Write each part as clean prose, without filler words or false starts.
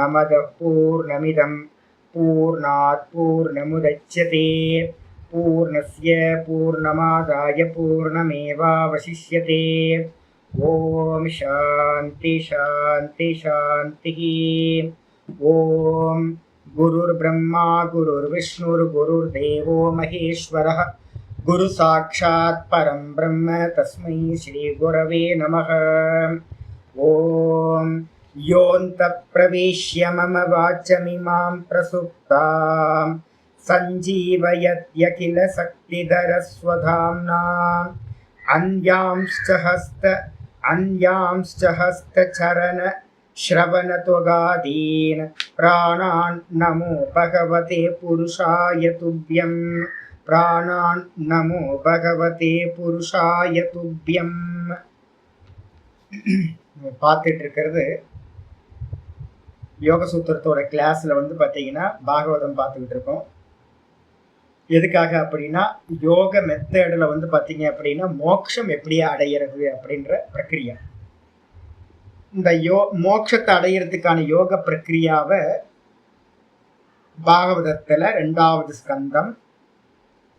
पूर्णमदः पूर्णमिदं पूर्णात् पूर्णमुदच्यते पूर्णस्य पूर्णमादाय पूर्णमेवावशिष्यते। ओम शांति शांति शांति। ओम गुरुर्ब्रह्मा गुरुर्विष्णुर्गुरुर्देवो महेश्वरः गुरु साक्षात् परं ब्रह्म तस्मै श्री गुरवे नमः। ओम योऽन्तः प्रविश्य मम वाचमिमां प्रसुप्तां सञ्जीवयत्यखिल शक्तिधरस्वधाम्ना अन्यांश्च हस्तचरण श्रवणत्वगादीन् प्राणान् नमो भगवते पुरुषाय तुभ्यं। प्राणान् नमो भगवते पुरुषाय तुभ्यं। பார்த்துட்டு இருக்கிறது யோக சூத்திரத்தோட கிளாஸ்ல பார்த்தீங்கன்னா பாகவதம் பார்த்துக்கிட்டு இருக்கோம். எதுக்காக அப்படின்னா யோக மெத்தடில் பார்த்தீங்க அப்படின்னா மோட்சம் எப்படி அடையிறது அப்படின்ற பிரக்கிரியா. இந்த மோட்சத்தை அடையிறதுக்கான யோக பிரக்கிரியாவை பாகவதத்தில் 2வது ஸ்கந்தம்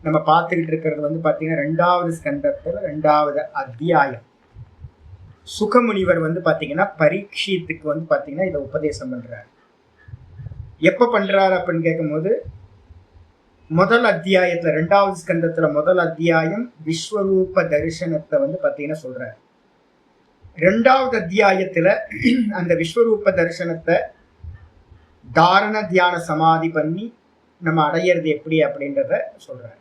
நம்ம பார்த்துக்கிட்டு இருக்கிறது பார்த்தீங்கன்னா 2வது ஸ்கந்தத்தில் 2வது அத்தியாயம். சுகமுனிவர் பார்த்தீங்கன்னா பரீட்சித்துக்கு பார்த்தீங்கன்னா இதை உபதேசம் பண்றாரு. எப்போ பண்றாரு அப்படின்னு கேட்கும்போது முதல் அத்தியாயத்துல 2வது ஸ்கந்தத்துல முதல் அத்தியாயம் விஸ்வரூப தரிசனத்தை பார்த்தீங்கன்னா சொல்றாரு. 2வது அத்தியாயத்துல அந்த விஸ்வரூப தரிசனத்தை தாரண தியான சமாதி பண்ணி நம்ம அடையிறது எப்படி அப்படின்றத சொல்றாரு.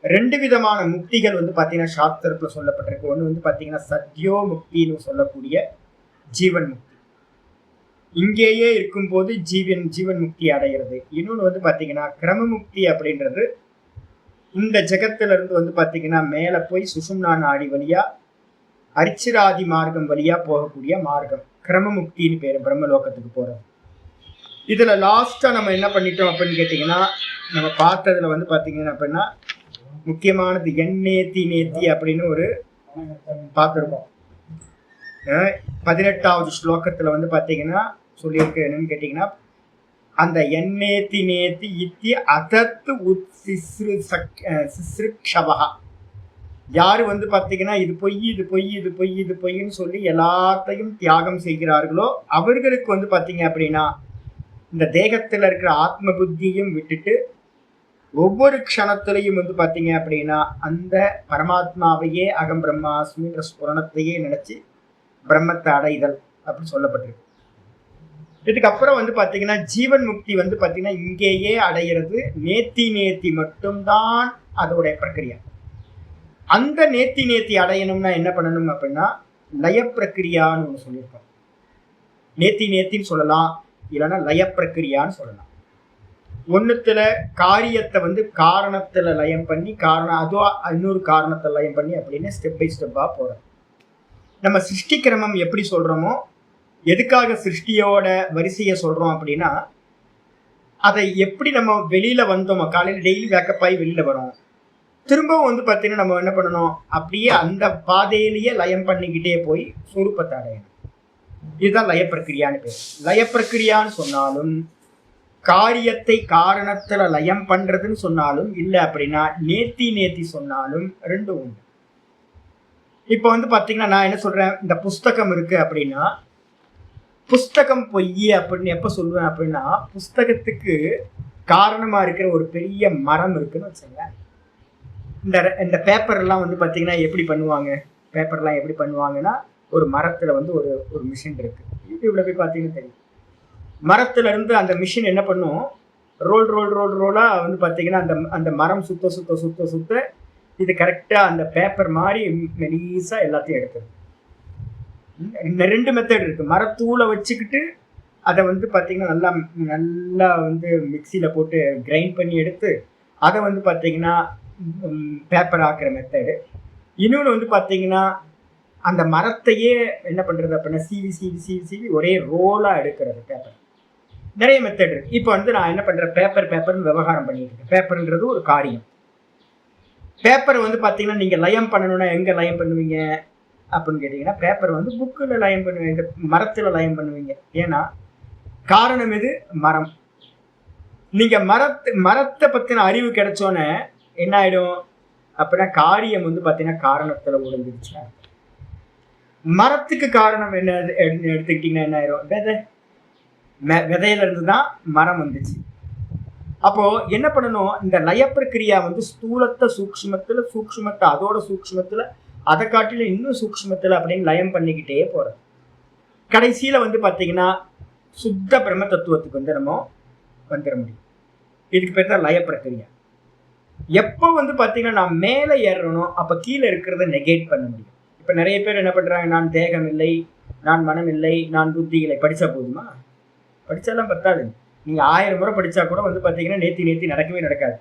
2 விதமான முக்திகள் பார்த்தீங்கன்னா சாஸ்திரத்துல சொல்லப்பட்டிருக்கு. ஒன்று பார்த்தீங்கன்னா சத்யோ முக்தின்னு சொல்லக்கூடிய ஜீவன் முக்தி, இங்கேயே இருக்கும்போது ஜீவன் முக்தி அடைகிறது. இன்னொன்று பார்த்தீங்கன்னா கிரமமுக்தி அப்படின்றது இந்த ஜெகத்துல இருந்து பார்த்தீங்கன்னா மேலே போய் சுஷும்னா நாடி வழியா அரிச்சிராதி மார்க்கம் வழியா போகக்கூடிய மார்க்கம் கிரமமுக்தின்னு பேரு, பிரம்மலோகத்துக்கு போறது. இதுல லாஸ்டா நம்ம என்ன பண்ணிட்டோம் அப்படின்னு கேட்டீங்கன்னா நம்ம பார்த்ததுல பார்த்தீங்கன்னா அப்படின்னா முக்கியமானது எண்ணேத்தி நேத்தி அப்படின்னு ஒரு பார்த்துருக்கோம். 18வது ஸ்லோகத்துல பார்த்தீங்கன்னா சொல்லியிருக்கு. என்னன்னு கேட்டீங்கன்னா அந்த எண்ணேத்தி நேத்தி இத்தி அதத்து உத்சிஸ்ருக்ஷவா, யாரு பார்த்தீங்கன்னா இது பொய் இது பொய் இது பொய் இது பொய்ன்னு சொல்லி எல்லாத்தையும் தியாகம் செய்கிறார்களோ அவர்களுக்கு பார்த்தீங்க அப்படின்னா இந்த தேகத்துல இருக்கிற ஆத்ம புத்தியையும் விட்டுட்டு ஒவ்வொரு க்ஷணத்திலையும் பார்த்தீங்க அப்படின்னா அந்த பரமாத்மாவையே அகம் பிரம்மாஸ்மின்ற ஸ்புரணத்தையே நினைச்சு பிரம்மத்தை அடைதல் அப்படின்னு சொல்லப்பட்டிருக்கு. இதுக்கப்புறம் பார்த்தீங்கன்னா ஜீவன் முக்தி பார்த்தீங்கன்னா இங்கேயே அடையிறது. நேத்தி மட்டும்தான் அதோடைய பிரக்கிரியா. அந்த நேத்தி அடையணும்னா என்ன பண்ணணும் அப்படின்னா லய பிரக்கிரியான்னு ஒன்று சொல்லியிருக்கோம். நேத்தின்னு சொல்லலாம், இல்லைன்னா லய பிரக்கிரியான்னு சொல்லலாம். ஒன்றுத்துல காரியத்தை காரணத்துல லயம் பண்ணி அதுவா இன்னொரு காரணத்தை லயம் பண்ணி அப்படின்னு ஸ்டெப் பை ஸ்டெப்பா போறோம். நம்ம சிருஷ்டி கிரமம் எப்படி சொல்றோமோ, எதுக்காக சிருஷ்டியோட வரிசையை சொல்றோம் அப்படின்னா அதை எப்படி நம்ம வெளியில வந்தோமோ, காலையில் டெய்லி வேக்கப் ஆகி வெளியில வரோம், திரும்பவும் பார்த்தீங்கன்னா நம்ம என்ன பண்ணணும், அப்படியே அந்த பாதையிலேயே லயம் பண்ணிக்கிட்டே போய் சுரூபத்தை அடையணும். இதுதான் லய பிரக்கிரியான்னு பேர். லய பிரக்கிரியான்னு சொன்னாலும் காரியத்தை காரணத்துல லயம் பண்றதுன்னு சொன்னாலும் இல்லை அப்படின்னா நேத்தி சொன்னாலும் ரெண்டும் உண்டு. இப்போ பார்த்தீங்கன்னா நான் என்ன சொல்றேன், இந்த புஸ்தகம் இருக்கு அப்படின்னா புஸ்தகம் பொய் அப்படின்னு எப்ப சொல்லுவேன் அப்படின்னா புஸ்தகத்துக்கு காரணமா இருக்கிற ஒரு பெரிய மரம் இருக்குன்னு வச்சுங்க. இந்த பேப்பர் எல்லாம் பார்த்தீங்கன்னா எப்படி பண்ணுவாங்க, பேப்பர்லாம் எப்படி பண்ணுவாங்கன்னா ஒரு மரத்துல ஒரு மிஷின் இருக்கு. யூடியூப்ல போய் பார்த்தீங்கன்னா தெரியும். மரத்துல இருந்து அந்த மிஷின் என்ன பண்ணும், ரோலா பார்த்தீங்கன்னா அந்த மரம் சுத்த இது கரெக்டா அந்த பேப்பர் மாதிரி மெலீஸா எல்லாத்தையும் எடுக்குது. 2 மெத்தட் இருக்கு. மரத்தூளை வச்சுக்கிட்டு அதை பார்த்தீங்கன்னா நல்லா மிக்சியில போட்டு கிரைண்ட் பண்ணி எடுத்து அதை பார்த்தீங்கன்னா பேப்பர் ஆக்குற மெத்தடு. இன்னொன்று பார்த்தீங்கன்னா அந்த மரத்தையே என்ன பண்றது அப்படின்னா சீவி ஒரே ரோலா எடுக்கிறது பேப்பர். நிறைய மெத்தட் இருக்கு. இப்போ நான் என்ன பண்றேன், பேப்பர்னு விவகாரம் பண்ணிட்டு இருக்கேன். பேப்பர்ன்றது ஒரு காரியம். பேப்பர் பார்த்தீங்கன்னா நீங்க லயம் பண்ணணும்னா எங்க லயம் பண்ணுவீங்க அப்படின்னு கேட்டீங்கன்னா பேப்பர் புக்கில் லயம் பண்ணுவீங்க, மரத்துல லயம் பண்ணுவீங்க. ஏன்னா காரணம் எது? மரம். நீங்க மரத்தை பத்தின அறிவு கிடைச்சோன்னே என்ன ஆயிடும் அப்படின்னா காரியம் வந்து பாத்தீங்கன்னா காரணத்துல ஒழுங்கிடுச்சு. மரத்துக்கு காரணம் என்ன எடுத்துக்கிட்டீங்கன்னா என்ன ஆயிரும்? விதையில இருந்து தான் மரம் வந்துச்சு. அப்போ என்ன பண்ணணும்? இந்த லய பிரக்கிரியா வந்து ஸ்தூலத்தை சூக்ஷ்மத்துல, சூக்ஷ்மத்தை அதோட சூக்ஷ்மத்துல, அதை காட்டில இன்னும் சூக்ஷ்மத்துல அப்படின்னு லயம் பண்ணிக்கிட்டே போறது. கடைசியில வந்து பாத்தீங்கன்னா சுத்த பிரம்ம தத்துவத்துக்கு வந்து நம்ம வந்துட முடியும். இதுக்கு பேர் தான் லய பிரக்கிரியா. எப்போ வந்து பாத்தீங்கன்னா நான் மேலே ஏறணும், அப்ப கீழே இருக்கிறத நெகேட் பண்ண முடியும். இப்ப நிறைய பேர் என்ன பண்றாங்க? நான் தேகம் இல்லை, நான் மனம் இல்லை, நான் புத்தி இல்லை. படிச்சா போதுமா? படிச்சாலாம் பத்தாது. நீங்க 1000 முறை படிச்சா கூட வந்து பாத்தீங்கன்னா நேத்தி நடக்கவே நடக்காது.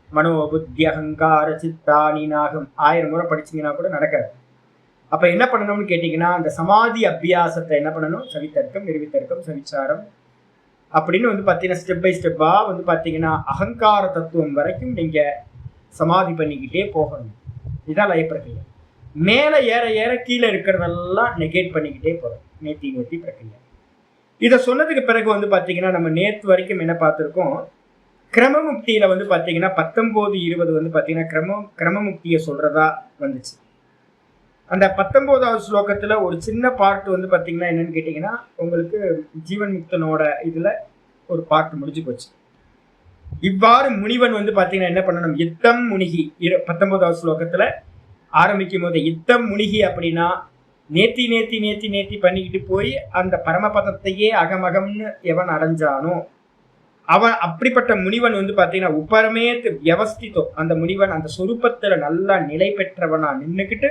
மனோ புத்தி அகங்கார சித்தா நீனாகும் 1000 முறை படிச்சீங்கன்னா கூட நடக்காது. அப்ப என்ன பண்ணணும்னு கேட்டீங்கன்னா அந்த சமாதி அபியாசத்தை என்ன பண்ணணும்? சவித்தர்க்கம், நிர்வித்தர்க்கம், சவிச்சாரம் அப்படின்னு வந்து பாத்தீங்கன்னா ஸ்டெப் பை ஸ்டெப்பா வந்து பாத்தீங்கன்னா அகங்கார தத்துவம் வரைக்கும் நீங்க சமாதி பண்ணிக்கிட்டே போகணும். இதுதான் லய பிரக்கிரியா. மேல ஏற ஏற கீழே இருக்கிறதெல்லாம் நெகேட் பண்ணிக்கிட்டே போறோம். நேத்தி பிரக்கிரியா. இதை சொன்னதுக்கு பிறகு வந்து பாத்தீங்கன்னா நம்ம நேத்து வரைக்கும் என்ன பார்த்திருக்கோம்? கிரமமுக்தியில வந்து பாத்தீங்கன்னா 19-20 வந்து பாத்தீங்கன்னா கிரமமுக்தியை சொல்றதா வந்துச்சு. அந்த 19வது ஸ்லோகத்துல ஒரு சின்ன பார்ட் வந்து பாத்தீங்கன்னா என்னன்னு கேட்டீங்கன்னா உங்களுக்கு ஜீவன் முக்தனோட இதுல ஒரு பார்ட் முடிஞ்சு போச்சு. இவ்வாறு முனிவன் வந்து பாத்தீங்கன்னா என்ன பண்ணணும்? யுத்தம் முனிகி 19வது ஸ்லோகத்துல ஆரம்பிக்கும் போது யுத்தம் முனிகி அப்படின்னா நேத்தி பண்ணிக்கிட்டு போய் அந்த பரமபதத்தையே அகமகம்னு எவன் அடைஞ்சானோ அவன் அப்படிப்பட்ட முனிவன் வந்து பாத்தீங்கன்னா உபரமேத்து வியவஸ்தித்தோ அந்த முனிவன் அந்த சொரூபத்துல நல்லா நிலை பெற்றவனா நின்றுக்கிட்டு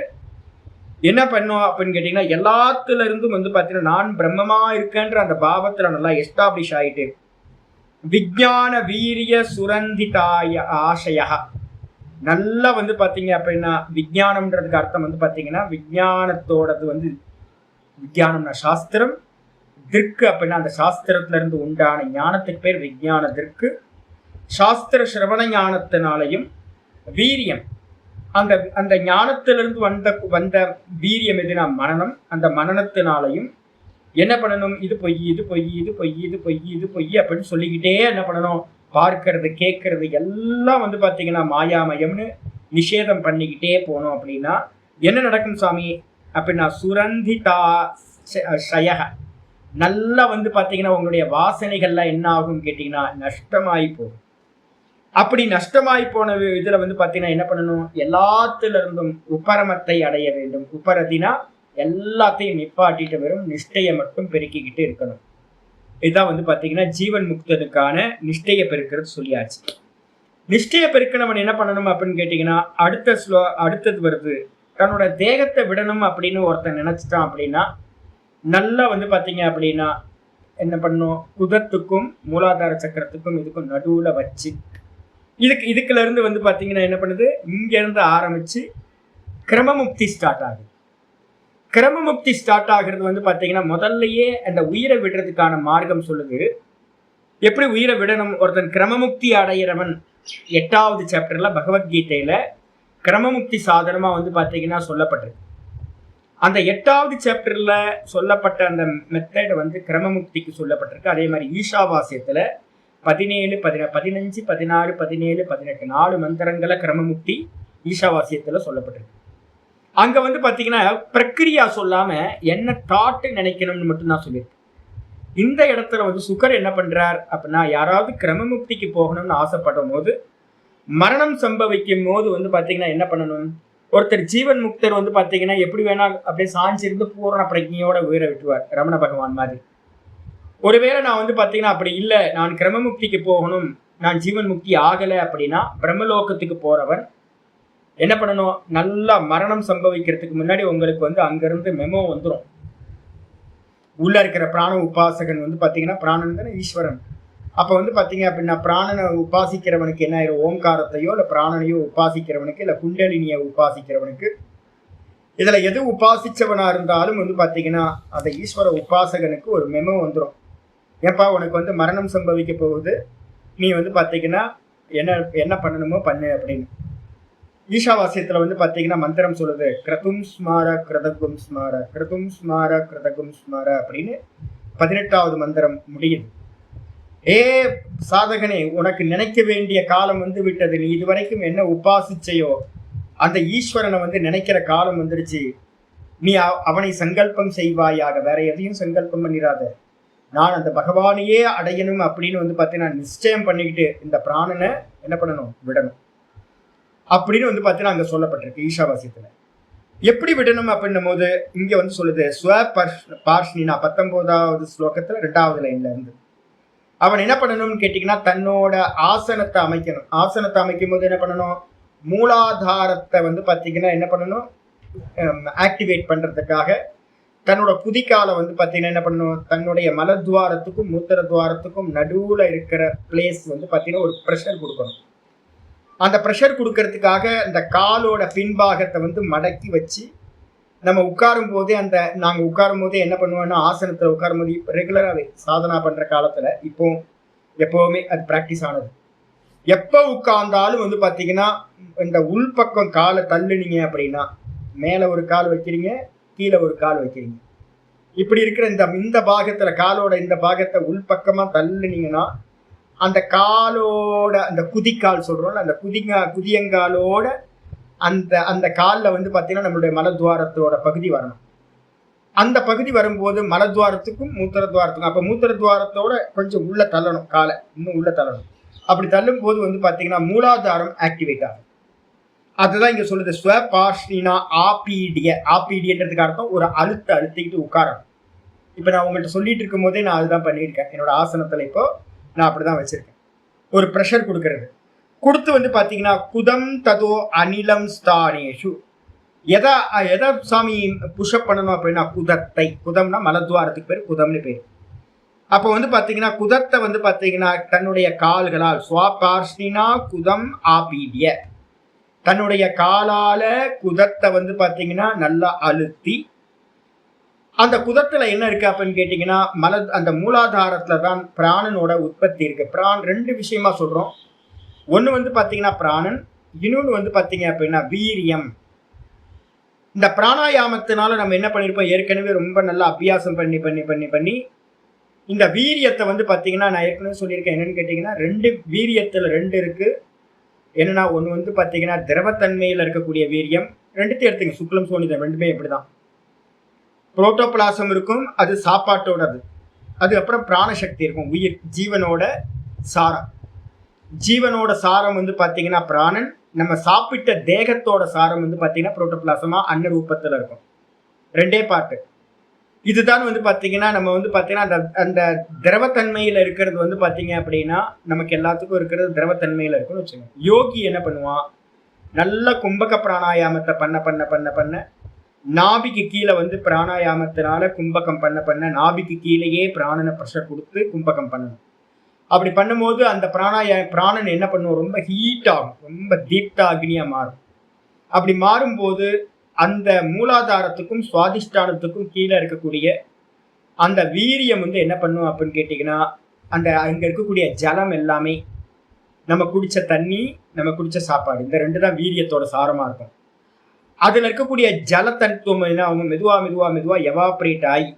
என்ன பண்ணும் அப்படின்னு கேட்டீங்கன்னா எல்லாத்துல இருந்தும் வந்து பாத்தீங்கன்னா நான் பிரம்மமா இருக்கேன்ற அந்த பாவத்துல நல்லா எஸ்டாப்ளிஷ் ஆயிட்டு விஞ்ஞான வீரிய சுரந்திதாய ஆசையா நல்லா வந்து பாத்தீங்க அப்படின்னா விஞ்ஞானம்ன்றதுக்கு அர்த்தம் வந்து பாத்தீங்கன்னா விஞ்ஞானத்தோடது வந்து விஞ்ஞானம்னா சாஸ்திரம், திருக்கு அப்படின்னா அந்த சாஸ்திரத்துல இருந்து உண்டான ஞானத்துக்கு பேர் விஞ்ஞான திருக்கு. சாஸ்திர சிரவண ஞானத்தினாலையும் வீரியம் அந்த அந்த ஞானத்திலிருந்து வந்த வீரியம் எதுனா மனனம். அந்த மனனத்தினாலையும் என்ன பண்ணணும்? இது பொய், இது பொய், இது பொய், இது பொய், இது பொய் அப்படின்னு சொல்லிக்கிட்டே என்ன பண்ணணும்? பார்க்கறது, கேட்கறது எல்லாம் வந்து பாத்தீங்கன்னா மாயாமயம்னு நிஷேதம் பண்ணிக்கிட்டே போனோம் அப்படின்னா என்ன நடக்கும் சாமி அப்படின்னா சுரந்திதா ஷயக நல்லா வந்து பாத்தீங்கன்னா உங்களுடைய வாசனைகள்லாம் என்ன ஆகும் கேட்டீங்கன்னா நஷ்டமாயி போகும். அப்படி நஷ்டமாயி போன இதுல வந்து பாத்தீங்கன்னா என்ன பண்ணணும்? எல்லாத்துல இருந்தும் உபரமத்தை அடைய வேண்டும். உபரதினா எல்லாத்தையும் நிப்பாட்டிட்டு வெறும் நிஷ்டையை மட்டும் பெருக்கிக்கிட்டு இருக்கணும். இதுதான் வந்து பாத்தீங்கன்னா ஜீவன் முக்தனுக்கான நிஷ்டையை பெருக்கிறது சொல்லியாச்சு. நிஷ்டையை பெருக்கினவன் என்ன பண்ணணும் அப்படின்னு கேட்டீங்கன்னா அடுத்தது வருது. தன்னோட தேகத்தை விடணும் அப்படின்னு ஒருத்தன் நினைச்சிட்டான் அப்படின்னா நல்லா வந்து பாத்தீங்க அப்படின்னா என்ன பண்ணும்? குதத்துக்கும் மூலாதார சக்கரத்துக்கும் இதுக்கும் நடுவுல வச்சு இதுக்குல இருந்து வந்து பாத்தீங்கன்னா என்ன பண்ணுது? இங்க இருந்து ஆரம்பிச்சு கிரமமுக்தி ஸ்டார்ட் ஆகுது. கிரமமுக்தி ஸ்டார்ட் ஆகுறது வந்து பாத்தீங்கன்னா முதல்லயே அந்த உயிரை விடுறதுக்கான மார்க்கம் சொல்லுது. எப்படி உயிரை விடணும்? ஒருத்தன் கிரமமுக்தி அடையிறவன் 8வது சாப்டர்ல பகவத்கீதையில கிரமமுக்தி சாதனமா வந்து பாத்தீங்கன்னா சொல்லப்பட்டிருக்கு. அந்த 8வது சாப்டர்ல சொல்லப்பட்ட அந்த மெத்தட் வந்து கிரமமுக்திக்கு சொல்லப்பட்டிருக்கு. அதே மாதிரி ஈஷாவாசியத்துல 17, 15, 16, 17, 18 4 மந்திரங்களை கிரமமுக்தி ஈஷாவாசியத்துல சொல்லப்பட்டிருக்கு. அங்க வந்து பாத்தீங்கன்னா பிரக்கிரியா சொல்லாம என்ன தாட்டு நினைக்கணும்னு மட்டும் தான் சொல்லியிருக்கு. இந்த இடத்துல வந்து சுகர் என்ன பண்றார் அப்படின்னா யாராவது கிரமமுக்திக்கு போகணும்னு ஆசைப்படும் போது மரணம் சம்பவிக்கும் போது வந்து பாத்தீங்கன்னா என்ன பண்ணணும்? ஒருத்தர் ஜீவன் முக்தர் வந்து பாத்தீங்கன்னா எப்படி வேணா அப்படியே சாஞ்சிருந்து பூரண பிரஜையோட உயிரை விட்டுவார், ரமண பகவான் மாதிரி. ஒருவேளை நான் வந்து பாத்தீங்கன்னா அப்படி இல்லை, நான் கிரமமுக்திக்கு போகணும், நான் ஜீவன் முக்தி ஆகலை அப்படின்னா பிரம்மலோகத்துக்கு போறவன் என்ன பண்ணணும்? நல்லா மரணம் சம்பவிக்கிறதுக்கு முன்னாடி உங்களுக்கு வந்து அங்கிருந்து மெமோ வந்துடும். உள்ள இருக்கிற பிராண உபாசகன் வந்து பாத்தீங்கன்னா பிராணன் தானே ஈஸ்வரன். அப்ப வந்து பாத்தீங்க அப்படின்னா பிராணனை உபாசிக்கிறவனுக்கு என்ன ஆயிரும்? ஓம்காரத்தையோ இல்ல பிராணனையோ உபாசிக்கிறவனுக்கு இல்ல குண்டலினியை உபாசிக்கிறவனுக்கு இதுல எது உபாசிச்சவனா இருந்தாலும் வந்து பாத்தீங்கன்னா அந்த ஈஸ்வர உபாசகனுக்கு ஒரு மெமோ வந்துடும். ஏப்பா உனக்கு வந்து மரணம் சம்பவிக்க போகுது, நீ வந்து பாத்தீங்கன்னா என்ன பண்ணணுமோ பண்ணு அப்படின்னு. ஈஷாவாசியத்துல வந்து பாத்தீங்கன்னா மந்திரம் சொல்லுது, கிரதும் ஸ்மார கிருதகும் ஸ்மார, கிரதும் ஸ்மார கிருதகும் ஸ்மார அப்படின்னு 18வது மந்திரம் முடியுது. ஏ சாதகனே, உனக்கு நினைக்க வேண்டிய காலம் வந்து விட்டது. நீ இதுவரைக்கும் என்ன உபாசிச்சையோ அந்த ஈஸ்வரனை வந்து நினைக்கிற காலம் வந்துருச்சு. நீ அவனை சங்கல்பம் செய்வாயாக, வேற எதையும் சங்கல்பம் பண்ணிடாத. நான் அந்த பகவானையே அடையணும் அப்படின்னு வந்து பார்த்தீங்கன்னா நிச்சயம் பண்ணிக்கிட்டு இந்த பிராணனை என்ன பண்ணணும், விடணும் அப்படின்னு வந்து பார்த்தீங்கன்னா அங்கே சொல்லப்பட்டிருக்கு ஈஷாவாசியத்தில். எப்படி விடணும் அப்படின்னும் போது இங்கே வந்து சொல்லுது பார்ஷ்ணினா 19வது ஸ்லோகத்தில் 2வது லைன்ல இருந்து. அவன் என்ன பண்ணணும்னு கேட்டிங்கன்னா தன்னோட ஆசனத்தை அமைக்கணும். ஆசனத்தை அமைக்கும் போது என்ன பண்ணணும், மூலாதாரத்தை வந்து பார்த்தீங்கன்னா என்ன பண்ணணும், ஆக்டிவேட் பண்ணுறதுக்காக தன்னோட குதிக்காலை வந்து பார்த்தீங்கன்னா என்ன பண்ணணும், தன்னுடைய மலத்வாரத்துக்கும் மூத்திர துவாரத்துக்கும் நடுவில் இருக்கிற பிளேஸ் வந்து பார்த்தீங்கன்னா ஒரு ப்ரெஷர் கொடுக்கணும். அந்த ப்ரெஷர் கொடுக்கறதுக்காக அந்த காலோட பின்பாகத்தை வந்து மடக்கி வச்சு நம்ம உட்காரும் போதே நாங்கள் உட்காரும் போதே என்ன பண்ணுவோம்னா ஆசனத்தில் உட்காரும் போது இப்போ ரெகுலராகவே சாதனா பண்ணுற காலத்தில் இப்போ எப்போவுமே அது ப்ராக்டிஸ் ஆனது. எப்போ உட்கார்ந்தாலும் வந்து பார்த்தீங்கன்னா இந்த உள்பக்கம் காலை தள்ளுனீங்க அப்படின்னா மேலே ஒரு கால் வைக்கிறீங்க, கீழே ஒரு கால் வைக்கிறீங்க. இப்படி இருக்கிற இந்த பாகத்தில் காலோட இந்த பாகத்தை உள்பக்கமாக தள்ளுனீங்கன்னா அந்த காலோட அந்த குதிக்கால் சொல்கிறோம்ல, அந்த குதியங்காலோட அந்த காலில் வந்து பார்த்தீங்கன்னா நம்மளுடைய மலத்வாரத்தோட பகுதி வரணும். அந்த பகுதி வரும்போது மலத்வாரத்துக்கும் மூத்திர துவாரத்துக்கும், அப்போ மூத்திர துவாரத்தோட கொஞ்சம் உள்ள தள்ளணும், காலை இன்னும் உள்ள தள்ளணும். அப்படி தள்ளும் போது வந்து பார்த்தீங்கன்னா மூலாதாரம் ஆக்டிவேட் ஆகும். அதுதான் இங்கே சொல்லுது ஸ்வபாஷ்ணினா ஆபீடியன்றதுக்கு அர்த்தம் ஒரு அழுத்திக்கிட்டு உட்காரணும். இப்போ நான் உங்கள்கிட்ட சொல்லிட்டு இருக்கும் போதே நான் அதுதான் பண்ணியிருக்கேன். என்னோட ஆசனத்தில் இப்போ நான் அப்படிதான் வச்சிருக்கேன். ஒரு ப்ரெஷர் கொடுத்து வந்து பார்த்தீங்கன்னா குதம் ததோ அனிலம் ஸ்தானேஷு, எதை சாமி புஷ்அப் பண்ணணும் அப்படின்னா குதத்தை, குதம்னா மலத்வாரத்துக்கு பேர் குதம்னு பேர். அப்போ வந்து பார்த்தீங்கன்னா குதத்தை வந்து பார்த்தீங்கன்னா தன்னுடைய கால்களால் ஸ்வபார்ஷ்ணினா குதம் ஆபீடிய, தன்னுடைய காலால குதத்தை வந்து பார்த்தீங்கன்னா நல்லா அழுத்தி, அந்த குதத்துல என்ன இருக்கு அப்படின்னு கேட்டீங்கன்னா அந்த மூலாதாரத்துல தான் பிராணனோட உற்பத்தி இருக்கு. ரெண்டு விஷயமா சொல்றோம். ஒன்று வந்து பார்த்தீங்கன்னா பிராணன், இன்னொன்று வந்து பார்த்தீங்க அப்படின்னா வீரியம். இந்த பிராணாயாமத்தினால நம்ம என்ன பண்ணியிருப்போம், ஏற்கனவே ரொம்ப நல்லா அபியாசம் பண்ணி பண்ணி பண்ணி பண்ணி இந்த வீரியத்தை வந்து பார்த்தீங்கன்னா நான் ஏற்கனவே சொல்லியிருக்கேன். என்னன்னு கேட்டிங்கன்னா வீரியத்தில் ரெண்டு இருக்கு. என்னன்னா ஒன்று வந்து பார்த்தீங்கன்னா திரவத்தன்மையில் இருக்கக்கூடிய வீரியம், ரெண்டுத்தையும் எடுத்துங்க, சுக்லம் சோனிதம் ரெண்டுமே இப்படிதான். புரோட்டோபிளாசம் இருக்கும், அது சாப்பாட்டோடது. அதுக்கப்புறம் பிராணசக்தி இருக்கும், உயிர் ஜீவனோட சாரம். ஜீவனோட சாரம் வந்து பார்த்தீங்கன்னா பிராணன். நம்ம சாப்பிட்ட தேகத்தோட சாரம் வந்து பார்த்தீங்கன்னா புரோட்டோபிளாசமா அன்ன ரூபத்தில் இருக்கும். ரெண்டே பார்ட்டு. இதுதான் வந்து பார்த்தீங்கன்னா நம்ம வந்து பார்த்தீங்கன்னா அந்த திரவத்தன்மையில் இருக்கிறது வந்து பார்த்தீங்க அப்படின்னா நமக்கு எல்லாத்துக்கும் இருக்கிறது திரவத்தன்மையில் இருக்குன்னு வச்சுக்கோங்க. யோகி என்ன பண்ணுவான், நல்ல கும்பக பிராணாயாமத்தை பண்ண பண்ண பண்ண பண்ண நாபிக்கு கீழே வந்து பிராணாயாமத்தினால கும்பகம் பண்ண நாபிக்கு கீழேயே பிராணனை ப்ரெஷர் கொடுத்து கும்பகம் பண்ணணும். அப்படி பண்ணும்போது அந்த பிராணன் என்ன பண்ணுவோம், ரொம்ப ஹீட் ஆகும், ரொம்ப தீப்த அக்னியா மாறும். அப்படி மாறும்போது அந்த மூலாதாரத்துக்கும் சுவாதிஷ்டானத்துக்கும் கீழே இருக்கக்கூடிய அந்த வீரியம் வந்து என்ன பண்ணும் அப்படின்னு கேட்டிங்கன்னா அங்கே இருக்கக்கூடிய ஜலம் எல்லாமே, நம்ம குடித்த தண்ணி, நம்ம குடித்த சாப்பாடு, இந்த ரெண்டு தான் வீரியத்தோட சாரமாக இருக்கும். அதில் இருக்கக்கூடிய ஜல தத்துவம் என்ன ஆகும், மெதுவா எவாப்ரேட் ஆகி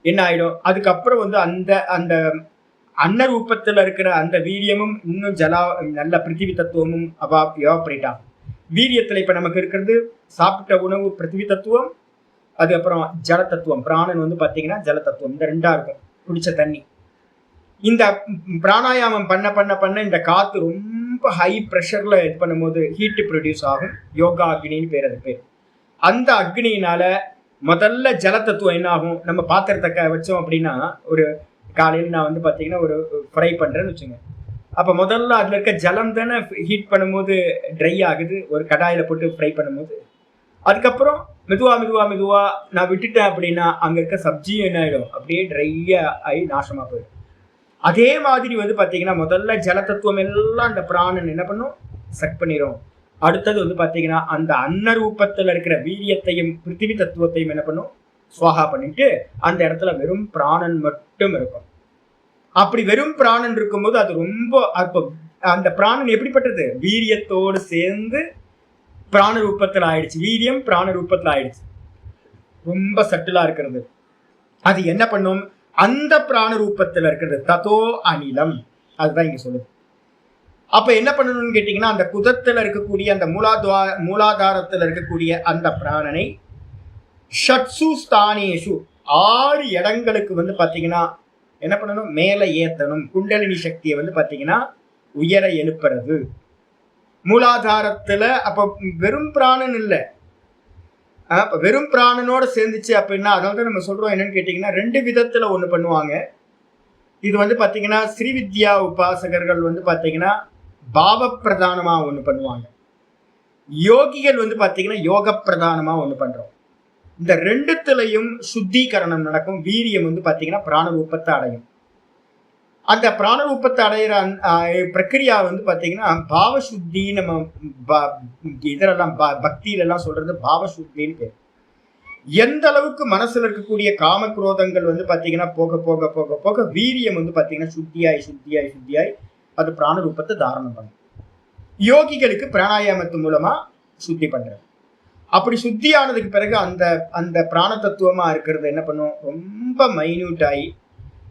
என்ன ஆகிடும், அதுக்கப்புறம் வந்து அந்த அன்ன ரூபத்தில் இருக்கிற அந்த வீரியமும் இன்னும் நல்ல பிருத்திவி தத்துவமும் எவாப்ரேட் ஆகும். வீரியத்தில் இப்போ நமக்கு இருக்கிறது சாப்பிட்ட உணவு பிருத்திவி தத்துவம், அதுக்கப்புறம் ஜல தத்துவம், பிராணன் வந்து பார்த்தீங்கன்னா ஜல தத்துவம், இந்த ரெண்டா இருக்கும், குடிச்ச தண்ணி. இந்த பிராணாயாமம் பண்ண பண்ண பண்ண இந்த காற்று ரொம்ப ஹை ப்ரெஷரில் இது பண்ணும்போது ஹீட்டு ப்ரொடியூஸ் ஆகும். யோகா அக்னின்னு பேர், அது பேர். அந்த அக்னியினால முதல்ல ஜல தத்துவம் என்ன ஆகும், நம்ம பாத்திரத்தை வச்சோம் அப்படின்னா ஒரு காலையில் நான் வந்து பார்த்தீங்கன்னா ஒரு ஃப்ரை பண்ணுறேன்னு வச்சுங்க. அப்போ முதல்ல அதில் இருக்க ஜலம் தானே ஹீட் பண்ணும்போது ட்ரை ஆகுது, ஒரு கடாயில் போட்டு ஃப்ரை பண்ணும்போது. அதுக்கப்புறம் மெதுவாக நான் விட்டுட்டேன் அப்படின்னா அங்கே இருக்க சப்ஜியும் என்ன ஆகிடும், அப்படியே ட்ரையாக ஆகி நாசமாக போயிடும். அதே மாதிரி வந்து பார்த்தீங்கன்னா முதல்ல ஜல தத்துவம் எல்லாம் அந்த பிராணன் என்ன பண்ணும், சக் பண்ணிடும். அடுத்தது வந்து பார்த்தீங்கன்னா அந்த அன்ன ரூபத்தில் இருக்கிற வீரியத்தையும் பிருத்திவி தத்துவத்தையும் என்ன பண்ணும், சுவாகா பண்ணிட்டு அந்த இடத்துல வெறும் பிராணன் மட்டும் இருக்கும். அப்படி வெறும் பிராணன் இருக்கும்போது அது ரொம்ப அந்த பிராணன் எப்படிப்பட்டது, வீரியத்தோடு சேர்ந்து பிராண ரூபத்தில் ஆயிடுச்சு. வீரியம் பிராண ரூபத்தில் ஆயிடுச்சு, ரொம்ப சட்டிலா இருக்கிறது. அது என்ன பண்ணும், அந்த பிராண ரூபத்தில் இருக்கிறது ததோ அனிலம், அதுதான் இங்க சொல்லுது. அப்ப என்ன பண்ணணும்னு கேட்டீங்கன்னா, அந்த குதத்துல இருக்கக்கூடிய அந்த மூலாதாரத்தில் இருக்கக்கூடிய அந்த பிராணனை ஷட்சு ஸ்தானேஷு 6 இடங்களுக்கு வந்து பாத்தீங்கன்னா என்ன பண்ணணும், மேல ஏத்தணும். குண்டலினி சக்தியை வந்து பாத்தீங்கன்னா உயர எழுப்புறது. மூலாதாரத்துல அப்ப வெறும் பிராணன் இல்லை, வெறும் பிராணனோட சேர்ந்துச்சு அப்படின்னா, அதாவது நம்ம சொல்றோம் என்னன்னு கேட்டீங்கன்னா 2 விதத்துல ஒண்ணு பண்ணுவாங்க. இது வந்து பாத்தீங்கன்னா ஸ்ரீவித்யா உபாசகர்கள் வந்து பாத்தீங்கன்னா பாவ பிரதானமா ஒண்ணு பண்ணுவாங்க. யோகிகள் வந்து பாத்தீங்கன்னா யோக பிரதானமா ஒண்ணு பண்றோம். இந்த 2த்துலயும் சுத்திகரணம் நடக்கும். வீரியம் வந்து பாத்தீங்கன்னா பிராணரூபத்தை அடையும். அந்த பிராணரூபத்தை அடையிற பிரக்கிரியா வந்து பாத்தீங்கன்னா பாவசுத்தி. நம்ம இதெல்லாம் பக்தியில எல்லாம் சொல்றது பாவசுத்தின்னு பேர். எந்த அளவுக்கு மனசுல இருக்கக்கூடிய காமக்ரோதங்கள் வந்து பாத்தீங்கன்னா போக போக போக போக வீரியம் வந்து பாத்தீங்கன்னா சுத்தியாய் அது பிராணரூபத்தை தாரணம் பண்ணும். யோகிகளுக்கு பிராணாயாமத்து மூலமா சுத்தி பண்றது. அப்படி சுத்தியானதுக்கு பிறகு அந்த அந்த பிராண தத்துவமா இருக்கிறது என்ன பண்ணும், ரொம்ப மைன்யூட் ஆகி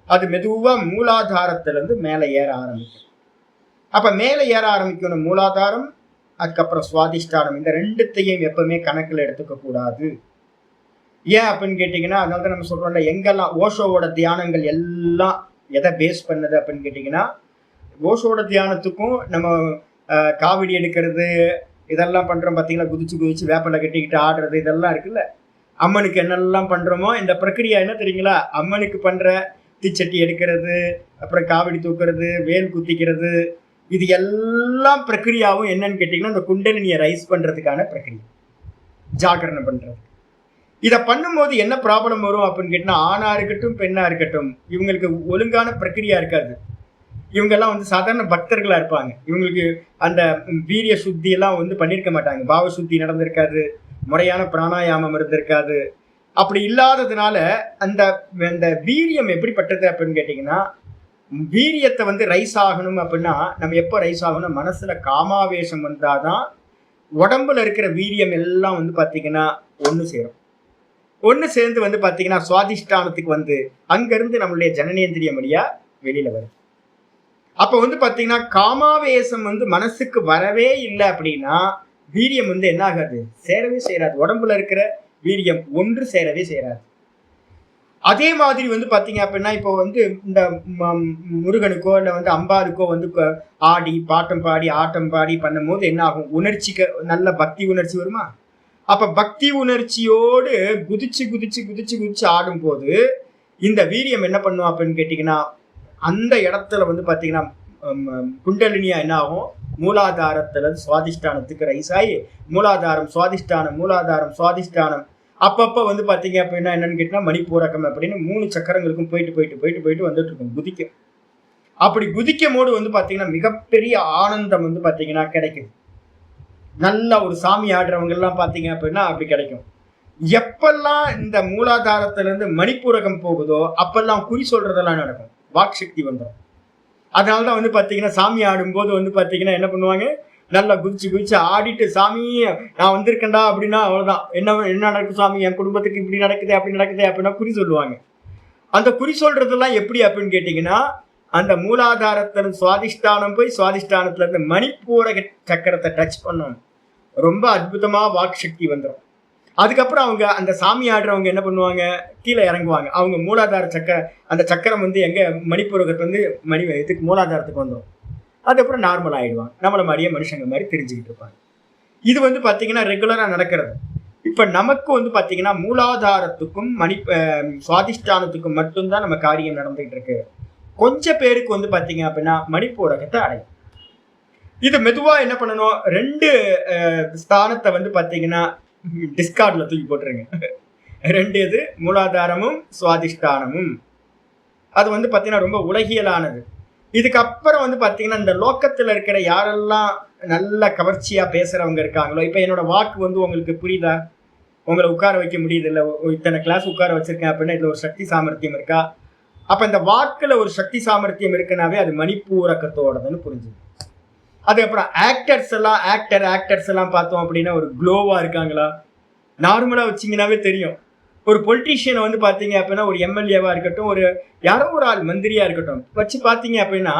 அது மெதுவா மூலாதாரத்திலிருந்து மேலே ஏற ஆரம்பிக்கும். அப்ப மேலே ஏற ஆரம்பிக்கணும் மூலாதாரம், அதுக்கப்புறம் சுவாதிஷ்டானம். இந்த 2த்தையும் எப்பவுமே கணக்கில் எடுத்துக்க கூடாது. ஏன் அப்படின்னு கேட்டீங்கன்னா, அதனால நம்ம சொல்றோம்ல, எங்கெல்லாம் ஓஷோவோட தியானங்கள் எல்லாம் எதை பேஸ் பண்ணது அப்படின்னு கேட்டீங்கன்னா, ஓஷோட தியானத்துக்கும் நம்ம காவடி எடுக்கிறது இதெல்லாம் பண்றோம் பார்த்தீங்களா, குதிச்சு வேப்பலை கட்டிக்கிட்டு ஆடுறது இதெல்லாம் இருக்குல்ல. அம்மனுக்கு என்னெல்லாம் பண்றோமோ இந்த பிரக்கிரியா என்ன தெரியுங்களா, அம்மனுக்கு பண்ற தீச்சட்டி எடுக்கிறது, அப்புறம் காவடி தூக்குறது, வேல் குத்திக்கிறது, இது எல்லாம் பிரக்கிரியாவும் என்னன்னு கேட்டீங்கன்னா இந்த குண்டலினியை ரைஸ் பண்றதுக்கான பிரக்கிரியா, ஜாகரணம் பண்றது. இதை பண்ணும்போது என்ன ப்ராப்ளம் வரும் அப்படின்னு கேட்டீங்கன்னா, ஆணா இருக்கட்டும் பெண்ணா இருக்கட்டும் இவங்களுக்கு ஒழுங்கான பிரக்கிரியா இருக்காது. இவங்கெல்லாம் வந்து சாதாரண பக்தர்களா இருப்பாங்க. இவங்களுக்கு அந்த வீரிய சுத்தி எல்லாம் வந்து பண்ணியிருக்க மாட்டாங்க. பாவ சுத்தி நடந்திருக்காது, முறையான பிராணாயாமம் இருந்திருக்காது. அப்படி இல்லாததுனால அந்த அந்த வீரியம் எப்படிப்பட்டது அப்படின்னு கேட்டீங்கன்னா, வீரியத்தை வந்து ரைஸ் ஆகணும் அப்படின்னா நம்ம எப்போ ரைஸ் ஆகணும், மனசுல காமாவேசம் வந்தாதான் உடம்புல இருக்கிற வீரியம் எல்லாம் வந்து பாத்தீங்கன்னா ஒண்ணு சேரும். ஒண்ணு சேர்ந்து வந்து பாத்தீங்கன்னா சுவாதிஷ்டானத்துக்கு வந்து அங்கிருந்து நம்மளுடைய ஜனனேந்திரியம் வழியா வெளியில வரும். அப்ப வந்து பாத்தீங்கன்னா காமாவேசம் வந்து மனசுக்கு வரவே இல்லை அப்படின்னா வீரியம் வந்து என்ன ஆகாது, சேரவே சேராது. உடம்புல இருக்கிற வீரியம் ஒன்று சேரவே சேராது. அதே மாதிரி வந்து பாத்தீங்க அப்படின்னா இப்போ வந்து இந்த முருகனுக்கோ இல்லை வந்து அம்பாளுக்கோ வந்து ஆடி பாட்டம் பாடி ஆட்டம் பாடி பண்ணும் போது என்ன ஆகும், உணர்ச்சிக்கு நல்ல பக்தி உணர்ச்சி வருமா. அப்ப பக்தி உணர்ச்சியோடு குதிச்சு ஆடும் போது இந்த வீரியம் என்ன பண்ணும் அப்படின்னு கேட்டீங்கன்னா, அந்த இடத்துல வந்து பாத்தீங்கன்னா குண்டலினியா என்ன ஆகும், மூலாதாரத்துல சுவாதிஷ்டானத்துக்கு ரைஸ் ஆகி மூலாதாரம் சுவாதிஷ்டானம் அப்பப்ப வந்து பாத்தீங்க அப்படின்னா என்னன்னு கேட்டீங்கன்னா மணிப்பூரகம் அப்படின்னு 3 சக்கரங்களுக்கும் போயிட்டு வந்துட்டு இருக்கும், குதிக்கும். அப்படி குதிக்கும் போது வந்து பாத்தீங்கன்னா மிகப்பெரிய ஆனந்தம் வந்து பாத்தீங்கன்னா கிடைக்கும். நல்ல ஒரு சாமி ஆடுறவங்க எல்லாம் பாத்தீங்க அப்படின்னா அப்படி கிடைக்கும். எப்பெல்லாம் இந்த மூலாதாரத்துல இருந்து மணிப்பூரகம் போகுதோ அப்பெல்லாம் குறி சொல்றதெல்லாம் நடக்கும், வாக் சக்தி வந்துடும். அதனாலதான் வந்து பாத்தீங்கன்னா சாமி ஆடும்போது வந்து பாத்தீங்கன்னா என்ன பண்ணுவாங்க, நல்லா குதிச்சு ஆடிட்டு சாமி நான் வந்திருக்கேன்டா அப்படின்னா அவ்வளவுதான். என்ன நடக்கும் சாமி, என் குடும்பத்துக்கு இப்படி நடக்குது அப்படி நடக்குது அப்படின்னா குறி சொல்லுவாங்க. அந்த குறி சொல்றதெல்லாம் எப்படி அப்படின்னு கேட்டீங்கன்னா, அந்த மூலாதாரத்துல சுவாதிஷ்டானம் போய் சுவாதிஷ்டானத்துல இருந்து மணிப்பூரக சக்கரத்தை டச் பண்ணணும், ரொம்ப அற்புதமா வாக் சக்தி வந்துடும். அதுக்கப்புறம் அவங்க அந்த சாமி ஆடுறவங்க என்ன பண்ணுவாங்க, கீழே இறங்குவாங்க. அவங்க மூலாதார அந்த சக்கரம் வந்து எங்க மணிப்பூரகத்தை வந்து இதுக்கு மூலாதாரத்துக்கு வந்துடும். அதுக்கப்புறம் நார்மல் ஆயிடுவாங்க, நம்மள மாதிரியே மனுஷங்க மாதிரி தெரிஞ்சுக்கிட்டு இருப்பாங்க. இது வந்து பாத்தீங்கன்னா ரெகுலரா நடக்கிறது. இப்ப நமக்கு வந்து பாத்தீங்கன்னா மூலாதாரத்துக்கும் சுவாதிஷ்டானத்துக்கும் மட்டும்தான் நம்ம காரியம் நடந்துகிட்டு இருக்கு. கொஞ்சம் பேருக்கு வந்து பாத்தீங்க அப்படின்னா மணிப்பூரகத்தை அடையும். இது மெதுவா என்ன பண்ணணும், 2 ஸ்தானத்தை வந்து பாத்தீங்கன்னா டிஸ்கார்ட்ல தூக்கி போட்டுருங்க. 2 இது மூலாதாரமும் சுவாதிஷ்டானமும். அது வந்து பாத்தீங்கன்னா ரொம்ப உலகியலானது. இதுக்கப்புறம் வந்து பாத்தீங்கன்னா இந்த லோக்கத்துல இருக்கிற யாரெல்லாம் நல்ல கவர்ச்சியா பேசுறவங்க இருக்காங்களோ, இப்ப என்னோட வாக்கு வந்து உங்களுக்கு புரியுதா, உங்களை உட்கார வைக்க முடியுது இல்ல, இத்தனை கிளாஸ் உட்கார வச்சிருக்கேன் அப்படின்னா இதுல ஒரு சக்தி சாமர்த்தியம் இருக்கா. அப்ப இந்த வாக்குல ஒரு சக்தி சாமர்த்தியம் இருக்குனாவே அது மணிப்பூரகத்தோடதுன்னு புரிஞ்சுது. அதுக்கப்புறம் ஆக்டர்ஸ் எல்லாம் பார்த்தோம் அப்படின்னா ஒரு க்ளோவா இருக்காங்களா, நார்மலா வச்சிங்கன்னாவே தெரியும். ஒரு பொலிட்டீஷியனை வந்து பார்த்தீங்க அப்படின்னா ஒரு எம்எல்ஏவா இருக்கட்டும், ஒரு யாரோ ஒரு ஆள் மந்திரியா இருக்கட்டும் வச்சு பார்த்தீங்க அப்படின்னா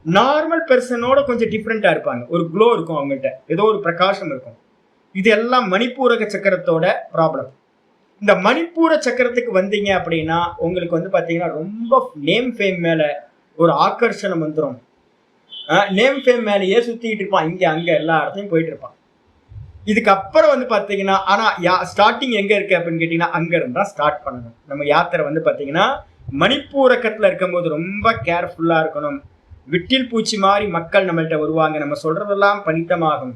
நார்மல் பெர்சனோட கொஞ்சம் டிஃப்ரெண்டா இருப்பாங்க. ஒரு க்ளோ இருக்கும் அவங்கள்ட்ட, ஏதோ ஒரு பிரகாசம் இருக்கும். இது எல்லாம் மணிப்பூரக சக்கரத்தோட ப்ராப்ளம். இந்த மணிப்பூர சக்கரத்துக்கு வந்தீங்க அப்படின்னா உங்களுக்கு வந்து பார்த்தீங்கன்னா ரொம்ப நேம் ஃபேம் மேல ஒரு ஆக்கர்ஷணம் வந்துடும். நேம் ஃபேம் மேலேயே சுத்திட்டு இருப்பான், இங்க அங்க எல்லா இடத்தையும் போயிட்டு இருப்பான். இதுக்கப்புறம் வந்து பார்த்தீங்கன்னா ஆனால் ஸ்டார்டிங் எங்கே இருக்குது அப்படின்னு கேட்டிங்கன்னா அங்கே இருந்தால் ஸ்டார்ட் பண்ணணும். நம்ம யாத்திரை வந்து பார்த்தீங்கன்னா மணிப்பூரக்கத்தில் இருக்கும்போது ரொம்ப கேர்ஃபுல்லாக இருக்கணும். விட்டில் பூச்சி மாதிரி மக்கள் நம்மள்கிட்ட வருவாங்க, நம்ம சொல்கிறதெல்லாம் பணித்தமாகும்.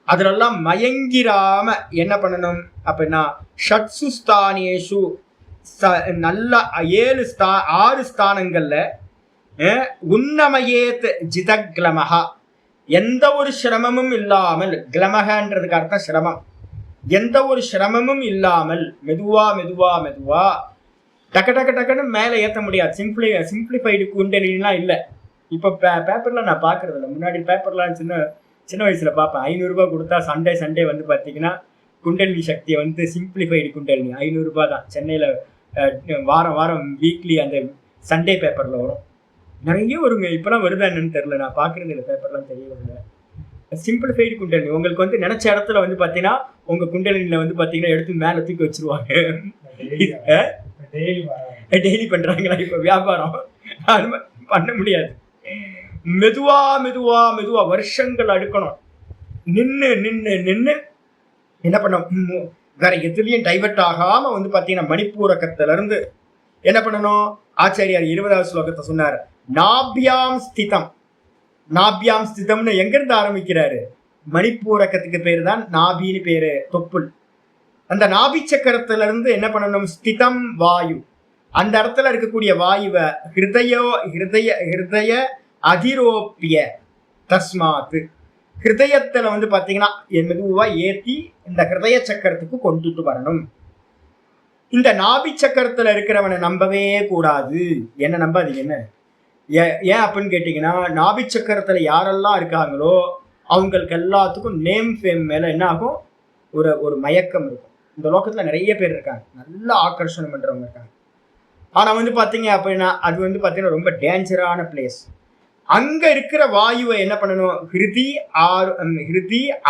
அதிலெல்லாம் மயங்கிராம என்ன பண்ணணும் அப்படின்னா ஷட்சு ஸ்தானேஷு நல்ல 6 ஸ்தானங்களில் உன்னமயேத் ஜிதக்லமஹா எந்த ஒரு சிரமமும் இல்லாமல், கிளமகன்றதுக்கு அர்த்தம் சிரமம், எந்த ஒரு சிரமமும் இல்லாமல் மெதுவா மெதுவா மெதுவா டக்கு டக்கு டக்குன்னு மேலே ஏற்ற முடியாது. சிம்பிளிஃபைடு குண்டலிலாம் இல்லை. இப்போ பேப்பரில் நான் பார்க்குறது இல்லை. முன்னாடி பேப்பர்லாம் சின்ன வயசில் பார்ப்பேன். 500 ரூபா கொடுத்தா சண்டே வந்து பார்த்தீங்கன்னா குண்டலினி சக்தியை வந்து சிம்பிளிஃபைடு குண்டலினி 500 ரூபா தான். சென்னையில் வாரம் வீக்லி அந்த சண்டே பேப்பரில் வரும். நிறைய வருங்க. இப்போலாம் வருதா என்னன்னு தெரியல, நான் பார்க்குறது இல்லை, பேப்பர்லாம் தெரியவில்லை. சிம்பிளிஃபைடு குண்டலினி உங்களுக்கு வந்து நினச்ச இடத்துல வந்து பார்த்தீங்கன்னா உங்கள் குண்டலினியில் வந்து பார்த்தீங்கன்னா எடுத்து மேலே தூக்கி வச்சுருவாங்க. டெய்லி பண்ணுறாங்களா இப்போ வியாபாரம்? அது பண்ண முடியாது. மெதுவா மெதுவா மெதுவா வருஷங்கள் அடுக்கணும். நின்று என்ன பண்ண வேற எதுலையும் டைவர்ட் ஆகாம வந்து பார்த்தீங்கன்னா மணிப்பூரகத்துல இருந்து என்ன பண்ணணும்? ஆச்சாரியார் 20வது ஸ்லோகத்தை சொன்னார். நாபியாம் ஸ்திதம். நாபியாம் ஸ்திதம்னு எங்கிருந்து ஆரம்பிக்கிறாரு? மணிப்பூரகத்துக்கு பேரு தான் நாபின்னு பேரு, தொப்புள். அந்த நாபி சக்கரத்துல இருந்து என்ன பண்ணணும்? ஸ்திதம் வாயு. அந்த இடத்துல இருக்கக்கூடிய வாயுவை ஹிருதய அதிரோப்பிய தஸ்மாத்து ஹிருதயத்துல வந்து பாத்தீங்கன்னா மெதுவா ஏத்தி இந்த ஹிருதய சக்கரத்துக்கு கொண்டுட்டு வரணும். இந்த நாபி சக்கரத்துல இருக்கிறவனை நம்பவே கூடாது. என்ன நம்பாதீங்க. என்ன ஏன் அப்படின்னு கேட்டீங்கன்னா நாபி சக்கரத்துல யாரெல்லாம் இருக்காங்களோ அவங்களுக்கு எல்லாத்துக்கும் நேம் ஃபேம் மேல என்ன ஆகும்? ஒரு மயக்கம் இருக்கும். இந்த லோகத்துல நிறைய பேர் இருக்காங்க, நல்ல ஆக்கர்ஷணம் பண்றவங்க இருக்காங்க. ஆனா வந்து பாத்தீங்க அப்படின்னா அது வந்து பாத்தீங்கன்னா ரொம்ப டேஞ்சரான பிளேஸ். அங்க இருக்கிற வாயுவை என்ன பண்ணணும்? ஹிருதி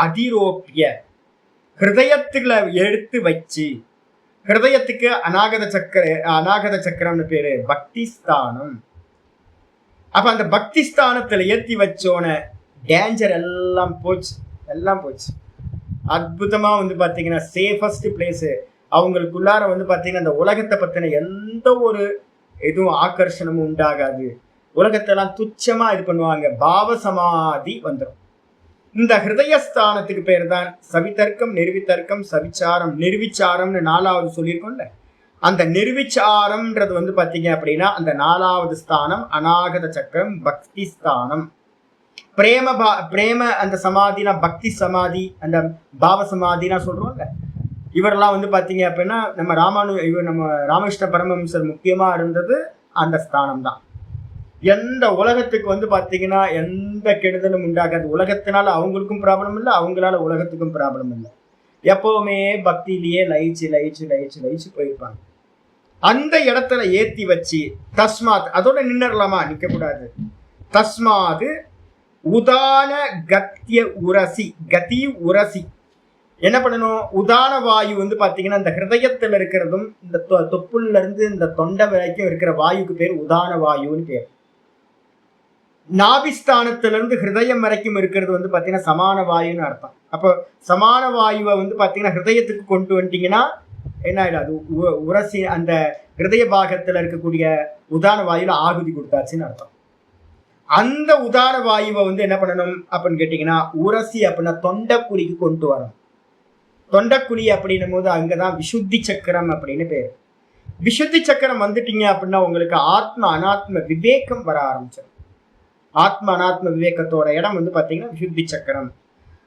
அதிரோப்பிய ஹிருதயத்துல எடுத்து வச்சு, ஹிருதயத்துக்கு அநாகத சக்கரம்னு பேரு, பக்தி ஸ்தானம். அப்ப அந்த பக்தி ஸ்தானத்துல ஏற்றி வச்சோன டேஞ்சர் எல்லாம் போச்சு. அற்புதமா வந்து பாத்தீங்கன்னா சேஃபஸ்ட் பிளேஸ். அவங்களுக்குள்ளார வந்து பாத்தீங்கன்னா அந்த உலகத்தை பத்தின எந்த ஒரு எதுவும் ஆக்கர்ஷணமும் உண்டாகாது. உலகத்தெல்லாம் துச்சமா இது பண்ணுவாங்க. பாவ சமாதி வந்துடும். இந்த ஹிருதயஸ்தானத்துக்கு பேர் தான் சவிதர்க்கம், நிர்வித்தர்க்கம், சவிச்சாரம், நிர்விச்சாரம்னு 4வது சொல்லியிருக்கோம்ல. அந்த நிர்விச்சாரம்ன்றது வந்து பாத்தீங்க அப்படின்னா அந்த 4வது ஸ்தானம் அநாகத சக்கரம், பக்தி ஸ்தானம். பிரேம அந்த சமாதினா பக்தி சமாதி, அந்த பாவ சமாதினா சொல்றோம்ல. இவரெல்லாம் வந்து பாத்தீங்க அப்படின்னா நம்ம ராமகிருஷ்ண பரமஹம்சர் முக்கியமா இருந்தது அந்த ஸ்தானம் தான். எந்த உலகத்துக்கு வந்து பாத்தீங்கன்னா எந்த கெடுதலும் உண்டாகாது. உலகத்தினால அவங்களுக்கும் ப்ராப்ளம் இல்லை, அவங்களால உலகத்துக்கும் ப்ராப்ளம் இல்லை. எப்பவுமே பக்தியிலேயே லயிச்சு போயிருப்பாங்க. அந்த இடத்துல ஏத்தி வச்சு தஸ்மாத் அதோட நின்னுடலாமா? நிக்க கூடாது. தஸ்மாது உதான கதி உரசி என்ன பண்ணணும்? உதான வாயு வந்து பாத்தீங்கன்னா இந்த ஹிருதயத்துல இருக்கிறதும் இந்த தொப்புள்ள இருந்து இந்த தொண்டை வரைக்கும் இருக்கிற வாயுக்கு பேர் உதான வாயுன்னு பேர். நாபிஸ்தானத்திலிருந்து ஹிருதயம் வரைக்கும் இருக்கிறது வந்து பாத்தீங்கன்னா சமான வாயுன்னு அர்த்தம். அப்போ சமான வாயுவை வந்து பாத்தீங்கன்னா ஹிருதயத்துக்கு கொண்டு வந்துட்டீங்கன்னா என்ன ஆயிடும்? அது உரசி அந்த ஹிருதய பாகத்துல இருக்கக்கூடிய உதான வாயுல ஆகுதி கொடுத்தாச்சுன்னு அர்த்தம். அந்த உதான வாயுவை வந்து என்ன பண்ணணும் அப்படின்னு கேட்டீங்கன்னா உரசி அப்படின்னா தொண்டக்குழிக்கு கொண்டு வரணும். தொண்டக்குழி அப்படின்னும் போது அங்கதான் விசுத்தி சக்கரம் அப்படின்னு பேரு. விசுத்தி சக்கரம் வந்துட்டீங்க அப்படின்னா உங்களுக்கு ஆத்ம அனாத்ம விவேகம் வர ஆரம்பிச்சிடும். ஆத்ம அனாத்ம விவேகத்தோட இடம் வந்து பாத்தீங்கன்னா விசுத்தி சக்கரம்.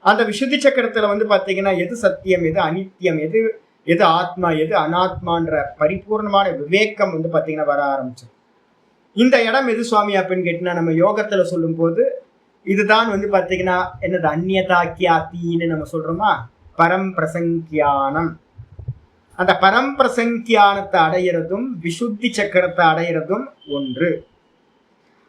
அந்த விசுத்தி சக்கரத்துல வந்து பாத்தீங்கன்னா எது சத்தியம், எது அனித்தியம், எது ஆத்மா, எது அனாத்மான்ற பரிபூர்ணமான விவேகம் வந்து பாத்தீங்கன்னா வர ஆரம்பிச்சிடும். இந்த இடம் எது சுவாமி அப்படின்னு கேட்டீங்கன்னா நம்ம யோகத்துல சொல்லும் போது இதுதான் வந்து பாத்தீங்கன்னா என்னது அந்நியதாக்கியாத்தின்னு நம்ம சொல்றோமா, பரம் பிரசங்கியானம். அந்த பரம்பிரசங்கியானத்தை அடையிறதும் விசுத்தி சக்கரத்தை அடையிறதும் ஒன்று.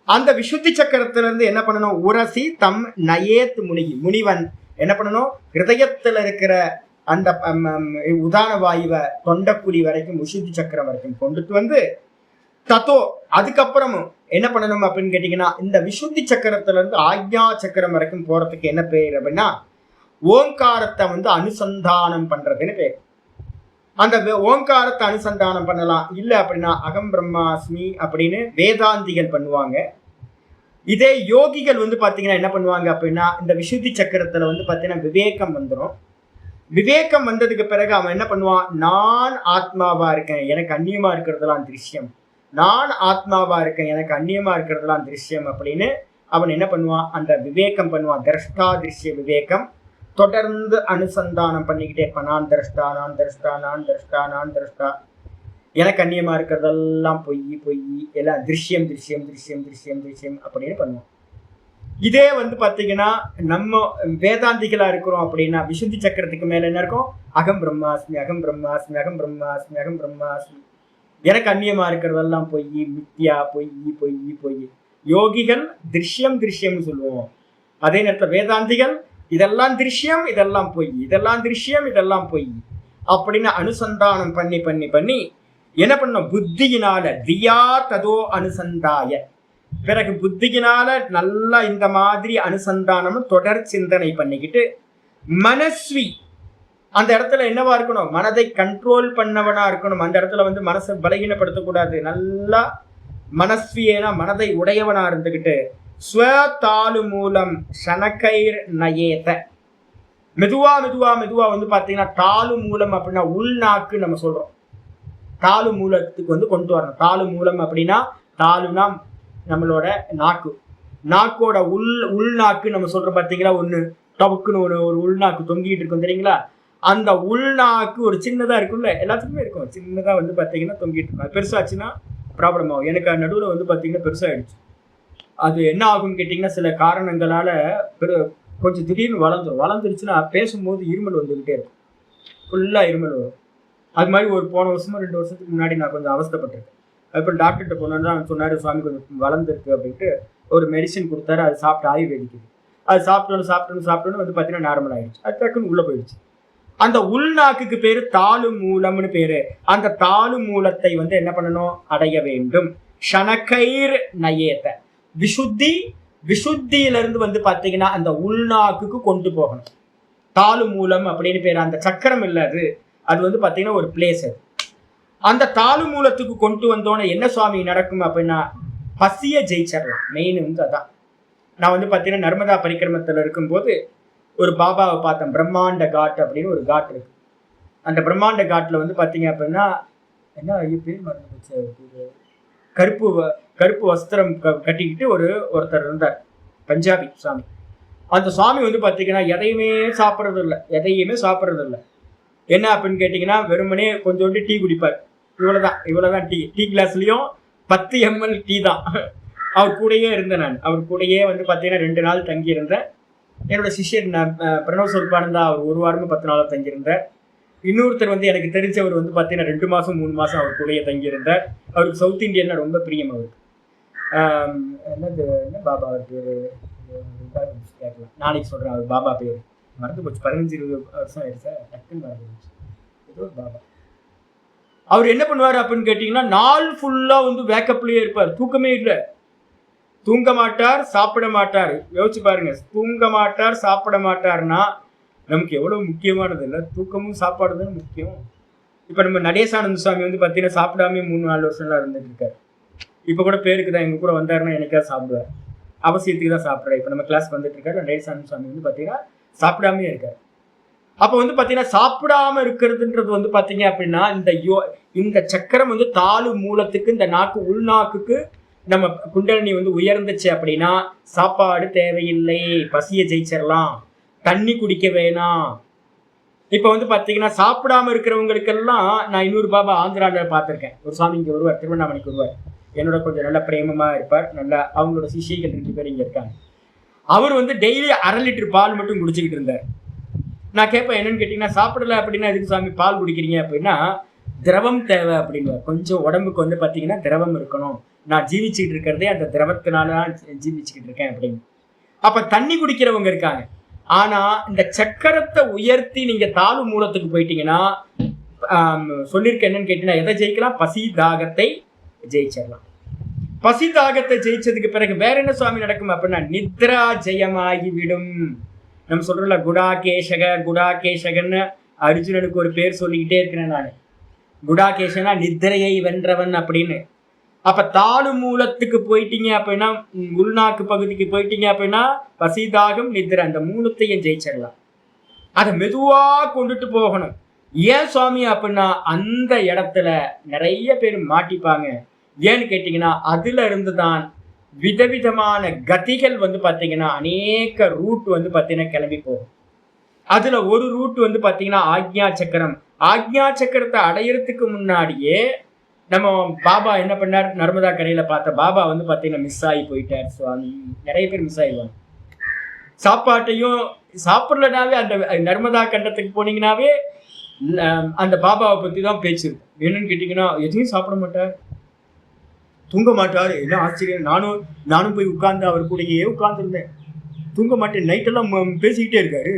அந்த விசுத்தி சக்கரத்திலிருந்து என்ன பண்ணணும், உரசி தம் நயேத் முனிவன் என்ன பண்ணணும், ஹிருதயத்தில் இருக்கிற அந்த உதான வாயுவை தொண்டக்குழி வரைக்கும் விசுத்தி சக்கரம் வரைக்கும் கொண்டுட்டு வந்து தத்தோ அதுக்கப்புறமும் என்ன பண்ணணும் அப்படின்னு கேட்டீங்கன்னா, இந்த விசுத்தி சக்கரத்துல இருந்து ஆக்ஞா சக்கரம் வரைக்கும் போறதுக்கு என்ன பேர் அப்படின்னா ஓங்காரத்தை அனுசந்தானம் பண்றதுன்னு பேர். அந்த ஓங்காரத்தை அனுசந்தானம் பண்ணலாம். இல்லை அப்படின்னா அகம் பிரம்மாஸ்மி அப்படின்னு வேதாந்திகள் பண்ணுவாங்க. இதே யோகிகள் பாத்தீங்கன்னா என்ன பண்ணுவாங்க அப்படின்னா, இந்த விசுத்தி சக்கரத்துல பாத்தீங்கன்னா விவேகம் வந்துடும். விவேகம் வந்ததுக்கு பிறகு அவன் என்ன பண்ணுவான், நான் ஆத்மாவா இருக்கேன், எனக்கு அந்நியமா இருக்கிறதெல்லாம் திருஷ்யம், நான் ஆத்மாவா இருக்கேன், எனக்கு அந்நியமா இருக்கிறதெல்லாம் திருஷ்யம் அப்படின்னு அவன் என்ன பண்ணுவான், அந்த விவேகம் பண்ணுவான். திரஷ்டா திருஷ்ய விவேகம் தொடர்ந்து அனுசந்தானம் பண்ணிக்கிட்டே இருப்பான். நான் திரஷ்டா, நான் திரஷ்டா, நான் திரஷ்டா, நான் திரஷ்டா, எனக்கு அந்நியமா இருக்கிறதெல்லாம் பொய் பொய், எல்லாம் திருஷ்யம் திருஷ்யம் திருஷ்யம் திருஷ்யம் திருஷ்யம் அப்படின்னு பண்ணுவோம். இதே பாத்தீங்கன்னா நம்ம வேதாந்திகளா இருக்கிறோம் அப்படின்னா விசுத்தி சக்கரத்துக்கு மேல என்ன இருக்கும், அகம் பிரம்மாஸ்மி, அகம் பிரம்மாஸ்மி, அகம் பிரம்மாஸ்மி, அகம் பிரம்மாஸ்மி, எனக்கு அந்நியமா இருக்கிறதெல்லாம் பொய், மித்யா, பொய் பொய் பொய். யோகிகள் திருஷ்யம் திருஷ்யம்னு சொல்லுவோம். அதே நேரத்தில் வேதாந்திகள் இதெல்லாம் திருஷ்யம், இதெல்லாம் பொய், இதெல்லாம் திருஷ்யம், இதெல்லாம் பொய் அப்படின்னு அனுசந்தானம் பண்ணி பண்ணி பண்ணி என்ன பண்ணும், புத்தியினால தியா ததோ அனுசந்தாய, பிறகு புத்தியினால நல்லா இந்த மாதிரி அனுசந்தானம் தொடர் சிந்தனை பண்ணிக்கிட்டு மனஸ்வி அந்த இடத்துல என்னவா இருக்கணும், மனதை கண்ட்ரோல் பண்ணவனா இருக்கணும். அந்த இடத்துல மனசை பலகீனப்படுத்தக்கூடாது. நல்லா மனஸ்வியேனா மனதை உடையவனா இருந்துகிட்டு ஸ்வதாலு மூலம் சனக்கைர் நயேத, மெதுவா மெதுவா மெதுவா பாத்தீங்கன்னா தாலு மூலம் அப்படின்னா உள்நாக்கு நம்ம சொல்றோம். தாலு மூலத்துக்கு கொண்டு வரணும். தாலு மூலம் அப்படின்னா தாலுனா நம்மளோட நாக்கு, நாக்கோட உள்நாக்கு நம்ம சொல்றோம் பார்த்தீங்களா, ஒன்று டவுக்குன்னு ஒரு உள்நாக்கு தொங்கிட்டு இருக்கும் தெரியுங்களா. அந்த உள்நாக்கு ஒரு சின்னதாக இருக்கும்ல, எல்லாத்துக்குமே இருக்கும், சின்னதாக பார்த்தீங்கன்னா தொங்கிட்டு இருக்கும். அது பெருசாச்சுன்னா ப்ராப்ளம் ஆகும். எனக்கு நடுவில் பார்த்தீங்கன்னா பெருசாகிடுச்சு. அது என்ன ஆகும்னு கேட்டிங்கன்னா சில காரணங்களால் கொஞ்சம் திடீர்னு வளர்ந்துருச்சுன்னா பேசும்போது இருமல் வந்துக்கிட்டே இருக்கும், ஃபுல்லாக இருமல் வரும். அது மாதிரி ஒரு போன வருஷமோ 2 வருஷத்துக்கு முன்னாடி நான் கொஞ்சம் அவஸ்தைப்பட்டிருக்கேன். அதுக்கப்புறம் டாக்டர்கிட்ட போனோன்னா சொன்னார், சுவாமி கொஞ்சம் வளர்ந்துருக்கு அப்படின்ட்டு ஒரு மெடிசின் கொடுத்தாரு. அது சாப்பிட்டு ஆயுர்வேதிக்கு அது சாப்பிட்டோன்னு பார்த்தீங்கன்னா நார்மல் ஆகிடுச்சு. அது டக்குன்னு உள்ளே போயிடுச்சு. அந்த உள்நாக்குக்கு பேர் தாலு மூலம்னு பேரு. அந்த தாலு மூலத்தை என்ன பண்ணணும், அடைய வேண்டும். ஷனக்கைர் நயேத, விசுத்தியிலிருந்து பார்த்தீங்கன்னா அந்த உள்நாக்குக்கு கொண்டு போகணும். தாலு மூலம் அப்படின்னு பேர். அந்த சக்கரம் இல்லை, அது பார்த்தீங்கன்னா ஒரு பிளேஸ். அது அந்த தாலு மூலத்துக்கு கொண்டு வந்தோன்னே என்ன சுவாமி நடக்கும் அப்படின்னா பசிய ஜெயிச்சிடலாம். மெயின் அதான். நான் பார்த்தீங்கன்னா நர்மதா பரிக்கிரமத்தில் இருக்கும்போது ஒரு பாபாவை பார்த்தேன். பிரம்மாண்ட காட் அப்படின்னு ஒரு காட் இருக்கு. அந்த பிரம்மாண்ட காட்டில் பார்த்தீங்க அப்படின்னா என்ன பேர் மறந்து போச்சு, கருப்பு வஸ்திரம் கட்டிக்கிட்டு ஒருத்தர் இருந்தார், பஞ்சாபி சாமி. அந்த சுவாமி பார்த்தீங்கன்னா எதையுமே சாப்பிட்றது இல்லை. என்ன அப்படின்னு கேட்டிங்கன்னா வெறுமனே கொஞ்சோண்டு டீ குடிப்பார். இவ்வளோதான் டீ கிளாஸ்லேயும் 10 ml டீ தான். அவர் கூடயே இருந்தேன். நான் அவர் கூடயே பார்த்தீங்கன்னா 2 நாள் தங்கியிருந்தேன். என்னோட சிஷ்யர் பிரணவ் சொருப்பானந்தா அவர் 1 வாரமும் 10 நாளாக தங்கியிருந்தார். இன்னொருத்தர் எனக்கு தெரிஞ்சவர் பார்த்தீங்கன்னா 2 மாதம் 3 மாதம் அவர் கூடயே தங்கியிருந்தார். அவருக்கு சவுத் இந்தியன்னா ரொம்ப பிரியம். அவருக்கு என்ன பாபா அவர் பேர் கேட்கலாம், நாளைக்கு சொல்கிறேன். அவர் பாபா பேர் மறந்து போச்சு, 15-20 வருஷம் ஆயிடுச்சு, டக்குன்னு மறந்து போச்சு. ஏதோ பாபா. அவர் என்ன பண்ணுவார் அப்படின்னு கேட்டிங்கன்னா நாள் ஃபுல்லாக வேக்கப்லேயே இருப்பார். தூக்கமே இல்லை. தூங்க மாட்டார், சாப்பிட மாட்டார். யோசிச்சு பாருங்க, தூங்க மாட்டார், சாப்பிட மாட்டார்னா நமக்கு எவ்வளோ முக்கியமானது இல்லை. தூக்கமும் சாப்பாடு தான் முக்கியம். இப்போ நம்ம நடேசானந்த சுவாமி பார்த்தீங்கன்னா சாப்பிடாமே 3-4 வருஷம்லாம் இருந்துட்டு இருக்காரு. இப்போ கூட பேருக்கு தான் எங்கள் கூட வந்தாருன்னா எனக்காக சாப்பிடுவார், அவசியத்துக்கு தான் சாப்பிட்றாரு. இப்போ நம்ம கிளாஸ் வந்துட்டு இருக்காரு. நடேசானந்த சுவாமி பார்த்தீங்கன்னா சாப்பிடாமே இருக்காரு. அப்போ பார்த்தீங்கன்னா சாப்பிடாம இருக்கிறதுன்றது பார்த்தீங்க அப்படின்னா இந்த சக்கரம் தாலு மூலத்துக்கு, இந்த நாக்கு உள்நாக்குக்கு நம்ம குண்டலினி உயர்ந்துச்சு அப்படின்னா சாப்பாடு தேவையில்லை, பசியை ஜெயிச்சிடலாம், தண்ணி குடிக்க வேணாம். இப்போ பார்த்தீங்கன்னா சாப்பிடாம இருக்கிறவங்களுக்கெல்லாம் நான் இன்னொரு பாபா ஆந்திராவில் பார்த்துருக்கேன். ஒரு சாமி இங்கே வருவார், திருவண்ணாமலைக்கு வருவார். என்னோட கொஞ்சம் நல்ல பிரேமமாக இருப்பார். நல்லா அவங்களோட சிஷிகள் 2 பேர் இங்கே இருக்காங்க. அவர் டெய்லி 1/2 லிட்டர் பால் மட்டும் குடிச்சிக்கிட்டு இருந்தார். நான் கேட்பேன் என்னன்னு கேட்டீங்கன்னா, சாப்பிடல அப்படின்னா எதுக்கு சாமி பால் குடிக்கிறீங்க அப்படின்னா, திரவம் தேவை அப்படின்னு. கொஞ்சம் உடம்புக்கு வந்து பாத்தீங்கன்னா திரவம் இருக்கணும், நான் ஜீவிச்சுட்டு இருக்கிறதே அந்த திரவத்தினால தான் ஜீவிச்சுக்கிட்டு இருக்கேன் அப்படின்னு. அப்ப தண்ணி குடிக்கிறவங்க இருக்காங்க. ஆனா இந்த சக்கரத்தை உயர்த்தி நீங்க தாழ் மூலத்துக்கு போயிட்டீங்கன்னா, சொல்லியிருக்க என்னன்னு கேட்டீங்கன்னா, எதை ஜெயிக்கலாம்? பசி தாகத்தை ஜெயிச்சிடலாம். பசி தாகத்தை ஜெயிச்சதுக்கு பிறகு வேற என்ன சுவாமி நடக்கும் அப்படின்னா, நித்ரா ஜெயமாகிவிடும். நம்ம சொல்றோம்ல குடாகேஷகன்னு அர்ஜுனனுக்கு ஒரு பேர் சொல்லிக்கிட்டே இருக்கிறேன் நான். குடாகேஷனா நித்திரையை வென்றவன் அப்படின்னு. அப்ப தாழ் மூலத்துக்கு போயிட்டீங்க அப்படின்னா, உள்நாக்கு பகுதிக்கு போயிட்டீங்க அப்படின்னா, பசிதாகம் நித்திரை அந்த மூலத்தையும் ஜெயிச்சிடலாம். அதை மெதுவா கொண்டுட்டு போகணும். ஏன் சுவாமி அப்படின்னா, அந்த இடத்துல நிறைய பேர் மாட்டிப்பாங்க. ஏன்னு கேட்டீங்கன்னா, அதுல இருந்துதான் விதவிதமான கதிகள் வந்து பாத்தீங்கன்னா அநேக ரூட் வந்து பாத்தீங்கன்னா கிளம்பி போகும். அதுல ஒரு ரூட் வந்து பாத்தீங்கன்னா ஆக்ஞா சக்கரம். ஆக்ஞா சக்கரத்தை அடையறதுக்கு முன்னாடியே நம்ம பாபா என்ன பண்ணார், நர்மதா கரையில பார்த்த பாபா வந்து பாத்தீங்கன்னா மிஸ் ஆகி போயிட்டார் சுவாமி. நிறைய பேர் மிஸ் ஆயிடுவாங்க. சாப்பாட்டையும் சாப்பிடலனாவே அந்த நர்மதா கண்டத்துக்கு போனீங்கன்னாவே அந்த பாபாவை பத்தி தான் பேச்சு இருக்கும். என்னன்னு கேட்டீங்கன்னா, எதையும் சாப்பிட மாட்டார், தூங்க மாட்டார். என்ன ஆச்சரியம், நானும் போய் உட்கார்ந்து அவர் கூடயே உட்கார்ந்துருந்தேன். தூங்க மாட்டேன், நைட்டெல்லாம் பேசிக்கிட்டே இருக்காரு.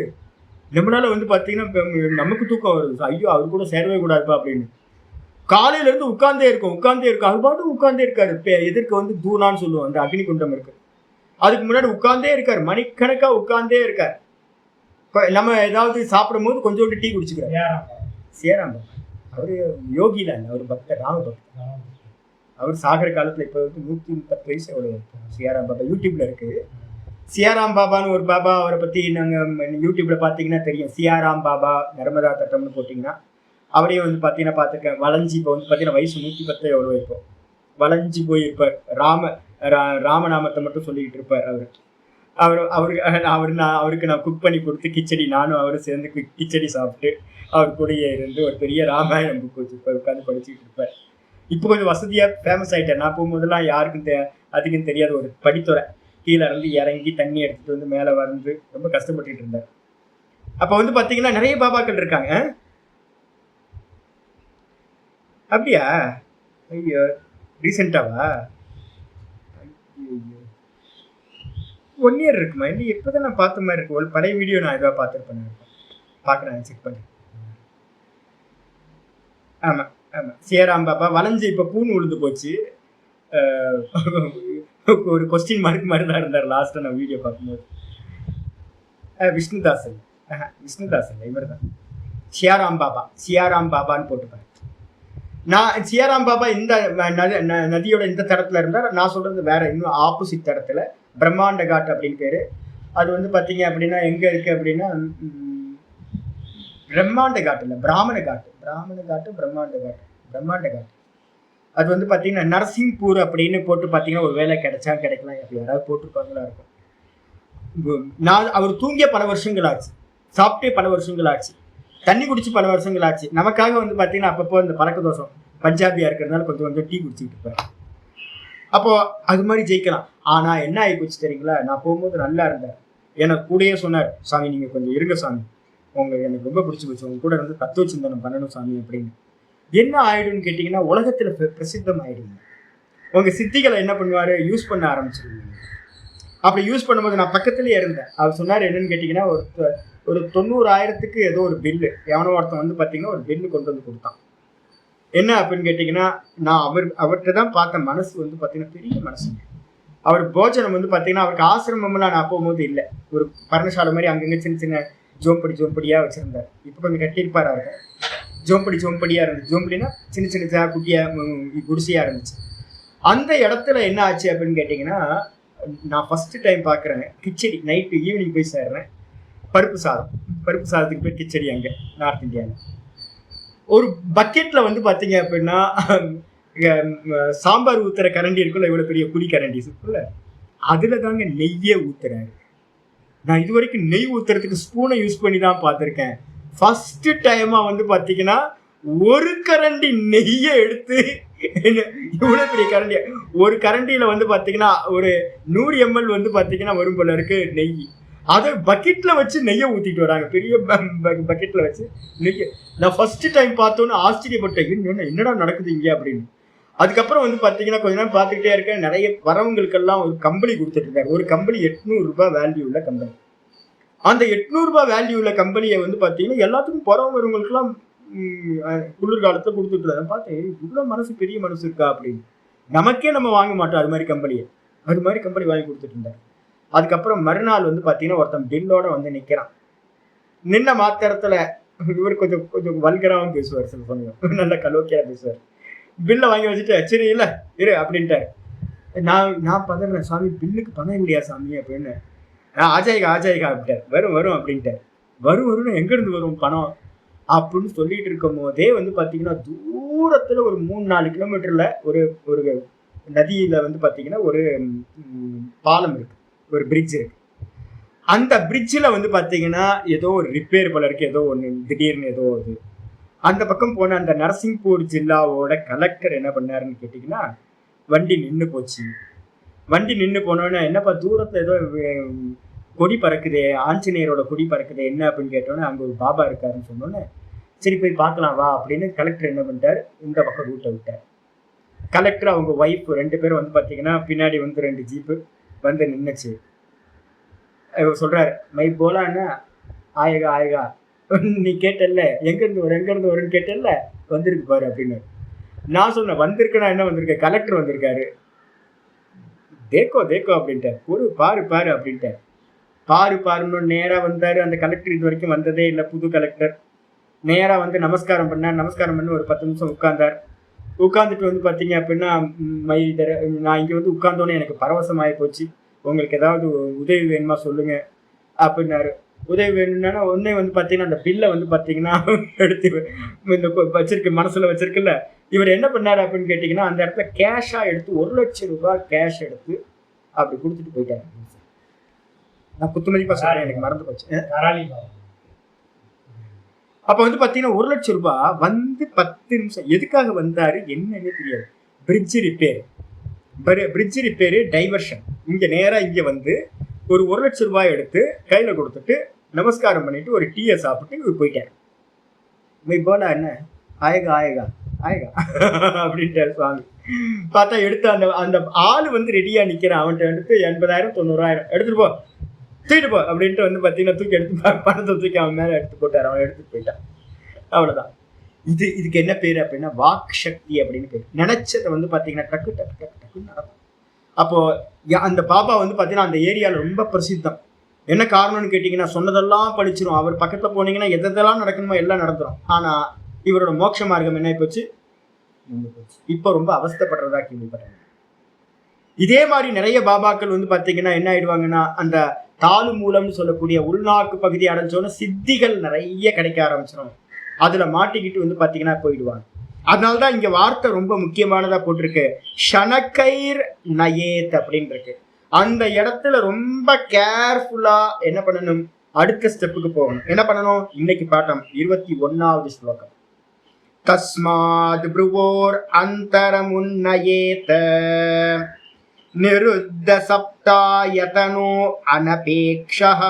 நம்மளால வந்து பார்த்தீங்கன்னா நமக்கு தூக்கம் வருது, ஐயோ அவர் கூட சேரவே கூடாதுப்பா அப்படின்னு. காலையில இருந்து உட்கார்ந்தே இருக்கும் அவர் பாட்டு உட்கார்ந்தே இருக்காரு. எதிர்க்க வந்து தூணான்னு சொல்லுவோம், அந்த அக்னி குண்டம் இருக்கு, அதுக்கு முன்னாடி உட்கார்ந்தே இருக்காரு, மணிக்கணக்கா உட்கார்ந்தே இருக்காரு. நம்ம ஏதாவது சாப்பிடும் போது கொஞ்சோண்டு டீ குடிச்சுக்கிறார். சேராம் அவரு யோகில இல்லை, அவர் பக்தர், ராம பக்தர். அவர் சாகர காலத்துல இப்ப வந்து 130 வயசு அவ்வளவு. சியாராம் பாபா யூடியூப்ல இருக்கு. சியாராம் பாபான்னு ஒரு பாபா, அவரை பத்தி நாங்க யூடியூப்ல பாத்தீங்கன்னா தெரியும். சியாராம் பாபா நர்மதா தட்டம்னு போட்டீங்கன்னா அவரையும் வந்து பாத்தீங்கன்னா பார்த்துருக்கேன். வளைஞ்சி இப்போ வந்து பாத்தீங்கன்னா வயசு 110 எவ்வளோ இருக்கும், வளைஞ்சி போயிருப்பார். ராமநாமத்தை மட்டும் சொல்லிக்கிட்டு இருப்பார். அவருக்கு நான் குக் பண்ணி கொடுத்து கிச்சடி, நானும் அவரும் சேர்ந்து கிச்சடி சாப்பிட்டு அவர் கூடயே இருந்து ஒரு பெரிய ராமாயணம் புக் வச்சுருப்பார், உட்காந்து படிச்சுக்கிட்டு இருப்பார். இப்போ கொஞ்சம் வசதியாக ஃபேமஸ் ஆகிட்டேன். நான் போகும்போதெல்லாம் யாருக்கும் அதுக்குன்னு தெரியாத ஒரு படித்துறை, கீழே இருந்து இறங்கி தண்ணி எடுத்துகிட்டு வந்து மேலே வந்து ரொம்ப கஷ்டப்பட்டுட்டு இருந்தார். அப்போ வந்து பார்த்தீங்கன்னா நிறைய பாபாக்கள் இருக்காங்க. அப்படியா? ஐயோ, ரீசெண்டாவா? 1 இயர் இருக்குமா? இல்லை எப்போதான் நான் பார்த்த மாதிரி இருக்கு. ஒரு பழைய வீடியோ நான் இதாக பார்த்துருப்பேன், பார்க்குறேன், செக் பண்ணி. ஆமாம் ஆமாம், சியாராம் பாபா வளைஞ்சு இப்போ பூன்னு விழுந்து போச்சு. ஒரு கொஸ்டின் மார்க் மாதிரி தான் இருந்தார் லாஸ்ட்டாக நான் வீடியோ பார்க்கும்போது. விஷ்ணுதாசன் இவர் தான் சியாராம் பாபான்னு போட்டுப்பாரு. நான் சியாராம் பாபா இந்த நதியோட இந்த தடத்துல இருந்தார். நான் சொல்றது வேற, இன்னும் ஆப்போசிட் தடத்துல பிரம்மாண்ட காட் அப்படின்னு பேரு. அது வந்து பாத்தீங்க அப்படின்னா எங்க இருக்கு அப்படின்னா, பிரம்மாண்ட காட்டு இல்லை, பிராமண காட்டு. அது வந்து பாத்தீங்கன்னா நரசிங்பூர் அப்படின்னு போட்டு பாத்தீங்கன்னா ஒரு வேலை கிடைச்சா கிடைக்கலாம், அப்படி யாராவது போட்டிருப்பாங்களா இருக்கும். நான் அவர் தூங்கிய பல வருஷங்கள் ஆச்சு, சாப்பிட்டே பல வருஷங்கள் ஆச்சு, தண்ணி குடிச்சு பல வருஷங்கள் ஆச்சு. நமக்காக வந்து பாத்தீங்கன்னா அப்பப்போ இந்த பழக்க தோஷம், பஞ்சாபியா இருக்கிறதுனால கொஞ்சம் டீ குடிச்சுட்டு இருப்பேன். அப்போ அது மாதிரி ஜெயிக்கலாம். ஆனா என்ன ஆகி போச்சு தெரியுங்களா, நான் போகும்போது நல்லா இருந்தேன். எனக்கு கூடயே சொன்னார், சாமி நீங்க கொஞ்சம் இருங்க சாமி, எனக்கு ரொம்ப பிடிச்சி போச்சு, உங்க கூட வந்து தத்துவ சிந்தனை பண்ணணும் சாமி அப்படின்னு. என்ன ஆயிடும்னு கேட்டீங்கன்னா, உலகத்துல பிரசித்தம் ஆயிடுங்க. உங்க சித்திகளை என்ன பண்ணுவாரு, யூஸ் பண்ண ஆரம்பிச்சிருவீங்க. அப்படி யூஸ் பண்ணும்போது நான் பக்கத்துலயே இருந்தேன். அவர் சொன்னார் என்னன்னு கேட்டீங்கன்னா, ஒரு 90,000க்கு ஏதோ ஒரு பில்லு, எவனோ ஒருத்தன் வந்து பாத்தீங்கன்னா ஒரு பில்லு கொண்டு வந்து கொடுத்தான். என்ன அப்படின்னு கேட்டீங்கன்னா, நான் அவர்கிட்ட தான் பார்த்த மனசு வந்து பாத்தீங்கன்னா பெரிய மனசு. அவர் போஜனம் வந்து பாத்தீங்கன்னா, அவருக்கு ஆசிரமம்லாம் நான் போகும்போது இல்லை, ஒரு பர்ணசாலை மாதிரி அங்கங்க சின்ன சின்ன ஜோம்படியா வச்சிருந்தார். இப்போ கொஞ்சம் கட்டியிருப்பாரா இருக்க, ஜோம்படியா இருந்துச்சு. ஜோம்படினா சின்ன சின்ன குட்டியா குடிசையா இருந்துச்சு. அந்த இடத்துல என்ன ஆச்சு அப்படின்னு கேட்டீங்கன்னா, நான் ஃபர்ஸ்ட் டைம் பார்க்குறேன் கிச்சடி. நைட்டு ஈவினிங் போய் சேர்றேன், பருப்பு சாதத்துக்கு போய் கிச்சடி. அங்கே நார்த் இந்தியாவில் ஒரு பக்கெட்ல வந்து பார்த்தீங்க அப்படின்னா சாம்பார் ஊத்துற கரண்டி இருக்குல்ல, இவ்வளோ பெரிய குழி கரண்டி இருக்குல்ல, அதில் தாங்க நெய்யே ஊத்துறாரு. நான் இது வரைக்கும் நெய் ஊத்துறதுக்கு ஸ்பூனை யூஸ் பண்ணி தான் பார்த்துருக்கேன். ஃபர்ஸ்ட் டைமா வந்து பார்த்தீங்கன்னா ஒரு கரண்டி நெய்யை எடுத்து, இவ்வளோ பெரிய கரண்டி, ஒரு கரண்டியில் வந்து பார்த்தீங்கன்னா ஒரு 100 ml வந்து பார்த்தீங்கன்னா வரும் போல இருக்கு நெய். அதை பக்கெட்ல வச்சு நெய்யை ஊத்திட்டு வராங்க, பெரிய பக்கெட்ல வச்சு நெய்ய. நான் ஃபர்ஸ்ட் டைம் பார்த்தோன்னு ஆச்சரியப்பட்டேன், என்னடா நடக்குது இங்க அப்படின்னு. அதுக்கப்புறம் வந்து பாத்தீங்கன்னா கொஞ்ச நேரம் பார்த்துக்கிட்டே இருக்கேன், நிறைய வரவங்களுக்கெல்லாம் ஒரு கம்பளி கொடுத்துட்டு இருக்காரு. ஒரு கம்பளி 800 ரூபாய் வேல்யூ உள்ள கம்பளி. அந்த 800 ரூபாய் வேல்யூ உள்ள கம்பளியை வந்து பாத்தீங்கன்னா எல்லாத்துக்கும் வரவங்களுக்கெல்லாம் குளிர்காலத்துல கொடுத்துட்டு இருக்காங்க. பார்த்தேன், இவ்வளவு மனசு, பெரிய மனசு இருக்கா அப்படின்னு. நமக்கே நம்ம வாங்க மாட்டோம் அது மாதிரி கம்பளியை. அது மாதிரி கம்பளி வாங்கி கொடுத்துட்டு இருந்தார். அதுக்கப்புறம் மறுநாள் வந்து பாத்தீங்கன்னா ஒருத்தன் பில்லோட வந்து நிக்கிறான். நின்ன மாத்திரத்துல இவர் கொஞ்சம் கொஞ்சம் வல்கராவும் பேசுவார், சில சமயம் நல்ல கலோக்கியா பேசுவார். பில்லை வாங்கி வச்சுட்டு சரி இல்ல இரு அப்படின்ட்டாரு. நான் பதறேன், சாமி பில்லுக்கு பணம் இல்லையா சாமி அப்படின்னு. ஆஜாயிகா அப்படின்ட்டார். வரும் வரும் அப்படின்ட்டார். வரும்னு எங்க இருந்து வரும் பணம் அப்படின்னு சொல்லிட்டு இருக்கும் போதே வந்து பாத்தீங்கன்னா தூரத்துல ஒரு 3-4 கிலோமீட்டர்ல ஒரு ஒரு நதியில வந்து பாத்தீங்கன்னா ஒரு பாலம் இருக்கு, ஒரு பிரிட்ஜ் இருக்கு. அந்த பிரிட்ஜில் வந்து பாத்தீங்கன்னா ஏதோ ஒரு ரிப்பேர் போல இருக்கு, ஏதோ ஒன்று திடீர்னு ஏதோ இது. அந்த பக்கம் போன அந்த நரசிங்பூர் ஜில்லாவோட கலெக்டர் என்ன பண்ணாருன்னு கேட்டிங்கன்னா, வண்டி நின்று போச்சு. வண்டி நின்று போனோன்னே என்னப்பா தூரத்தில் ஏதோ கொடி பறக்குதே, ஆஞ்சநேயரோட கொடி பறக்குது என்ன அப்படின்னு கேட்டோன்னே அங்கே ஒரு பாபா இருக்காருன்னு சொன்னோன்னே சரி போய் பார்க்கலாம் வா அப்படின்னு கலெக்டர் என்ன பண்ணிட்டார், இந்த பக்கம் ரூட்டை விட்டார். கலெக்டர் அவங்க ஒய்ஃப் 2 பேரும் வந்து பார்த்தீங்கன்னா பின்னாடி வந்து 2 ஜீப்பு வந்து நின்றுச்சு. இவர் சொல்கிறார், மை போலான்னா ஆயகா ஆயகா நீ கேட்டல்ல எங்கேருந்து வரும்னு கேட்டல்ல, வந்திருக்கு பாரு அப்படின்னு. நான் சொன்னேன், வந்திருக்குன்னா என்ன வந்திருக்கேன், கலெக்டர் வந்திருக்காரு, தேக்கோ தேக்கோ அப்படின்ட்டார். ஒரு பாரு பாரு அப்படின்ட்டார். பாருன்னு நேராக வந்தார். அந்த கலெக்டர் இது வரைக்கும் வந்ததே இல்லை, புது கலெக்டர். நேராக வந்து நமஸ்காரம் பண்ணார். நமஸ்காரம் பண்ணி ஒரு 10 நிமிஷம் உட்கார்ந்தார். உட்காந்துட்டு வந்து பார்த்தீங்க அப்படின்னா, நான் இங்கே வந்து உட்கார்ந்தோன்னே எனக்கு பரவசமாகி போச்சு, உங்களுக்கு ஏதாவது உதவி வேணுமா சொல்லுங்க அப்படின்னாரு. உதவி வேணும்னா உடனே வந்து பார்த்தீங்கன்னா அந்த பில்லை வந்து பார்த்தீங்கன்னா எடுத்து இந்த வச்சிருக்கு, மனசில் வச்சிருக்குல்ல, இவர் என்ன பண்ணாரு அப்படின்னு கேட்டிங்கன்னா அந்த இடத்துல கேஷாக எடுத்து 1 லட்சம் ரூபாய் கேஷ் எடுத்து அப்படி கொடுத்துட்டு போயிட்டாரு. நான் குத்துமதிப்பா சொல்றேன், எனக்கு மறந்து போச்சு. அப்ப வந்து பாத்தீங்கன்னா 1 லட்சம் ரூபாய் வந்து 10 நிமிஷம் எதுக்காக வந்தாரு என்னன்னே தெரியாது. Bridge repair diversion. இங்க நேரா இங்க வந்து ஒரு 1 லட்சம் ரூபாய் எடுத்து கையில கொடுத்துட்டு நமஸ்காரம் பண்ணிட்டு ஒரு டீயை சாப்பிட்டு இவர் போயிட்டாரு. போல என்ன ஆயகா ஆயகா ஆயகா அப்படின்ட்டாரு சுவாமி. பார்த்தா எடுத்து அந்த அந்த ஆளு வந்து ரெடியா நிக்கிறான். அவன்கிட்ட எடுத்து 80,000 90,000 எடுத்துட்டு போ, தூக்கிட்டு போ அப்படின்ட்டு வந்து பார்த்தீங்கன்னா தூக்கி எடுத்து பணத்தை தூக்கி அவன் மேலே எடுத்து போட்டார். அவன் எடுத்துட்டு போயிட்டான். அவ்வளோதான். இதுக்கு என்ன பேர் அப்படின்னா வாக் சக்தி அப்படின்னு பேர். நினைச்சதை வந்து பார்த்தீங்கன்னா டக்கு டக்கு டக்கு டக்குன்னு நடக்கும். அப்போ அந்த பாபா வந்து பார்த்தீங்கன்னா அந்த ஏரியாவில் ரொம்ப பிரசித்தம். என்ன காரணம்னு கேட்டிங்கன்னா சொன்னதெல்லாம் படிச்சிடும். அவர் பக்கத்தில் போனீங்கன்னா எதெல்லாம் நடக்கணுமோ எல்லாம் நடந்துடும். ஆனால் இவரோட மோட்ச மார்க்கம் என்ன போச்சு, இப்போ ரொம்ப அவஸ்தைப்படுறதா கேள்விப்பட்டாங்க. இதே மாதிரி நிறைய பாபாக்கள் வந்து பார்த்தீங்கன்னா என்ன ஆயிடுவாங்கன்னா அந்த தாலு மூலம்னு சொல்லக்கூடிய உள்நாக்கு பகுதி அடைஞ்சோன்னு சித்திகள் நிறைய கிடைக்க ஆரம்பிச்சிடும். அதுல மாட்டிக்கிட்டு வந்து பாத்தீங்கன்னா போயிடுவாங்க. அதனால்தான் இங்க வார்த்தை ரொம்ப முக்கியமானதா போட்டிருக்கு, ஷனக்கைர் நயேத் அப்படின்னு இருக்கு. அந்த இடத்துல ரொம்ப கேர்ஃபுல்லா என்ன பண்ணணும், அடுத்த ஸ்டெப்புக்கு போகணும். என்ன பண்ணணும், இன்னைக்கு பாட்டம் 21வது ஸ்லோகம். தஸ்மாத் ப்ருவோர் அந்தரமுன்னயேத நிருத்த சப்தாயதனோ அனபேக்ஷः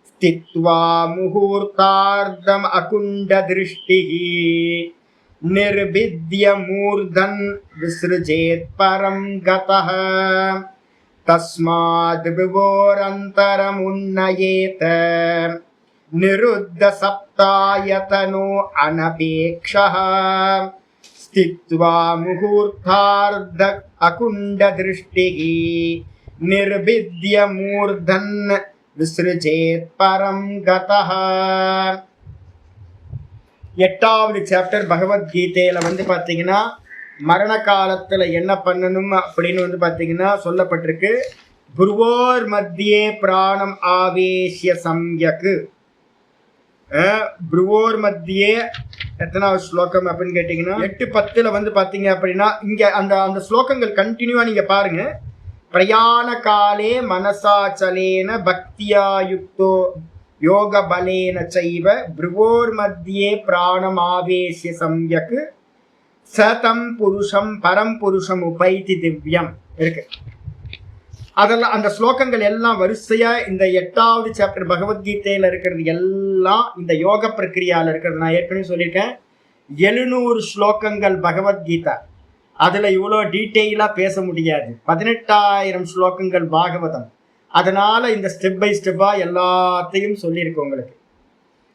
ஸ்தித்வா முகூர்த்தார்த்தம் அகுண்ட திருஷ்டிः நிர்பித்ய மூர்தன் விஸ்ருஜேத் பரம் கதः தஸ்மாத் விவோரந்தரம் உன்னயேத நிருத்த சப்தாயதனோ அனபேக்ஷः ஸ்தித்வா முகூர்த்தார்த்த அகுண்ட திருஷ்டிஹி நிர்பித்ய மூர்தன் விஸ்ருஜேத் பரம் கதः. 8வது சாப்டர் பகவத்கீதையில வந்து பாத்தீங்கன்னா மரண காலத்துல என்ன பண்ணணும் அப்படின்னு வந்து பாத்தீங்கன்னா சொல்லப்பட்டிருக்கு. புருவோர் மத்தியே பிராணம் ஆவேஷ்ய சம்யக். புருவோர் மத்தியே எத்தனாவது ஸ்லோகம் அப்படின்னு கேட்டீங்கன்னா 8-10 வந்து பாத்தீங்க அப்படின்னா இங்க அந்த அந்த ஸ்லோகங்கள் கண்டினியூவா நீங்க பாருங்க. பிரயாண காலே மனசாச்சலேன பக்தியா யுக்தோ யோக பலேன சைவ புருவோர் மத்தியே பிராணம் ஆவேஷ்ய சம்யக் சதம் புருஷம் பரம் புருஷம் உபைதி திவ்யம் இருக்கு. அதெல்லாம் அந்த ஸ்லோகங்கள் எல்லாம் வரிசையா இந்த 8வது சாப்டர் பகவத்கீதையில இருக்கிறது எல்லாம் இந்த யோக பிரக்கிரியால இருக்கிறது. நான் ஏற்கனவே சொல்லியிருக்கேன், 700 ஸ்லோகங்கள் பகவத்கீதா. அதுல இவ்வளோ டீட்டெயிலா பேச முடியாது. 18,000 ஸ்லோகங்கள் பாகவதம். அதனால இந்த ஸ்டெப் பை ஸ்டெப்பா எல்லாத்தையும் சொல்லியிருக்கு உங்களுக்கு.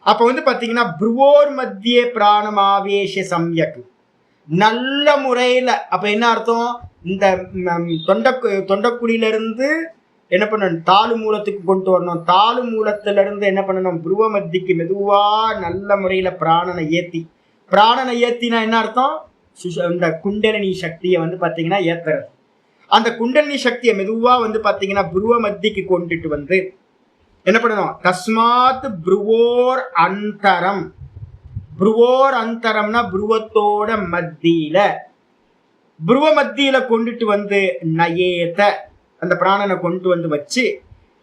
அப்ப வந்து பாத்தீங்கன்னா புருவோர் மத்தியே பிராணமாவேஷ சம்யக், நல்ல முறையில. அப்ப என்ன அர்த்தம்? இந்த தொண்டக்குழியிலிருந்து என்ன பண்ணணும், தாலு மூலத்துக்கு கொண்டு வரணும். தாலு மூலத்துல இருந்து என்ன பண்ணணும், புருவ மத்திக்கு மெதுவா நல்ல முறையில பிராணனை ஏத்தி. பிராணனை ஏத்தினா என்ன அர்த்தம்? இந்த குண்டலினி சக்தியை வந்து பாத்தீங்கன்னா ஏத்துறது. அந்த குண்டலினி சக்தியை மெதுவா வந்து பாத்தீங்கன்னா புருவ மத்திக்கு கொண்டுட்டு வந்து என்ன பண்ணணும், தஸ்மாத் புருவோர் அந்தரம். புருவோர் அந்தரம்னா புருவத்தோட மத்தியில, புருவ மத்தியில கொண்டுட்டு வந்து நயேத, அந்த பிராணனை கொண்டு வந்து வச்சு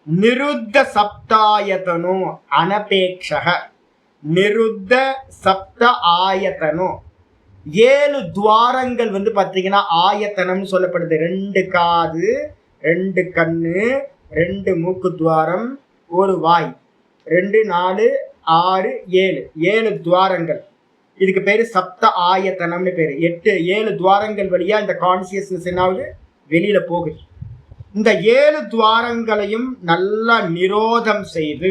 நிருத்த சப்தாயத்தனோ அனபேக்ஷக. நிருத்த சப்த ஆயத்தனோ, 7 துவாரங்கள் வந்து பாத்தீங்கன்னா ஆயத்தனம் சொல்லப்படுது. 2 காது, 2 கண்ணு, 2 மூக்கு துவாரம், 1 வாய், 2 4 6 7 துவாரங்கள். இதுக்கு பேரு சப்த ஆயத்தனம்னு பேரு. 7 துவாரங்கள் வழியா இந்த கான்சியஸ்னஸ் என்னாவது வெளியில போகுது. இந்த 7 துவாரங்களையும் நல்லா நிரோதம் செய்து,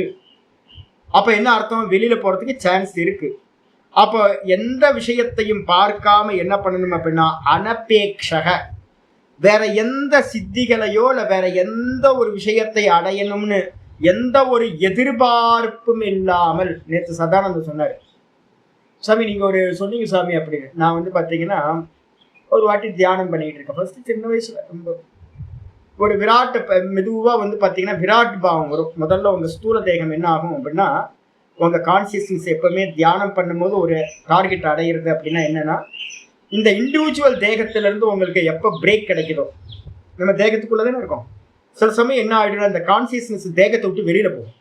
அப்ப என்ன அர்த்தம், வெளியில போறதுக்கு சான்ஸ் இருக்கு. அப்போ எந்த விஷயத்தையும் பார்க்காம என்ன பண்ணணும் அப்படின்னா அனபேக்ஷக, வேற எந்த சித்திகளையோ இல்ல வேற எந்த ஒரு விஷயத்தை அடையணும்னு எந்த ஒரு எதிர்பார்ப்பும் இல்லாமல். நேற்று சதானந்தம் சொன்னாரு, சாமி நீங்க ஒரு சொன்னீங்க சாமி அப்படின்னு. நான் வந்து பாத்தீங்கன்னா ஒரு வாட்டி தியானம் பண்ணிட்டு இருக்கேன். ஃபர்ஸ்ட் சின்ன வயசுல ரொம்ப ஒரு விராட்டு மெதுவா வந்து பாத்தீங்கன்னா விராட் பாவம் வரும். முதல்ல உங்க ஸ்தூல தேகம் என்ன ஆகும் அப்படின்னா, உங்க கான்சியஸ்னஸ் எப்பவுமே தியானம் பண்ணும்போது ஒரு டார்கெட் அடையிறது அப்படின்னா என்னன்னா, இந்த இண்டிவிஜுவல் தேகத்துல இருந்து உங்களுக்கு எப்ப பிரேக் கிடைக்குதோ, நம்ம தேகத்துக்குள்ளதானே இருக்கோம், சில சமயம் என்ன ஆயிடும், அந்த கான்சியஸ்னஸ் தேகத்தை விட்டு வெளியில போகும்.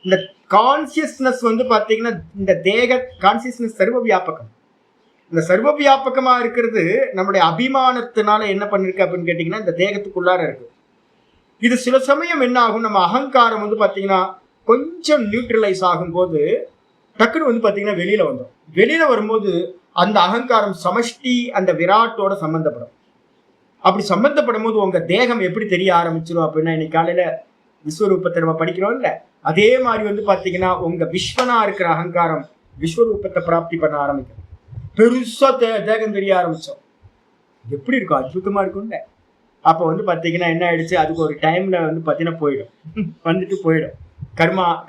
இந்த கான்சியஸ்னஸ் வந்து பாத்தீங்கன்னா இந்த தேக கான்சியஸ்னஸ் சர்வ வியாபகம். இந்த சர்வ வியாபகமா இருக்கிறது நம்முடைய அபிமானத்தினால என்ன பண்ணிருக்கு அப்படின்னு கேட்டீங்கன்னா இந்த தேகத்துக்குள்ளார இருக்கு. இது சில சமயம் என்ன ஆகும், நம்ம அகங்காரம் வந்து பாத்தீங்கன்னா கொஞ்சம் நியூட்ரலைஸ் ஆகும்போது டக்குன்னு வந்து பாத்தீங்கன்னா வெளியில வந்துடும். வெளியில வரும்போது அந்த அகங்காரம் சமஷ்டி அந்த விராட்டோட சம்பந்தப்படும். அப்படி சம்பந்தப்படும் போது உங்க தேகம் எப்படி தெரிய ஆரம்பிச்சிடும் அப்படின்னா, இன்னைக்கு காலையில விஸ்வரூபத்தை நம்ம படிக்கிறோம் இல்ல, அதே மாதிரி வந்து பாத்தீங்கன்னா உங்க விஸ்வனா இருக்கிற அகங்காரம் விஸ்வரூபத்தை பிராப்தி பண்ண ஆரம்பிக்கும். பெருசா தேகம் தெரிய ஆரம்பிச்சோம். எப்படி இருக்கும், அற்புதமா இருக்கும்ல. அப்ப வந்து பாத்தீங்கன்னா என்ன ஆயிடுச்சு, அதுக்கு ஒரு டைம்ல வந்து பாத்தீங்கன்னா போயிடும், வந்துட்டு போயிடும்.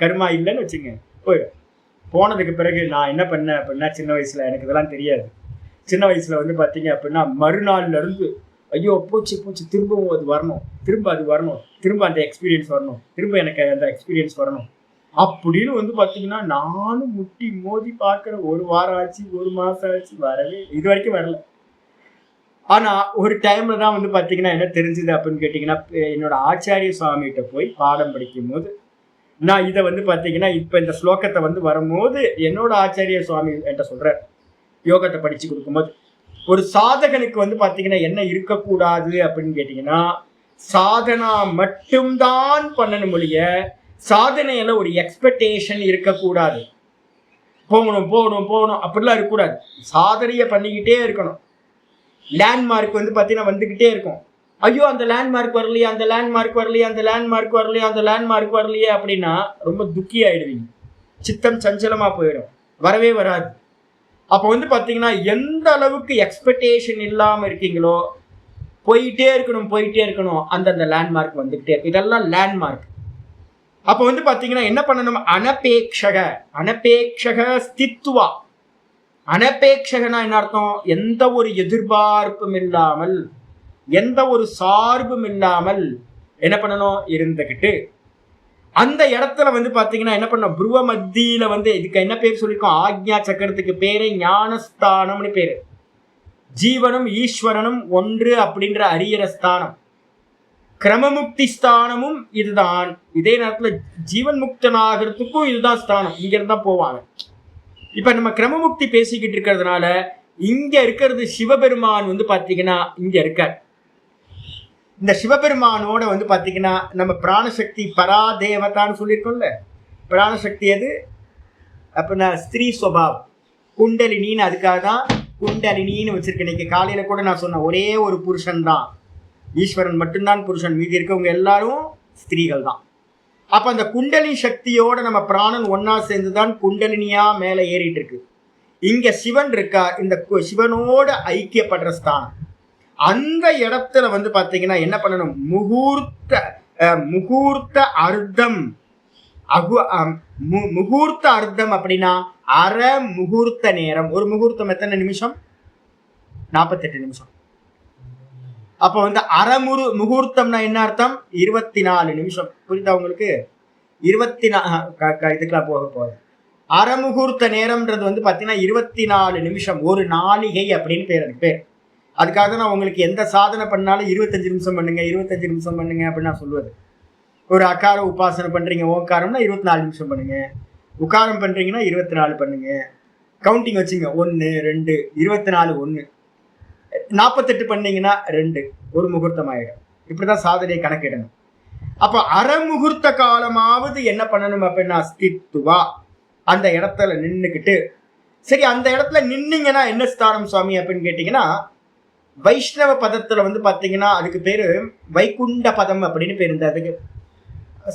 கர்மா இல்லைன்னு வச்சுங்க, போயிடும். போனதுக்கு பிறகு நான் என்ன பண்ணேன் அப்படின்னா, சின்ன வயசுல எனக்கு இதெல்லாம் தெரியாது. சின்ன வயசுல வந்து பாத்தீங்க அப்படின்னா மறுநாள்ல இருந்து ஐயோ போச்சு திரும்பவும் அது வரணும், திரும்ப அந்த எக்ஸ்பீரியன்ஸ் வரணும், திரும்ப எனக்கு அந்த எக்ஸ்பீரியன்ஸ் வரணும் அப்படின்னு வந்து பாத்தீங்கன்னா நானும் முட்டி மோதி பார்க்கிற. 1 வாரம் ஆச்சு, 1 மாசம் ஆச்சு, வரவே இது வரைக்கும் வரல. ஆனா ஒரு டைம்ல தான் வந்து பாத்தீங்கன்னா என்ன தெரிஞ்சுது அப்படின்னு கேட்டீங்கன்னா, என்னோட ஆச்சாரிய சுவாமிகிட்ட போய் பாடம் படிக்கும் போது நான் இதை வந்து பாத்தீங்கன்னா இப்ப இந்த ஸ்லோகத்தை வந்து வரும்போது என்னோட ஆச்சாரிய சுவாமி என்கிட்ட சொல்றார், யோகத்தை படிச்சு கொடுக்கும்போது ஒரு சாதகனுக்கு வந்து பாத்தீங்கன்னா என்ன இருக்கக்கூடாது அப்படின்னு கேட்டீங்கன்னா, சாதனா மட்டும்தான் பண்ணணும் ஒழிய சாதனையில ஒரு எக்ஸ்பெக்டேஷன் இருக்கக்கூடாது. போகணும் அப்படிலாம் இருக்கக்கூடாது. சாதனையை பண்ணிக்கிட்டே இருக்கணும். லேண்ட்மார்க் வந்து பாத்தீங்கன்னா வந்துகிட்டே இருக்கும். ஐயோ அந்த லேண்ட்மார்க் வரலையே அப்படின்னா ரொம்ப துக்கி ஆயிடுவீங்க, சித்தம் சஞ்சலமா போயிடும், வரவே வராது. அப்போ வந்து பாத்தீங்கன்னா எந்த அளவுக்கு எக்ஸ்பெக்டேஷன் இல்லாம இருக்கீங்களோ போயிட்டே இருக்கணும், அந்தந்த லேண்ட்மார்க் வந்துகிட்டே இருக்கு. இதெல்லாம் லேண்ட்மார்க். அப்போ வந்து பாத்தீங்கன்னா என்ன பண்ணணும், அனபேக்ஷக ஸ்தித்வா. அனபேக்ஷகனா என்ன அர்த்தம், எந்த ஒரு எதிர்பார்ப்பும் இல்லாமல் எந்த ஒரு சார்பும் இல்லாமல் என்ன பண்ணணும், இருந்துகிட்டு அந்த இடத்துல வந்து பாத்தீங்கன்னா என்ன பண்ண, புருவ மத்தியில வந்து இதுக்கு என்ன பேர் சொல்லியிருக்கோம், ஆக்ஞா சக்கரத்துக்கு பேரு ஞானஸ்தானம்னு பேரு. ஜீவனும் ஈஸ்வரனும் ஒன்று அப்படின்ற அரியற ஸ்தானம். கிரமமுக்தி ஸ்தானமும் இதுதான். இதே நேரத்துல ஜீவன் முக்தனாகிறதுக்கும் இதுதான் ஸ்தானம், இங்க இருந்தா போவாங்க. இப்ப நம்ம கிரமமுக்தி பேசிக்கிட்டு இருக்கிறதுனால இங்க இருக்கிறது சிவபெருமான் வந்து பாத்தீங்கன்னா இங்க இருக்கார். இந்த சிவபெருமானோட வந்து பாத்தீங்கன்னா நம்ம பிராணசக்தி பராதேவதான்னு சொல்லியிருக்கோம்ல. பிராணசக்தி அது அப்படின்னா ஸ்திரீ சுவாவம், குண்டலினின்னு. அதுக்காக தான் குண்டலினின்னு வச்சிருக்கேன். இன்னைக்கு காலையில கூட நான் சொன்னேன், ஒரே ஒரு புருஷன் தான், ஈஸ்வரன் மட்டும்தான் புருஷன், மீதி இருக்கவங்க எல்லாரும் ஸ்திரீகள் தான். அப்ப அந்த குண்டலினி சக்தியோட நம்ம பிராணன் ஒன்னா சேர்ந்துதான் குண்டலினியா மேல ஏறிட்டு இருக்கு. இங்க சிவன் இருக்கா, இந்த சிவனோட ஐக்கியப்படுற ஸ்தானம். அந்த இடத்துல வந்து பாத்தீங்கன்னா என்ன பண்ணணும், முகூர்த்த அர்த்தம். முகூர்த்த அர்த்தம் அப்படின்னா அரை முகூர்த்த நேரம். ஒரு முகூர்த்தம் எத்தனை நிமிஷம்? 48 நிமிஷம். அப்ப வந்து முகூர்த்தம்னா என்ன அர்த்தம்? 24 நிமிஷம். புரியுதா உங்களுக்கு? 24 இதுக்கெல்லாம் போக போகுது. அரை முகூர்த்த நேரம்ன்றது வந்து பாத்தீங்கன்னா 24 நிமிஷம், ஒரு நாளிகை அப்படின்னு பேர். அதுக்காக நான் உங்களுக்கு எந்த சாதனை பண்ணாலும் 25 நிமிஷம் பண்ணுங்க, 25 நிமிஷம் பண்ணுங்க அப்படின்னு நான் சொல்லுவது. ஒரு அகார உபாசனை பண்றீங்க, ஓங்காரம்னா 24 நிமிஷம் பண்ணுங்க. உக்காரம் பண்றீங்கன்னா 24 பண்ணுங்க. கவுண்டிங் வச்சுங்க, 1 2 24 1 48 பண்ணீங்கன்னா 2, ஒரு முகூர்த்தம் ஆயிடும். இப்படிதான் சாதனையை கணக்கிடணும். அப்ப அரை முகூர்த்த காலமாவது என்ன பண்ணணும் அப்படின்னா ஸ்தித்துவா, அந்த இடத்துல நின்னுக்கிட்டு. சரி, அந்த இடத்துல நின்னீங்கன்னா என்ன ஸ்தானம் சுவாமி அப்படின்னு கேட்டீங்கன்னா, வைஷ்ணவ பதத்துல வந்து பாத்தீங்கன்னா அதுக்கு பேரு வைகுண்ட பதம் அப்படின்னு பேரு. அதுக்கு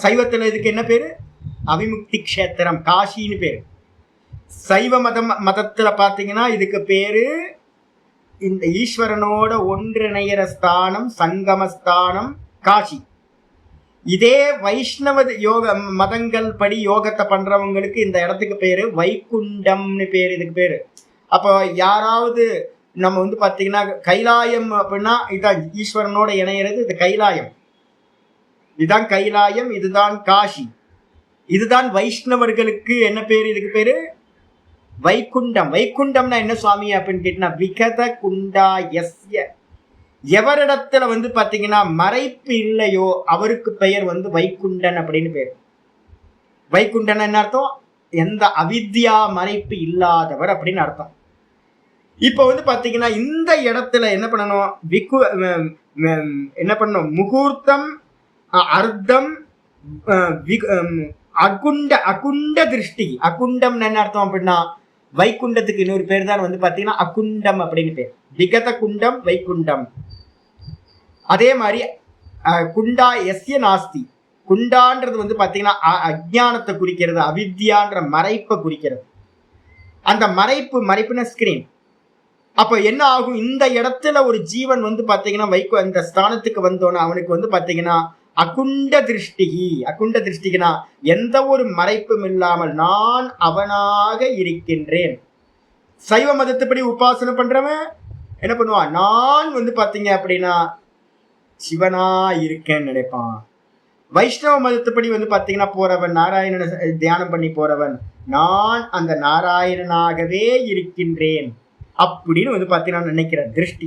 சைவத்துல இதுக்கு என்ன பேரு? அவிமுக்தி கஷேத்திரம், காசின்னு பேரு. சைவ மதத்துல பாத்தீங்கன்னா இதுக்கு பேரு இந்த ஈஸ்வரனோட ஒன்றிணைகிற ஸ்தானம், சங்கமஸ்தானம் காசி. இதே வைஷ்ணவ யோக மதங்கள் படி யோகத்தை பண்றவங்களுக்கு இந்த இடத்துக்கு பேரு வைகுண்டம்னு பேரு, இதுக்கு பேரு. அப்போ யாராவது நம்ம வந்து பாத்தீங்கன்னா கைலாயம் அப்படின்னா இதுதான் ஈஸ்வரனோட இணையிறது, இது கைலாயம். இதுதான் கைலாயம், இதுதான் காசி. இதுதான் வைஷ்ணவர்களுக்கு என்ன பேரு? இதுக்கு பேரு வைகுண்டம். வைகுண்டம்னா என்ன சுவாமி அப்படின்னு கேட்டீங்கன்னா விகத குண்டா எஸ்ய. எவரிடத்துல வந்து பாத்தீங்கன்னா மறைப்பு இல்லையோ அவருக்கு பெயர் வந்து வைகுண்டன் அப்படின்னு பேர். வைகுண்டன் என்ன அர்த்தம்? எந்த அவித்யா மறைப்பு இல்லாதவர் அப்படின்னு அர்த்தம். இப்ப வந்து பாத்தீங்கன்னா இந்த இடத்துல என்ன பண்ணணும், என்ன பண்ணணும், முகூர்த்தம் அர்த்தம் அகுண்ட திருஷ்டி. அகுண்டம் என்ன அர்த்தம் அப்படின்னா வைகுண்டத்துக்கு இன்னொரு பேர் தான் வந்து பாத்தீங்கன்னா அகுண்டம் அப்படின்னு பேர். விகத குண்டம் வைகுண்டம். அதே மாதிரி குண்டா எஸ்ய நாஸ்தி. குண்டான்றது வந்து பாத்தீங்கன்னா அஜ்ஞானத்தை குறிக்கிறது, அவித்யான்ற மறைப்பை குறிக்கிறது. அந்த மறைப்புன ஸ்கிரீன். அப்ப என்ன ஆகும், இந்த இடத்துல ஒரு ஜீவன் வந்து பாத்தீங்கன்னா அந்த ஸ்தானத்துக்கு வந்தோன்னா அவனுக்கு வந்து பாத்தீங்கன்னா அகுண்ட திருஷ்டிகி. அகுண்ட திருஷ்டிகினா எந்த ஒரு மறைப்பும் இல்லாமல் நான் அவனாக இருக்கின்றேன். சைவ மதத்துப்படி உபாசனை பண்றவன் என்ன பண்ணுவான், நான் வந்து பாத்தீங்க அப்படின்னா சிவனா இருக்கேன்னு நினைப்பான். வைஷ்ணவ மதத்துப்படி வந்து பாத்தீங்கன்னா போறவன், நாராயணனை தியானம் பண்ணி போறவன், நான் அந்த நாராயணனாகவே இருக்கின்றேன் அப்படின்னு வந்து பாத்தீங்கன்னா நினைக்கிற திருஷ்டி.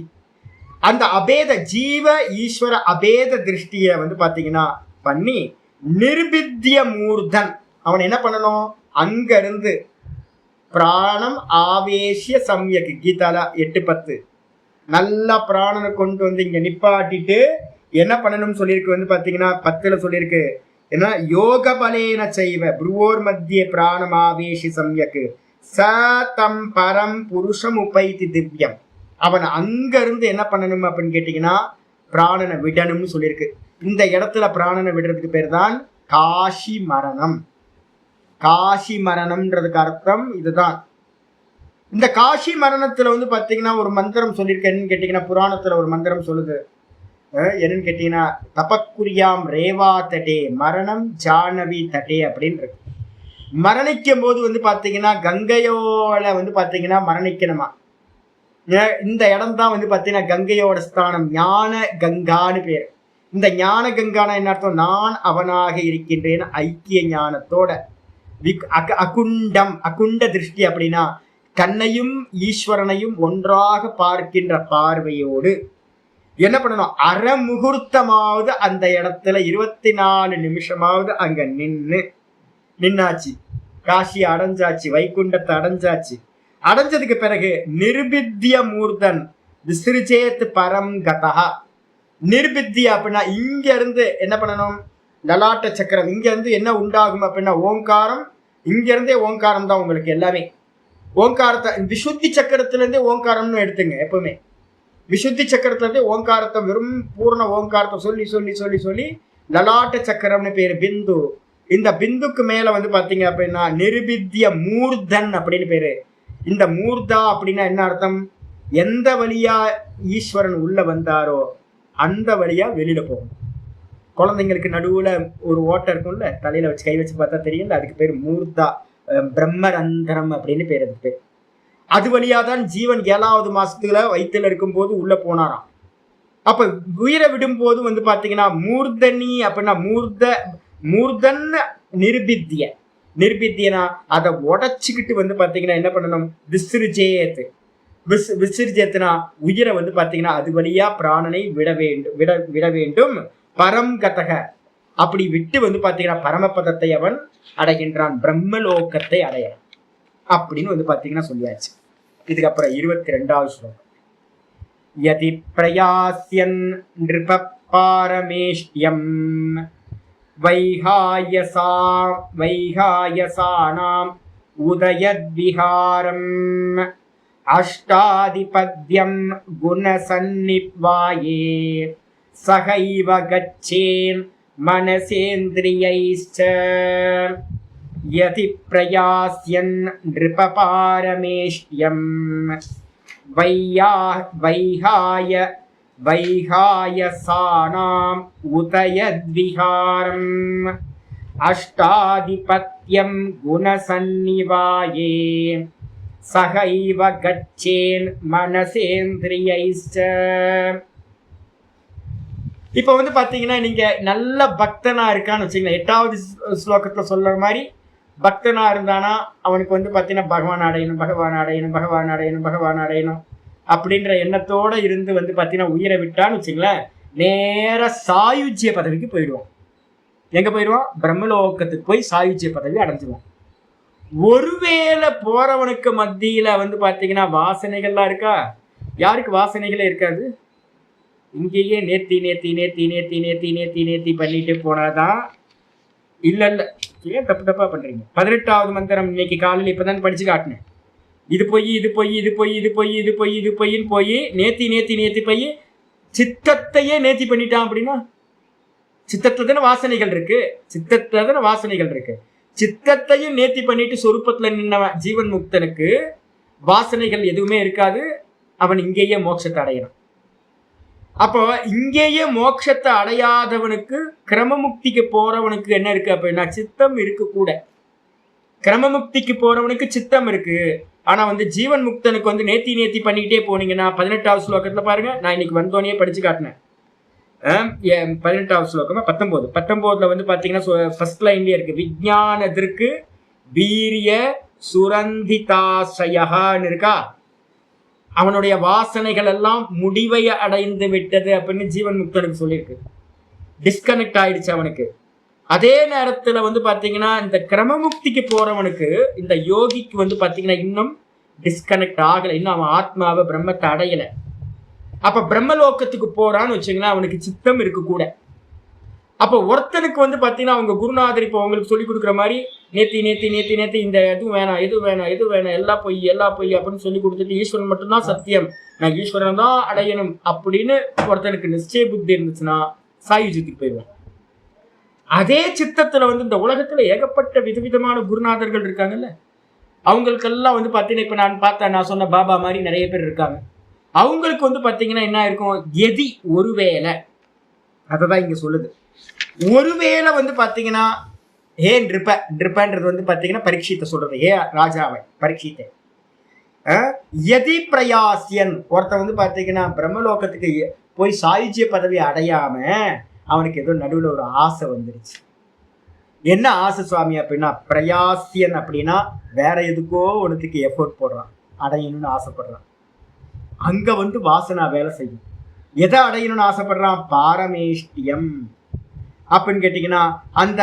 அந்த அபேத ஜீவ ஈஸ்வர அபேத திருஷ்டிய வந்து பாத்தீங்கன்னா பண்ணி நிர்பித்திய மூர்தன் அவன் என்ன பண்ணணும், அங்க இருந்து பிராணம் ஆவேசிய சம்யக்கு, கீதால 8:10 நல்லா பிராணனை கொண்டு வந்து இங்க நிப்பாட்டிட்டு என்ன பண்ணணும்னு சொல்லியிருக்கு வந்து பாத்தீங்கன்னா 10 சொல்லியிருக்கு. ஏன்னா யோக பலேன செய்வ புருவோர் மத்திய பிராணம் ஆவேசி சம்யக்கு சதம் பரம் புருஷம் உபைதி திவ்யம். அவன் அங்க இருந்து என்ன பண்ணணும் அப்படின்னு கேட்டீங்கன்னா பிராணனை விடணும்னு சொல்லியிருக்கு. இந்த இடத்துல பிராணனை விடுறதுக்கு பேர் தான் காஷி மரணம். காஷி மரணம்ன்றதுக்கு அர்த்தம் இதுதான். இந்த காஷி மரணத்துல வந்து பாத்தீங்கன்னா ஒரு மந்திரம் சொல்லியிருக்க. என்னன்னு கேட்டீங்கன்னா புராணத்துல ஒரு மந்திரம் சொல்லுது. என்னன்னு கேட்டீங்கன்னா தபக்குரியாம் ரேவா தட்டே மரணம் ஜானவி தட்டே அப்படின்னு இருக்கு. மரணிக்கும் போது வந்து பாத்தீங்கன்னா கங்கையோட வந்து பாத்தீங்கன்னா மரணிக்கணுமா. இந்த இடம் தான் வந்து பாத்தீங்கன்னா கங்கையோட ஸ்தானம், ஞான கங்கான்னு பேர். இந்த ஞான கங்கான என்ன அர்த்தம், நான் அவனாக இருக்கின்றேன் ஐக்கிய ஞானத்தோட. அகுண்டம், அகுண்ட திருஷ்டி அப்படின்னா தன்னையும் ஈஸ்வரனையும் ஒன்றாக பார்க்கின்ற பார்வையோடு என்ன பண்ணணும், அரை முகூர்த்தமாவது அந்த இடத்துல 24 நிமிஷமாவது அங்க நின்னாச்சு. காசி அடைஞ்சாச்சு, வைகுண்டத்தை அடைஞ்சாச்சு. அடைஞ்சதுக்கு பிறகு நிர்பித்திய மூர்த்தன் விசிறிச்சேத் பரம் கதா. நிர்பித்தியா அப்படின்னா இங்க இருந்து என்ன பண்ணணும், லலாட்ட சக்கரம் இங்க இருந்து என்ன உண்டாகும் அப்படின்னா ஓங்காரம். இங்க இருந்தே ஓங்காரம் தான் உங்களுக்கு எல்லாமே. ஓங்காரத்தை விசுத்தி சக்கரத்துல இருந்தே ஓங்காரம்னு எடுத்துங்க. எப்பவுமே விசுத்தி சக்கரத்துல இருந்தே ஓங்காரத்தை வெறும் பூர்ண ஓங்காரத்தை சொல்லி சொல்லி சொல்லி சொல்லி லலாட்ட சக்கரம்னு பேரு, பிந்து. இந்த பிந்துக்கு மேல வந்து பாத்தீங்க அப்படின்னா நிருபித்திய மூர்தன் அப்படின்னு பேரு. இந்த மூர்தா அப்படின்னா என்ன அர்த்தம், எந்த வழியா ஈஸ்வரன் உள்ள வந்தாரோ அந்த வழியா வெளியில போகும். குழந்தைங்களுக்கு நடுவுல ஒரு ஓட்டை இருக்கும்ல, தலையில வச்சு கை வச்சு பார்த்தா தெரியல, அதுக்கு பேர் மூர்தா, பிரம்மரந்தரம் அப்படின்னு பேர். அதுக்கு பேர். அது வழியா தான் ஜீவன் 7வது மாசத்துல வயிற்றுல இருக்கும் போது உள்ள போனாராம். அப்ப உயிரை விடும் போது வந்து பாத்தீங்கன்னா மூர்தனி அப்படின்னா மூர்தன் நிர்பித்திய. நிர்பித்தியனா அதை உடைச்சுக்கிட்டு வந்து பாத்தீங்கன்னா என்ன பண்ணணும், விசிறிஜேத்து. விசிறிஜேத்துனா உயிரை வந்து பாத்தீங்கன்னா அது வழியா பிராணனை விட வேண்டும். பரம்கதக அப்படி விட்டு வந்து பாத்தீங்கன்னா பரமபதத்தை அவன் அடைகின்றான், பிரம்மலோகத்தை அடைய அப்படின்னு வந்து பாத்தீங்கன்னா சொல்லியாச்சு. இதுக்கப்புறம் 22வது ஸ்லோகம். யதி பிரயாஸ்யன் நிருப பாரமேஷ்யம் வைகாயசானாம் உதயத்விஹாரம் அஷ்டாதிபத்யம் குணசன்னிவாயே சகைவ கச்சேன் மனசேந்திரியைச்ச. யதி பிரயாஸ்யன் நிருப பாரமேஷ்யம் வைகாயசானாம் உதயத்விஹாரம் அஷ்டாதிபத்யம் குணசன்னிவாயே சகைவ கச்சேன் மனசேந்திரியைச்ச. இப்ப வந்து பாத்தீங்கன்னா நீங்க நல்ல பக்தனா இருக்கான்னு வச்சுக்கோங்க. 8வது ஸ்லோகத்துல சொல்ற மாதிரி பக்தனா இருந்தானா அவனுக்கு வந்து பாத்தீங்கன்னா பகவான் அடையணும் பகவான் அடையணும் பகவான் அடையணும் பகவான் அடையணும் அப்படின்ற எண்ணத்தோட இருந்து வந்து பாத்தீங்கன்னா உயிரை விட்டான்னு வச்சுங்களேன், நேர சாயுஜ்ய பதவிக்கு போயிடுவான். எங்க போயிடுவான், பிரம்மலோகத்துக்கு போய் சாயுஜ்ய பதவி அடைஞ்சிருவான். ஒருவேளை போறவனுக்கு மத்தியில வந்து பாத்தீங்கன்னா வாசனைகள்லாம் இருக்கா, யாருக்கு வாசனைகளே இருக்காது, இங்கேயே நேத்தி நேத்தி நேத்தி நேத்தி நேத்தி நேத்தி நேத்தி பண்ணிட்டு போனாதான். இல்ல இல்ல ஏன் தப்பு தப்பா பண்றீங்க. 18வது மந்திரம் இன்னைக்கு காலையில் இப்பதான் படிச்சு காட்டினேன். இது போய் இது போய் இது போய் இது போய் இது போய் இது பொய்ன்னு போய் நேத்தி நேத்தி நேத்தி போய் சித்தத்தையே நேத்தி பண்ணிட்டான். அப்படின்னா சித்தத்துல தானே வாசனைகள் இருக்கு, சித்தத்துல தானே வாசனைகள் இருக்கு. சித்தத்தையும் நேத்தி பண்ணிட்டு சொரூபத்துல நின்ன ஜீவன் முக்தனுக்கு வாசனைகள் எதுவுமே இருக்காது, அவன் இங்கேயே மோட்சத்தை அடையணும். அப்போ இங்கேயே மோட்சத்தை அடையாதவனுக்கு கிரமமுக்திக்கு போறவனுக்கு என்ன இருக்கு அப்படின்னா சித்தம் இருக்கு கூட. கிரமமுக்திக்கு போறவனுக்கு சித்தம் இருக்கு. ஆனா வந்து ஜீவன் முக்தனுக்கு வந்து நேத்தி நேத்தி பண்ணிக்கிட்டே போனீங்கன்னா 18வது ஸ்லோகத்துல பாருங்க, நான் இன்னைக்கு வந்தோடனே படிச்சு காட்டினேன். 18வது ஸ்லோகமா 19ல வந்து பாத்தீங்கன்னா ஃபர்ஸ்ட் லைன்லயே இருக்கு, விஜ்ஞானத்திற்கு வீரிய சுரந்திதாசயன்னு இருக்கா. அவனுடைய வாசனைகள் எல்லாம் முடிவை அடைந்து விட்டது அப்படின்னு ஜீவன் முக்தனுக்கு சொல்லியிருக்கு. டிஸ்கனெக்ட் ஆயிடுச்சு அவனுக்கு. அதே நேரத்துல வந்து பாத்தீங்கன்னா இந்த கிரமமுக்திக்கு போறவனுக்கு, இந்த யோகிக்கு வந்து பாத்தீங்கன்னா இன்னும் டிஸ்கனெக்ட் ஆகலை, இன்னும் அவன் ஆத்மாவை பிரம்மத்தை அடையலை. அப்ப பிரம்மலோகத்துக்கு போறான்னு வச்சுங்களேன், அவனுக்கு சித்தம் இருக்கு கூட. அப்போ ஒருத்தனுக்கு வந்து பாத்தீங்கன்னா அவங்க குருநாதர் இப்போ அவங்களுக்கு சொல்லி கொடுக்குற மாதிரி நேத்தி நேத்தி நேத்தி நேத்தி இந்த எதுவும் வேணாம் எது வேணாம் எது வேணாம் எல்லாம் பொய் அப்படின்னு சொல்லி கொடுத்துட்டு ஈஸ்வரன் மட்டும்தான் சத்தியம், நான் ஈஸ்வரன் தான் அடையணும் அப்படின்னு ஒருத்தனுக்கு நிச்சய புத்தி இருந்துச்சுன்னா சாயுஜத்துக்கு போயிடுவான். அதே சித்தத்துல வந்து இந்த உலகத்துல ஏகப்பட்ட விதவிதமான குருநாதர்கள் இருக்காங்கல்ல, அவங்களுக்கெல்லாம் வந்து பாத்தீங்கன்னா இப்ப நான் சொன்ன பாபா மாதிரி நிறைய பேர் இருக்காங்க. அவங்களுக்கு வந்து பாத்தீங்கன்னா என்ன இருக்கும், எதி ஒருவேளை அததான் இங்க சொல்லுது. ஒருவேளை வந்து பாத்தீங்கன்னா நிருபன்றது வந்து பாத்தீங்கன்னா பரீட்சித்தை சொல்றது, ராஜாவை பரீட்சித்தை. எதி பிரயாசியன் ஒருத்தன் வந்து பாத்தீங்கன்னா பிரம்மலோகத்துக்கு போய் சாயுஜ்ய பதவி அடையாம அவனுக்கு ஏதோ நடுவில் ஒரு ஆசை வந்துருச்சு. என்ன ஆசை சுவாமி அப்படின்னா, பிரயாசியன் அப்படின்னா வேற எதுக்கோ ஒன்றுத்துக்கு எஃபோர்ட் போடுறான், அடையணும்னு ஆசைப்படுறான். அங்க வந்து வாசனா வேலை செய்யும். எதை அடையணும்னு ஆசைப்படுறான், பாரமேஷ்டியம் அப்படின்னு கேட்டீங்கன்னா, அந்த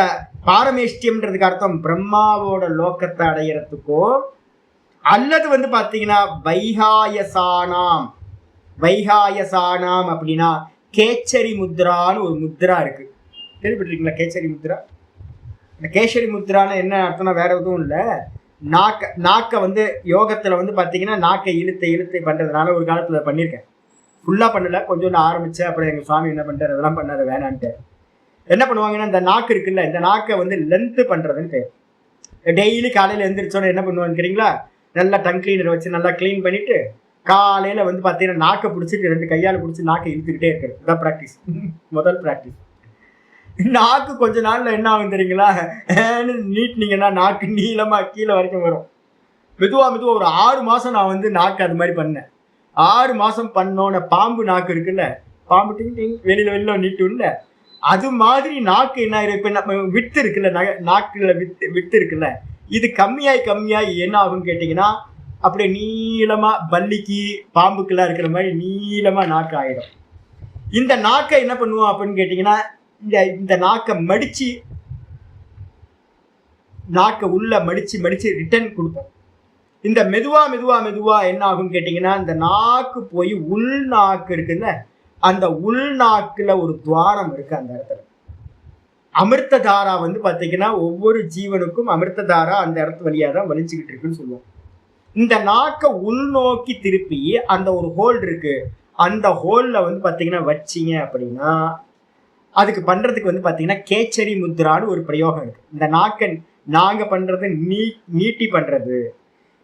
பாரமேஷ்டியம்ன்றதுக்கு அர்த்தம் பிரம்மாவோட லோக்கத்தை அடையிறதுக்கோ அல்லது வந்து பாத்தீங்கன்னா வைகாயசானாம் அப்படின்னா கேச்சரி முத்ரான்னு ஒரு முத்ரா இருக்கு. கேள்விப்பட்டிருக்கீங்களா கேச்சரி முத்ரா? இந்த கேசரி முத்ரான்னு என்ன அர்த்தம்னா வேற எதுவும் இல்லை. நாக்கை வந்து யோகத்துல வந்து பாத்தீங்கன்னா நாக்கை இழுத்து பண்றதுனால ஒரு காலத்துல பண்ணியிருக்கேன். ஃபுல்லா பண்ணல, கொஞ்சம் ஆரம்பிச்சேன். அப்புறம் எங்க சுவாமி என்ன பண்ணிட்டாரு, அதெல்லாம் பண்ணாத வேணான்ட்டு. என்ன பண்ணுவாங்கன்னா இந்த நாக்கு இருக்குல்ல, இந்த நாக்கை வந்து லென்த் பண்றதுன்னு பேர். டெய்லி காலையில எழுந்திரிச்சோட என்ன பண்ணுவான்னு கேட்டீங்களா, நல்லா டங் கிளீனர் வச்சு நல்லா கிளீன் பண்ணிட்டு காலையில வந்து பாத்தீங்கன்னா நாக்கை பிடிச்சிட்டு 2 கையால பிடிச்சி நாக்கை இழுத்துக்கிட்டே இருக்கிறது. இதான் ப்ராக்டிஸ். முதல் ப்ராக்டிஸ். நாக்கு கொஞ்ச நாள்ல என்ன ஆகும் தெரியுங்களா, நீட்டினீங்கன்னா நாக்கு நீளமா கீழே வரைக்கும் வரும். மெதுவா ஒரு 6 மாசம் நான் வந்து நாக்கு அது மாதிரி பண்ணேன். 6 மாசம் பண்ணோன்னு பாம்பு நாக்கு இருக்குல்ல, பாம்பு டிங் டிங் வெளியில நீட்டும்ல, அது மாதிரி நாக்கு என்ன ஆயிரும், இப்ப நம்ம வித்து இருக்குல்ல, நாக்குல வித்து இருக்குல்ல, இது கம்மியாய் என்ன ஆகும்னு கேட்டீங்கன்னா அப்படியே நீளமா பல்லிக்கு பாம்புக்கெல்லாம் இருக்கிற மாதிரி நீளமா நாக்கு ஆயிடும். இந்த நாக்கை என்ன பண்ணுவோம் அப்படின்னு கேட்டீங்கன்னா, இந்த நாக்கை மடிச்சு நாக்கை உள்ள மடிச்சு ரிட்டர்ன் கொடுப்போம். இந்த மெதுவா என்ன ஆகும் கேட்டீங்கன்னா, இந்த நாக்கு போய் உள் நாக்கு இருக்குல்ல, அந்த உள் நாக்குல ஒரு துவாரம் இருக்கு. அந்த இடத்துல அமிர்த தாரா வந்து பாத்தீங்கன்னா ஒவ்வொரு ஜீவனுக்கும் அமிர்த தாரா அந்த இடத்து வழியா தான் வலிச்சுக்கிட்டு இருக்குன்னு சொல்லுவோம். இந்த நாக்கை உள்நோக்கி திருப்பி அந்த ஒரு ஹோல் இருக்கு, அந்த ஹோல்ல வந்து பாத்தீங்கன்னா வச்சிங்க அப்படின்னா அதுக்கு பண்றதுக்கு வந்து பாத்தீங்கன்னா கேச்சரி முத்ரான்னு ஒரு பிரயோகம் இருக்கு. இந்த நாக்கை நாங்க பண்றது நீட்டி பண்றது.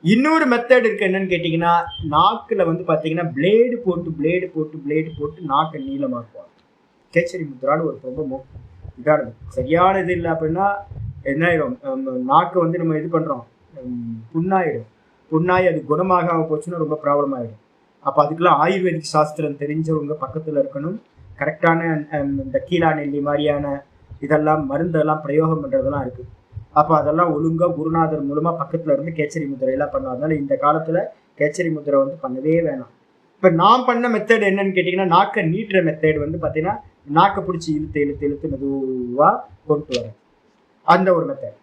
இன்னொரு மெத்தட் இருக்கு. என்னன்னு கேட்டீங்கன்னா, நாக்குல வந்து பாத்தீங்கன்னா பிளேடு போட்டு நாக்கை நீளமாக்குவாங்க. கேச்சரி முத்ரான்னு ஒரு ரொம்ப இதானது. சரியான இது இல்லை அப்படின்னா என்ன ஆயிடும், நாக்கு வந்து நம்ம இது பண்றோம், புண்ணாயி அது குணமாகாம போச்சுன்னா ரொம்ப ப்ராப்ளம் ஆயிடும். அப்போ அதுக்கெல்லாம் ஆயுர்வேதிக் சாஸ்திரம் தெரிஞ்சவங்க பக்கத்துல இருக்கணும். கரெக்டான இந்த கீழா நெல்லி மாதிரியான இதெல்லாம் மருந்தெல்லாம் பிரயோகம் பண்றதெல்லாம் இருக்கு. அப்போ அதெல்லாம் ஒழுங்கா குருநாதர் மூலமா பக்கத்துல இருந்து கேச்சரி முத்திரையெல்லாம் பண்ணும். அதனால இந்த காலத்துல கேச்சரி முத்திரை வந்து பண்ணவே வேணாம். இப்ப நான் பண்ண மெத்தட் என்னன்னு கேட்டீங்கன்னா, நாக்கை நீட்டுற மெத்தட் வந்து பாத்தீங்கன்னா நாக்கை பிடிச்சி இழுத்து மெதுவா கொண்டு வர அந்த ஒரு மெத்தட்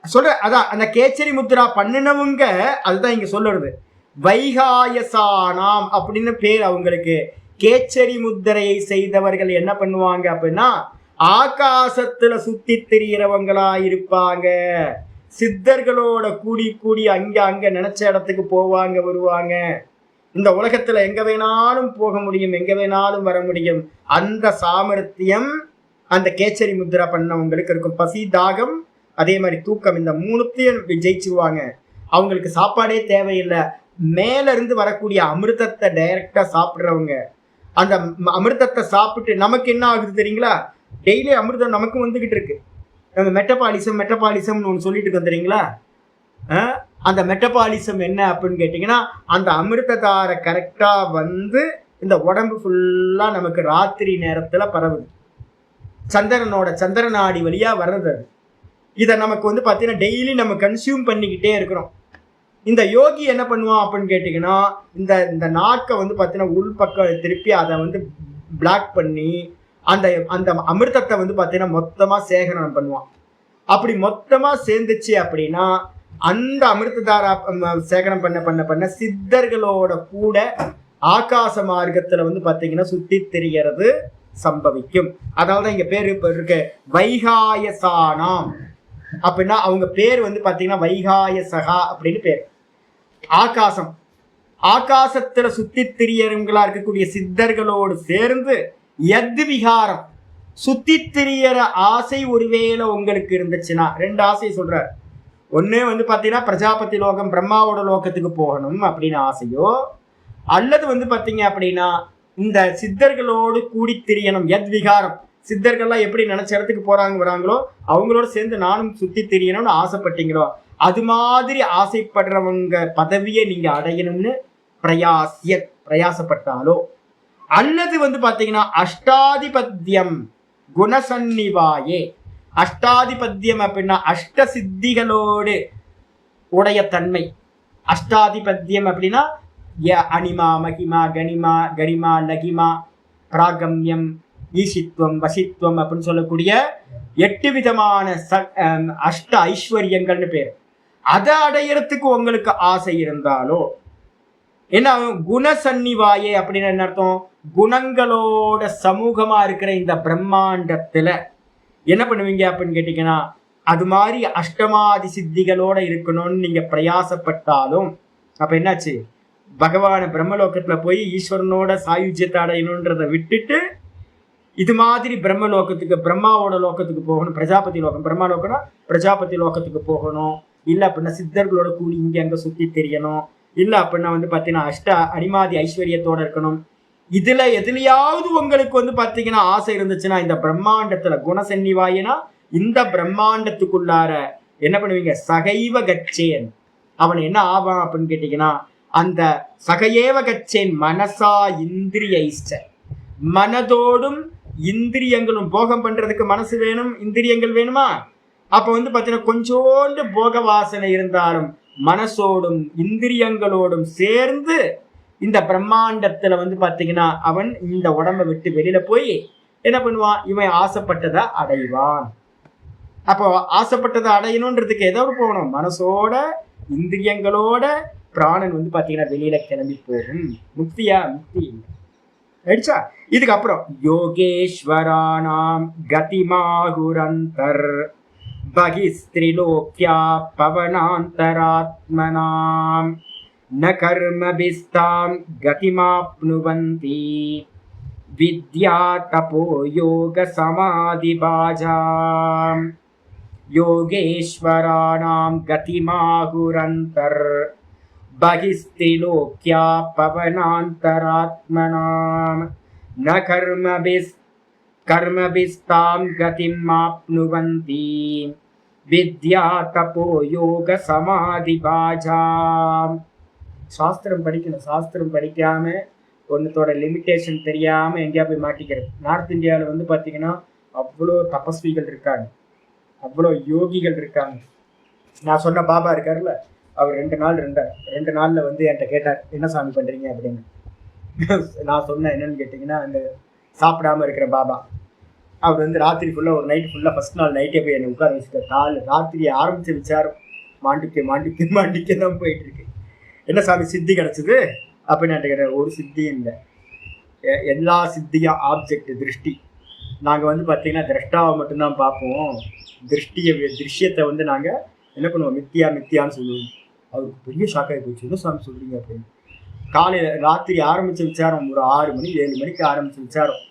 சொல்ற. அதான் அந்த கேச்சரி முத்ரா பண்ணினவங்க அதுதான் இங்க சொல்லுறது. வைகாயசானாம் அப்படின்னு பேர் அவங்களுக்கு. கேச்சரி முத்திரையை செய்தவர்கள் என்ன பண்ணுவாங்க அப்படின்னா, ஆகாசத்துல சுத்தி திரியறவங்களா இருப்பாங்க. சித்தர்களோட கூடி அங்க நினைச்ச இடத்துக்கு போவாங்க வருவாங்க. இந்த உலகத்துல எங்க வேணாலும் போக முடியும், எங்க வேணாலும் வர முடியும். அந்த சாமர்த்தியம் அந்த கேச்சரி முத்ரா பண்ணவங்களுக்கு இருக்கும். பசி, தாகம், அதே மாதிரி தூக்கம், இந்த 3த்தையும் ஜெயிச்சுவாங்க. அவங்களுக்கு சாப்பாடே தேவையில்லை. மேல இருந்து வரக்கூடிய அமிர்தத்தை டைரக்டா சாப்பிடுறவங்க. அந்த அமிர்தத்தை சாப்பிட்டு நமக்கு என்ன ஆகுது தெரியுங்களா, டெய்லி அமிர்தம் நமக்கு வந்துகிட்டு இருக்கு. நம்ம மெட்டபாலிசம்னு ஒன்று சொல்லிட்டு இருக்கோம் தெரியுங்களா. அந்த மெட்டபாலிசம் என்ன அப்படின்னு கேட்டீங்கன்னா, அந்த அமிர்ததார கரெக்டா வந்து இந்த உடம்பு ஃபுல்லா நமக்கு ராத்திரி நேரத்துல பரவுது. சந்திரநாடி வழியா வர்றது. இதை நமக்கு வந்து பாத்தீங்கன்னா டெய்லி நம்ம கன்சியூம் பண்ணிக்கிட்டே இருக்கிறோம். இந்த யோகி என்ன பண்ணுவான் அப்படின்னு கேட்டீங்கன்னா, இந்த நாக்கை வந்து பாத்தீங்கன்னா உள்பக்கம் திருப்பி அதை வந்து பிளாக் பண்ணி அந்த அமிர்தத்தை வந்து பாத்தீங்கன்னா மொத்தமா சேகரணம் பண்ணுவான். அப்படி மொத்தமா சேர்ந்துச்சு அப்படின்னா அந்த அமிர்ததாரா சேகரம் பண்ண சித்தர்களோட கூட ஆகாச மார்க்கத்துல வந்து பாத்தீங்கன்னா சுத்தி திரியறது சம்பவிக்கும். அதனாலதான் இங்க பேரு இருக்கு வைகாயசானாம் அப்படின்னா. அவங்க பேர் வந்து பாத்தீங்கன்னா வைகாயசகா அப்படின்னு பேர். ஆகாசத்துல சுத்தி திரியறவங்களா இருக்கக்கூடிய சித்தர்களோடு சேர்ந்து எத் விகாரம் சுத்தி திரியற ஆசை ஒருவேளை உங்களுக்கு இருந்துச்சுன்னா, 2 ஆசையை சொல்றார். ஒண்ணு வந்து பாத்தீங்கன்னா பிரஜாபதி லோகம் பிரம்மாவோட லோகத்துக்கு போகணும் அப்படின்னு ஆசையோ, அல்லது வந்து பாத்தீங்க அப்படின்னா இந்த சித்தர்களோடு கூடி திரியணும். எத் விகாரம், சித்தர்கள்லாம் எப்படி நினைச்ச இடத்துக்கு போறாங்களோ அவங்களோட சேர்ந்து நானும் சுத்தி திரியணும்னு ஆசைப்பட்டீங்களோ, அது மாதிரி ஆசைப்படுறவங்க பதவியை நீங்க அடையணும்னு பிரயாசப்பட்டாலோ, அல்லது வந்து பாத்தீங்கன்னா அஷ்டாதிபத்தியம் குணசன்னிவாயே. அஷ்டாதிபத்தியம் அப்படின்னா அஷ்ட சித்திகளோடு உடைய தன்மை. அஷ்டாதிபத்தியம் அப்படின்னா அனிமா, மகிமா, கனிமா, லகிமா, பிராகம்யம், ஈசித்துவம், வசித்துவம் அப்படின்னு சொல்லக்கூடிய 8 விதமான அஷ்ட ஐஸ்வர்யங்கள்னு பேர். அதை அடையறதுக்கு உங்களுக்கு ஆசை இருந்தாலோ என்ன குணசன்னிவாயே அப்படின்னு என்ன அர்த்தம், குணங்களோட சமூகமா இருக்கிற இந்த பிரம்மாண்டத்துல என்ன பண்ணுவீங்க அப்படின்னு கேட்டீங்கன்னா, அது மாதிரி அஷ்டமாதி சித்திகளோட இருக்கணும்னு நீங்க பிரயாசப்பட்டாலும் அப்ப என்னாச்சு, பகவான பிரம்மலோகத்துல போய் ஈஸ்வரனோட சாயுஜ்யத்தை அடையணுன்றதை விட்டுட்டு இது மாதிரி பிரம்மலோகத்துக்கு, பிரம்மாவோட லோகத்துக்கு போகணும், பிரஜாபதி லோகம், பிரம்மா லோகம்னா பிரஜாபதி லோகத்துக்கு போகணும், இல்லை அப்படின்னா சித்தர்களோட கூடி இங்க அங்க சுத்தி தெரியணும், இல்லை அப்படின்னா வந்து பாத்தீங்கன்னா அஷ்ட அனிமாதி ஐஸ்வர்யத்தோட இருக்கணும். இதுல எதுலையாவது உங்களுக்கு வந்து பாத்தீங்கன்னா ஆசை இருந்துச்சுன்னா, இந்த பிரம்மாண்டத்துல குணசன்னிவாயினா இந்த பிரம்மாண்டத்துக்குள்ளார என்ன பண்ணுவீங்க, சகைவ கச்சேன், அவன் என்ன ஆவான் அப்படின்னு கேட்டீங்கன்னா, அந்த சகையேவ கச்சேன் மனசா இந்திரியைஷ்ட, மனதோடும் இந்திரியங்களும், போகம் பண்றதுக்கு மனசு வேணும், இந்திரியங்கள் வேணுமா, அப்ப வந்து பாத்தீங்கன்னா கொஞ்சோண்டு போக வாசனை இருந்தாலும் மனசோடும் இந்திரியங்களோடும் சேர்ந்து இந்த பிரம்மாண்டத்துல வந்து பாத்தீங்கன்னா அவன் இந்த உடம்பை விட்டு வெளியில போய் என்ன பண்ணுவான், இவன் ஆசைப்பட்டதை அடைவான். அப்போ ஆசைப்பட்டதை அடையணுன்றதுக்கு ஏதோ போகணும், மனசோட இந்திரியங்களோட பிராணன் வந்து பாத்தீங்கன்னா வெளியில கிளம்பி போகும். முக்தியா? முக்தி ஆயிடுச்சா. இதுக்கப்புறம் யோகேஸ்வரானாம் கதிமாகுரந்தர் பகிஸ்திரிலோக்யா பவனாந்தராத்மனாம் ந கர்மபிஸ்தாம் கதிமாப்னுவந்தி வித்யா தபோ யோக சமாதி பாஜாம் யோகேஸ்வரானாம் கதிமாகுரந்தர் பகிஸ்திரிலோக்யா பவனாந்தராத்மனாம் ந கர்மபிஸ்தாம் கதிமாப்னுவந்தி வித்யா தபோ யோக சமாதி பாஜாம். சாஸ்திரம் படிக்கணும், சாஸ்திரம் படிக்காம ஒன்னத்தோட லிமிட்டேஷன் தெரியாம எங்கேயா போய் மாட்டிக்கிறது. நார்த் இந்தியாவில் வந்து பாத்தீங்கன்னா அவ்வளோ தபஸ்விகள் இருக்காங்க, அவ்வளோ யோகிகள் இருக்காங்க. நான் சொன்ன பாபா இருக்காருல்ல, அவர் 2 நாள் இருந்தார். 2 நாள்ல வந்து என்கிட்ட கேட்டார், என்ன சாமி பண்றீங்க அப்படின்னு. நான் சொன்னேன் என்னன்னு கேட்டீங்கன்னா, அந்த சாப்பிடாம இருக்கிற பாபா அவர் வந்து ராத்திரி ஃபுல்லா, ஒரு நைட் ஃபுல்லா, ஃபர்ஸ்ட் நாள் நைட்டே போய் என்னை உட்கார வச்சுட்டார். ராத்திரி ஆரம்பிச்ச விசாரம் மாண்டிக்க தான் போயிட்டு இருக்கு. என்ன சாமி சித்தி கிடைச்சது அப்படின்னு கேட்டேன். ஒரு சித்தியும் இல்லை, எல்லா சித்தியும் ஆப்ஜெக்ட் திருஷ்டி. நாங்கள் வந்து பார்த்தீங்கன்னா திரஷ்டாவை மட்டும்தான் பார்ப்போம், திருஷ்யத்தை வந்து நாங்கள் என்ன பண்ணுவோம், மித்தியான்னு சொல்லுவோம். அவருக்கு பெரிய ஷாக்காகி போச்சு, என்ன சாமி சொல்றீங்க அப்படின்னு. காலையில் ராத்திரி ஆரம்பித்த விசாரம் ஒரு 6 மணி 7 மணிக்கு ஆரம்பித்த விசாரம்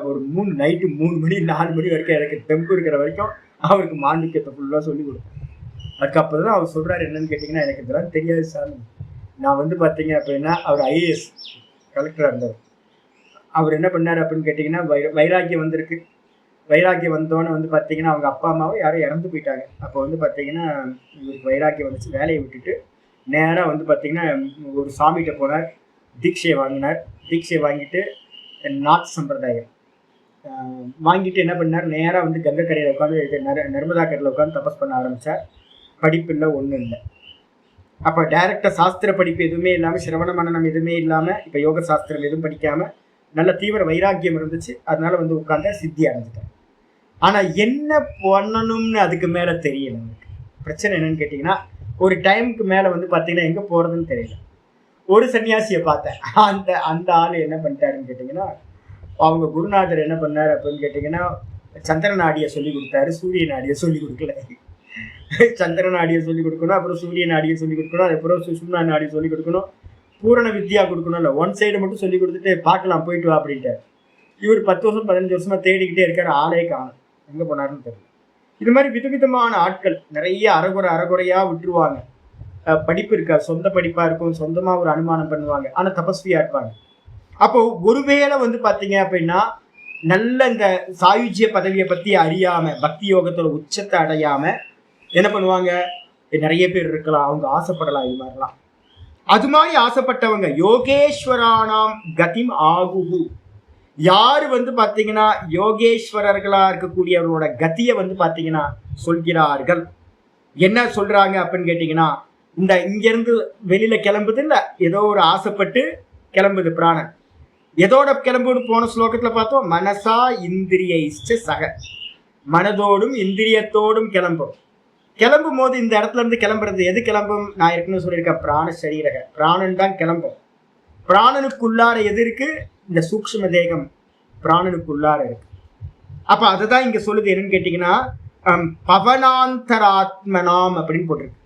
ஒரு 3 நைட்டு 3 மணி 4 மணி வரைக்கும் எனக்கு டெம்பு இருக்கிற வரைக்கும் அவருக்கு மாண்டிக்கத்தை ஃபுல்லாக சொல்லி கொடுத்தேன். அதுக்கப்புறம் தான் அவர் சொல்கிறாரு, என்னன்னு கேட்டிங்கன்னா, எனக்கு இதெல்லாம் தெரியாது சாமி. நான் வந்து பார்த்தீங்க அப்படின்னா அவர் ஐஏஎஸ் கலெக்டராக இருந்தார். அவர் என்ன பண்ணார் அப்படின்னு கேட்டிங்கன்னா, வைராக்கியம் வந்திருக்கு. வைராக்கியம் வந்தோன்னு வந்து பார்த்தீங்கன்னா அவங்க அப்பா அம்மாவும் யாரும் இறந்து போயிட்டாங்க. அப்போ வந்து பார்த்தீங்கன்னா இவருக்கு வைராக்கியம் வந்துச்சு. வேலையை விட்டுட்டு நேராக வந்து பார்த்தீங்கன்னா ஒரு சாமிகிட்ட போனார், தீட்சையை வாங்கினார். தீட்சையை வாங்கிட்டு நாத் சம்பிரதாயம் வாங்கிட்டு என்ன பண்ணார், நேராக வந்து கங்கை கரையில் உட்காந்து நர்மதா கரையில் உட்காந்து தபஸ் பண்ண ஆரம்பித்தார். படிப்பு இல்லை, ஒன்றும் இல்லை. அப்போ டைரெக்டாக சாஸ்திர படிப்பு எதுவுமே இல்லாமல், சிரவண மனனம் எதுவுமே இல்லாமல், இப்போ யோக சாஸ்திரம் எதுவும் படிக்காமல் நல்ல தீவிர வைராக்கியம் இருந்துச்சு. அதனால வந்து உட்கார்ந்த சித்தி அடைஞ்சிட்டேன். ஆனால் என்ன பண்ணணும்னு அதுக்கு மேலே தெரியல. எனக்கு பிரச்சனை என்னன்னு கேட்டிங்கன்னா, ஒரு டைமுக்கு மேலே வந்து பார்த்தீங்கன்னா எங்கே போகிறதுன்னு தெரியல. ஒரு சன்னியாசியை பார்த்தேன். அந்த ஆள் என்ன பண்ணிட்டாருன்னு கேட்டிங்கன்னா, அவங்க குருநாதர் என்ன பண்ணார் அப்படின்னு கேட்டிங்கன்னா, சந்திர நாடியை சொல்லி கொடுத்தாரு, சூரிய நாடியை சொல்லி கொடுக்கல. சந்திர நாடியை சொல்லி கொடுக்கணும், அப்புறம் சூரிய நாடியை சொல்லி கொடுக்கணும், அதுக்கப்புறம் சுஷ்மனா நாடியை சொல்லி கொடுக்கணும், பூரண வித்யா கொடுக்கணும். இல்லை, ஒன் சைடு மட்டும் சொல்லி கொடுத்துட்டு பார்க்கலாம் போயிட்டு வா அப்படின்ட்டார். இவர் 10 வருஷம் 15 வருஷமா தேடிக்கிட்டே இருக்காரு, ஆளே காணும், எங்கே போனாருன்னு தெரியல. இது மாதிரி விதவிதமான ஆட்கள் நிறைய அறகுறையா விட்டுருவாங்க. படிப்பு இருக்கா, சொந்த படிப்பா இருக்கும், சொந்தமா ஒரு அனுமானம் பண்ணுவாங்க, ஆனா தபஸ்வியா இருப்பாங்க. அப்போ ஒருவேளை வந்து பாத்தீங்க அப்படின்னா நல்ல இந்த சாயுஜ்ய பதவியை பத்தி அறியாம, பக்தி யோகத்தோட உச்சத்தை அடையாம என்ன பண்ணுவாங்க, நிறைய பேர் இருக்கலாம், அவங்க ஆசைப்படலாம் இது மாதிரிலாம். அது மாதிரி ஆசைப்பட்டவங்க யோகேஸ்வரானாம் கதிம் ஆகுகு. யாரு வந்து பாத்தீங்கன்னா யோகேஸ்வரர்களா இருக்கக்கூடியவர்களோட கதியை வந்து பாத்தீங்கன்னா சொல்கிறார்கள். என்ன சொல்றாங்க அப்படின்னு கேட்டீங்கன்னா, இந்த இங்கிருந்து வெளியில கிளம்புது இல்ல, ஏதோ ஒரு ஆசைப்பட்டு கிளம்புது பிராணன். எதோட கிளம்புன்னு போன ஸ்லோகத்துல பார்த்தோம், மனசா இந்திரிய சக, மனதோடும் இந்திரியத்தோடும் கிளம்பும். கிளம்பும் போது இந்த இடத்துல இருந்து கிளம்புறது எது கிளம்பும், நான் ஏற்கனவே சொல்லியிருக்கேன், பிராண சரீரக, பிராணன் தான் கிளம்பும். பிராணனுக்குள்ளார எது இருக்கு, இந்த சூக்ஷ்ம தேகம் பிராணனுக்குள்ளார இருக்கு. அப்ப அதுதான் இங்க சொல்லுது. என்னன்னு கேட்டீங்கன்னா பவனாந்தராத்மனாம் அப்படின்னு போட்டிருக்கு.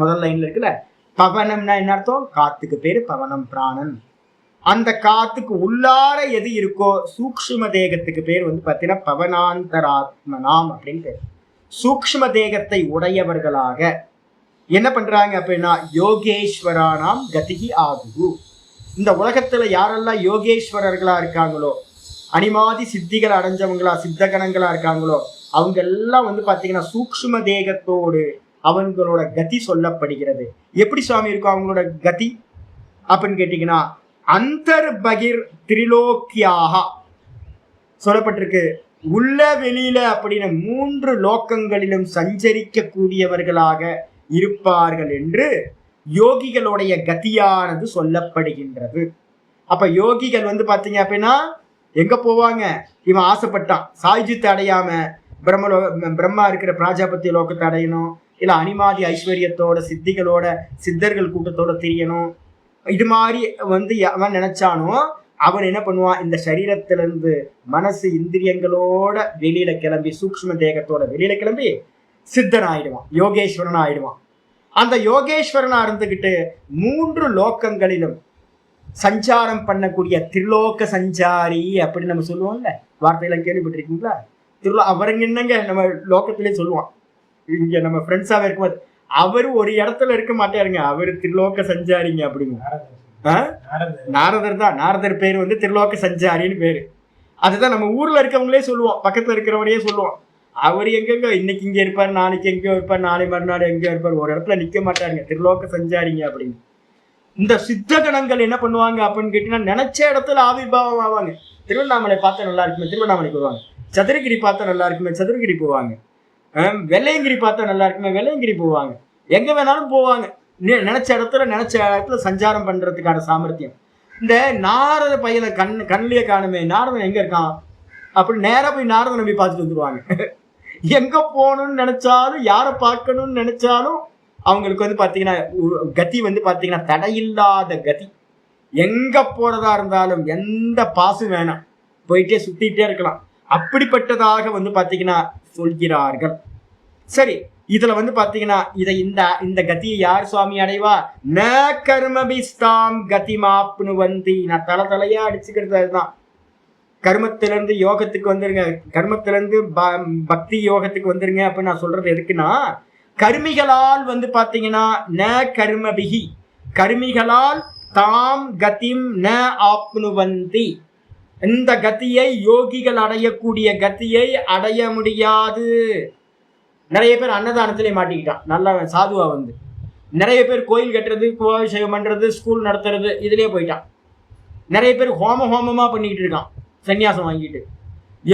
முதல் லைன்ல இருக்குல்ல, பவனம்னா என்ன அர்த்தம்? காத்துக்கு பேரு பவனம், பிராணன். அந்த காத்துக்கு உள்ளார எது இருக்கோ சூக்ஷ்ம தேகத்துக்கு பேர் வந்து பார்த்தீங்கன்னா பவனாந்தராத்மனாம் அப்படின்னு பேர். சூக்ஷ்ம தேகத்தை உடையவர்களாக என்ன பண்றாங்க அப்படின்னா யோகேஸ்வரானாம் கதிகி ஆகு. இந்த உலகத்துல யாரெல்லாம் யோகேஸ்வரர்களா இருக்காங்களோ, அனிமாதி சித்திகள் அடைஞ்சவங்களா, சித்தகணங்களா இருக்காங்களோ, அவங்க எல்லாம் வந்து பாத்தீங்கன்னா சூக்ஷ்ம தேகத்தோடு அவங்களோட கதி சொல்லப்படுகிறது. எப்படி சுவாமி இருக்கும் அவங்களோட கதி அப்படின்னு கேட்டீங்கன்னா அந்தர் பகிர் திரிலோக்கியாக சொல்லப்பட்டிருக்கு. உள்ள வெளியில அப்படின்னு 3 லோக்கங்களிலும் சஞ்சரிக்க கூடியவர்களாக இருப்பார்கள் என்று யோகிகளுடைய கதியானது சொல்லப்படுகின்றது. அப்ப யோகிகள் வந்து பாத்தீங்க அப்படின்னா எங்க போவாங்க? இவன் ஆசைப்பட்டான் சாயுஜித்தை அடையாம பிரம்மா இருக்கிற பிராஜாபத்திய லோகத்தை அடையணும், இல்ல அனிமாதி ஐஸ்வர்யத்தோட சித்திகளோட சித்தர்கள் கூட்டத்தோட தெரியணும், இது மாதிரி வந்து அவன் நினைச்சானோ அவன் என்ன பண்ணுவான்? இந்த சரீரத்திலிருந்து மனசு இந்திரியங்களோட வெளியில கிளம்பி சூக்ஷ்ம தேகத்தோட வெளியில கிளம்பி சித்தன் ஆயிடுவான், யோகேஸ்வரன் ஆயிடுவான். அந்த யோகேஸ்வரனா இருந்துகிட்டு 3 லோக்கங்களிலும் சஞ்சாரம் பண்ணக்கூடிய திரிலோக சஞ்சாரி அப்படின்னு நம்ம சொல்லுவோம்ல, வார்த்தையெல்லாம் கேள்விப்பட்டிருக்கீங்களா? அவருங்க என்னங்க நம்ம லோக்கத்திலே சொல்லுவான். இங்க நம்ம ஃப்ரெண்ட்ஸாவே இருக்கும்போது அவரு ஒரு இடத்துல இருக்க மாட்டாருங்க, அவரு திரிலோக சஞ்சாரிங்க அப்படிங்க. நாரதர் தான், நாரதர் பேர் வந்து திரிலோக சஞ்சாரின்னு பேரு. அதுதான் நம்ம ஊர்ல இருக்கவங்களே சொல்லுவோம், பக்கத்துல இருக்கிறவரையே சொல்லுவோம். அவர் எங்கெங்க இன்னைக்கு இங்க இருப்பார், நாளைக்கு எங்கேயோ இருப்பார், நாளை மறுநாள் எங்கேயோ இருப்பார், ஒரு இடத்துல நிக்க மாட்டாருங்க, திரிலோக சஞ்சாரிங்க அப்படின்னு. இந்த சித்தகணங்கள் என்ன பண்ணுவாங்க அப்படின்னு கேட்டீங்கன்னா நினைச்ச இடத்துல ஆவிர்வாவம் ஆவாங்க. திருவண்ணாமலை பார்த்தா நல்லா இருக்குமே, திருவண்ணாமலைக்கு வருவாங்க. சதுரகிரி பார்த்தா நல்லா இருக்குமே, சதுரகிரி போவாங்க. வெள்ளையங்கிரி பார்த்தா நல்லா இருக்குமே, வெள்ளையங்கிரி போவாங்க. எங்க வேணாலும் போவாங்க. நினைச்ச இடத்துல சஞ்சாரம் பண்றதுக்கான சாமர்த்தியம். இந்த நாரத பையனை கண்ணிலேயே காணுமே, நாரதன் எங்க இருக்கான் அப்படி நேரா போய் நாரதனை போய் பார்த்துட்டு வந்துருவாங்க. எங்க போகணும்னு நினைச்சாலும் யாரை பார்க்கணும்னு நினைச்சாலும் அவங்களுக்கு வந்து பாத்தீங்கன்னா கதி வந்து பாத்தீங்கன்னா தடையில்லாத கதி. எங்க போறதா இருந்தாலும் எந்த பாசும் வேணாம், போயிட்டே சுத்திட்டே இருக்கலாம். அப்படிப்பட்டதாக வந்து பாத்தீங்கன்னா சொல்கிறார்கள். சரி, இதுல வந்து பாத்தீங்கன்னா இதை இந்த கதியை யார் சுவாமி அடைவா? ந கர்மபிஸ்தாம் கதிமாப்னுவந்தி. நான் தலையா அடிச்சுக்கிறது அதுதான். கர்மத்திலிருந்து யோகத்துக்கு வந்துருங்க, கர்மத்திலிருந்து பக்தி யோகத்துக்கு வந்துருங்க அப்படின்னு நான் சொல்றது எதுக்குன்னா, கர்மிகளால் வந்து பாத்தீங்கன்னா ந கர்மபிகி, கர்மிகளால் தாம் கதிம் ந ஆப்னுவந்தி. இந்த கதியை யோகிகள் அடையக்கூடிய கதியை அடைய முடியாது. நிறைய பேர் அன்னதானத்திலே மாட்டிக்கிட்டான், நல்ல சாதுவா வந்து. நிறைய பேர் கோயில் கட்டுறது, குவாபிஷேகம் பண்றது, ஸ்கூல் நடத்துறது, இதுலயே போயிட்டான். நிறைய பேர் ஹோமமா பண்ணிக்கிட்டு இருக்கான், சன்னியாசம் வாங்கிட்டு.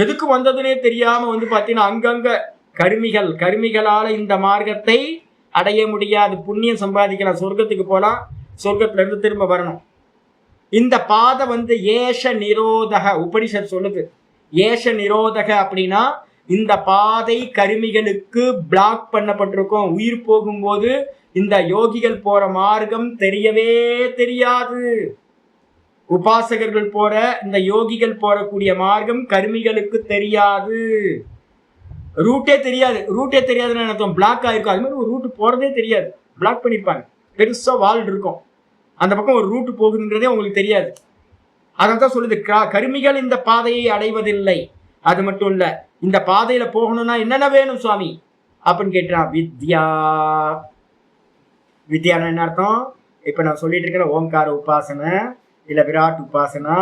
எதுக்கு வந்ததுன்னே தெரியாம வந்து பாத்தீங்கன்னா அங்கங்க கருமிகளால இந்த மார்க்கத்தை அடைய முடியாது. புண்ணியம் சம்பாதிக்கலாம், சொர்க்கத்துக்கு போலாம், சொர்க்கத்துல இருந்து திரும்ப வரணும். இந்த பாதை வந்து ஏஷ நிரோதக, உபனிஷத் சொல்லுது. ஏஷ நிரோதக அப்படின்னா இந்த பாதை கருமிகளுக்கு பிளாக் பண்ணப்பட்டிருக்கும். உயிர் போகும்போது இந்த யோகிகள் போற மார்க்கம் தெரியவே தெரியாது. உபாசகர்கள் போற இந்த யோகிகள் போறக்கூடிய மார்க்கம் கருமிகளுக்கு தெரியாது. ரூட்டே தெரியாதுன்னு அர்த்தம். பிளாக் ஆயிருக்கும். அது மாதிரி ஒரு ரூட் போறதே தெரியாது, பிளாக் பண்ணிருப்பாங்க. பெருசா வால் இருக்கும், அந்த பக்கம் ஒரு ரூட் போகுதுன்றதே உங்களுக்கு தெரியாது. அதான் சொல்லுது, கருமிகள் இந்த பாதையை அடைவதில்லை. அது மட்டும் இல்ல, இந்த பாதையில போகணும்னா என்னென்ன வேணும் சுவாமி அப்படின்னு கேட்டான். வித்யானா என்ன அர்த்தம்? இப்ப நான் சொல்லிட்டு இருக்கிற ஓங்கார உபாசனை, இல்ல விராட் உபாசனா,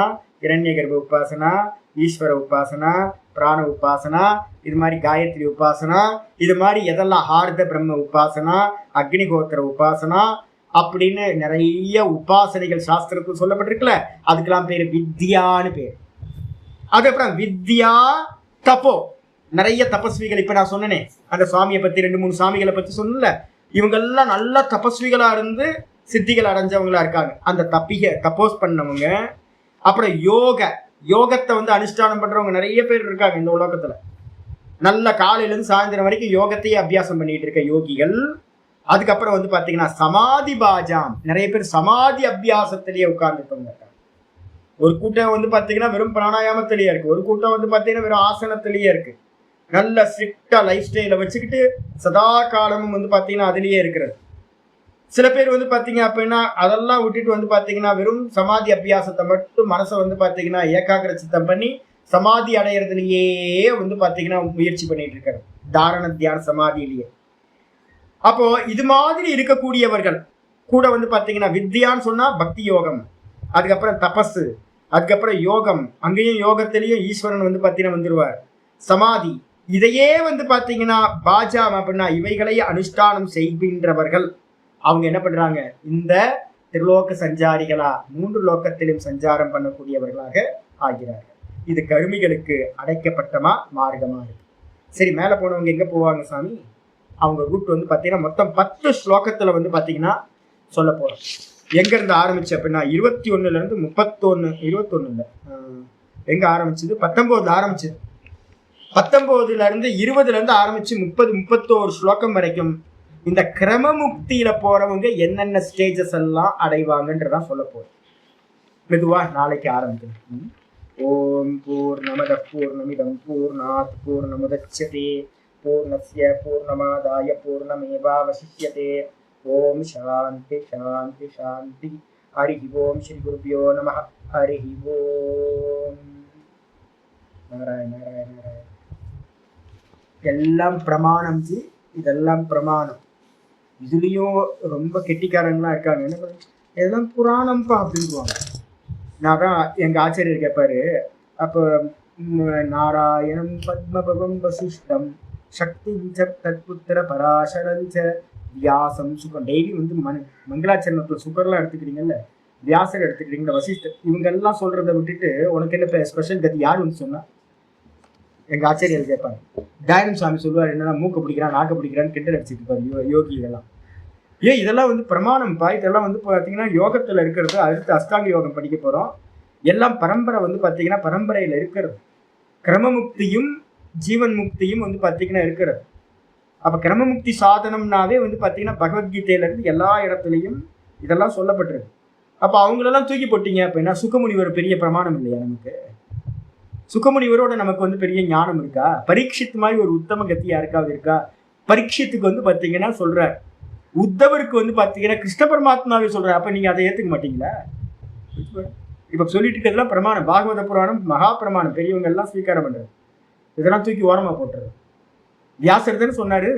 இரண்ய கர்ப்ப உபாசனா, ஈஸ்வர உபாசனா, பிராண உபாசனா, இது மாதிரி காயத்ரி உபாசனா, இது மாதிரி எதெல்லாம் ஹார்த பிரம்ம உபாசனா, அக்னிகோத்திர உபாசனா அப்படின்னு நிறைய உபாசனைகள் சாஸ்திரத்தில் சொல்லப்பட்டிருக்குல்ல, அதுக்கெல்லாம் பேரு வித்யான்னு பேர். அதுக்கப்புறம் வித்யா தப்போ, நிறைய தபஸ்விகள். இப்ப நான் சொன்னேனே அந்த சுவாமியை பத்தி, 2-3 சாமிகளை பத்தி சொன்னல, இவங்கெல்லாம் நல்ல தபஸ்விகளா இருந்து சித்திகள் அடைஞ்சவங்களா இருக்காங்க. அந்த தப்போஸ் பண்ணவங்க. அப்புறம் யோகத்தை வந்து அனுஷ்டானம் பண்றவங்க நிறைய பேர் இருக்காங்க இந்த உலகத்துல. நல்ல காலையில இருந்து சாயந்தரம் வரைக்கும் யோகத்தையே அபியாசம் பண்ணிட்டு இருக்க யோகிகள். அதுக்கப்புறம் வந்து பாத்தீங்கன்னா சமாதி பாஜாம், நிறைய பேர் சமாதி அபியாசத்திலேயே உட்கார்ந்துட்டவங்க இருக்காங்க. ஒரு கூட்டம் வந்து பாத்தீங்கன்னா வெறும் பிராணாயாமத்திலேயே இருக்கு, ஒரு கூட்டம் வந்து பாத்தீங்கன்னா வெறும் ஆசனத்திலேயே இருக்கு. நல்ல ஸ்ட்ரிக்டா லைஃப் ஸ்டைல வச்சுக்கிட்டு சதா காலமும் வந்து பாத்தீங்கன்னா அதுலயே இருக்கிறது. சில பேர் வந்து பாத்தீங்க அப்படின்னா அதெல்லாம் விட்டுட்டு வந்து பாத்தீங்கன்னா வெறும் சமாதி அபியாசத்தை மட்டும் மனசை வந்து பாத்தீங்கன்னா ஏகாகிர சித்தம் பண்ணி சமாதி அடையிறதுலயே வந்து பாத்தீங்கன்னா முயற்சி பண்ணிட்டு இருக்காரு, தாரண தியான சமாதியிலேயே. அப்போ இது மாதிரி இருக்கக்கூடியவர்கள் கூட வந்து பாத்தீங்கன்னா வித்யான்னு சொன்னா பக்தி யோகம், அதுக்கப்புறம் தபசு, அதுக்கப்புறம் யோகம், அங்கேயும் யோகத்திலேயும் ஈஸ்வரன் வந்து பாத்தீங்கன்னா வந்துருவார், சமாதி. இதையே வந்து பாத்தீங்கன்னா பாஜாம் அப்படின்னா இவைகளை அனுஷ்டானம் செய்கின்றவர்கள் அவங்க என்ன பண்றாங்க, இந்த திருலோக சஞ்சாரிகளா 3 லோகத்திலும் சஞ்சாரம் பண்ணக்கூடியவர்களாக ஆகிறார்கள். இது கருமிகளுக்கு அடைக்கப்பட்டமா மார்க்கமா இருக்கு. சரி, மேல போனவங்க எங்க போவாங்க சாமி? அவங்க ரூட் வந்து பாத்தீங்கன்னா மொத்தம் 10 ஸ்லோகத்துல வந்து பாத்தீங்கன்னா சொல்ல போறோம். எங்க இருந்து ஆரம்பிச்சு அப்படின்னா 21ல இருந்து 31, 21 இல்ல, எங்க ஆரம்பிச்சது 19 ஆரம்பிச்சது. 19ல இருந்து 20ல இருந்து ஆரம்பிச்சு 30, 31 ஸ்லோகம் வரைக்கும் இந்த கிரமமுக்தியில போறவங்க என்னென்ன ஸ்டேஜஸ் எல்லாம் அடைவாங்கன்றதான் சொல்ல போறோம். மெதுவா நாளைக்கு ஆரம்பிக்கணும். ஓம் பூர்ணமத பூர்ணமிதம் பூர்ணாத் பூர்ணமுதச்யதே பூர்ணஸ்ய பூர்ணமாதாய பூர்ணமேவாவசிஷ்யதே. ஓம் சாந்தி சாந்தி சாந்தி. ஹரி ஓம் ஸ்ரீ குருபியோ நமஹ. ஹரி ஓம். நாராயண நாராயண நாராயண. எல்லாம் பிரமாணம் ஜி, இதெல்லாம் பிரமாணம். இதுலயும் ரொம்ப கெட்டிக்காரங்களா இருக்காங்க, என்ன பண்ண இதெல்லாம் புராணம்ப்பா அப்படின்வாங்க. நான் தான் எங்க ஆச்சாரியர் கேட்பாரு, அப்போ நாராயணம் பத்மபவம் வசிஷ்டம் சக்தி தத்புத்திர பராசரஞ்ச வியாசம் சுகம். டெய்லி வந்து மங்களாச்சரணத்துல சுகர்லாம் எடுத்துக்கிறீங்கல்ல, வியாசர் எடுத்துக்கிறீங்களா, வசிஷ்டர், இவங்க எல்லாம் சொல்றதை விட்டுட்டு உனக்கு என்ன ஸ்பெஷல் கதி யாரு வந்து சொன்னா? எங்க ஆச்சாரியர் கேட்பாங்க. தயானந்த சுவாமி சொல்லுவார், என்னன்னா மூக்க பிடிக்கிறான் நாக்க பிடிக்கிறான்னு கிண்டல் அடிச்சுட்டு இருப்பாரு யோகி. இதெல்லாம் வந்து பிரமாணம்ப்பா. இதெல்லாம் வந்து பார்த்தீங்கன்னா யோகத்துல இருக்கிறது. அடுத்து அஷ்டாங்க யோகம் படிக்க போறோம். எல்லாம் பரம்பரை வந்து பார்த்தீங்கன்னா பரம்பரையில இருக்கிறது. கிரமமுக்தியும் ஜீவன் முக்தியும் வந்து பார்த்தீங்கன்னா இருக்கிறது. அப்ப கிரமமுக்தி சாதனம்னாவே வந்து பார்த்தீங்கன்னா பகவத்கீதையில இருந்து எல்லா இடத்துலையும் இதெல்லாம் சொல்லப்பட்டிருக்கு. அப்ப அவங்களெல்லாம் தூக்கி போட்டீங்க அப்படின்னா சுகமுனிவர் பெரிய பிரமாணம் இல்லையா நமக்கு? சுகமுனிவரோட நமக்கு வந்து பெரிய ஞானம் இருக்கா? பரீட்சித் மாதிரி ஒரு உத்தம கத்தி யாருக்காவது இருக்கா? பரீட்சித்துக்கு வந்து பாத்தீங்கன்னா சொல்றார், உத்தவருக்கு வந்து பாத்தீங்கன்னா கிருஷ்ண பரமாத்மாவே சொல்றாரு. அப்ப நீங்க அதை ஏத்துக்க மாட்டீங்களா? இப்ப சொல்லிட்டு இருக்கிறதுலாம் பிரமாணம். பாகவத புராணம் மகா பிரமாணம், பெரியவங்க எல்லாம் ஸ்வீகாரம் பண்றது. இதெல்லாம் தூக்கி ஓரமா போட்டுறது. வியாசர் தானே சொன்னாரு.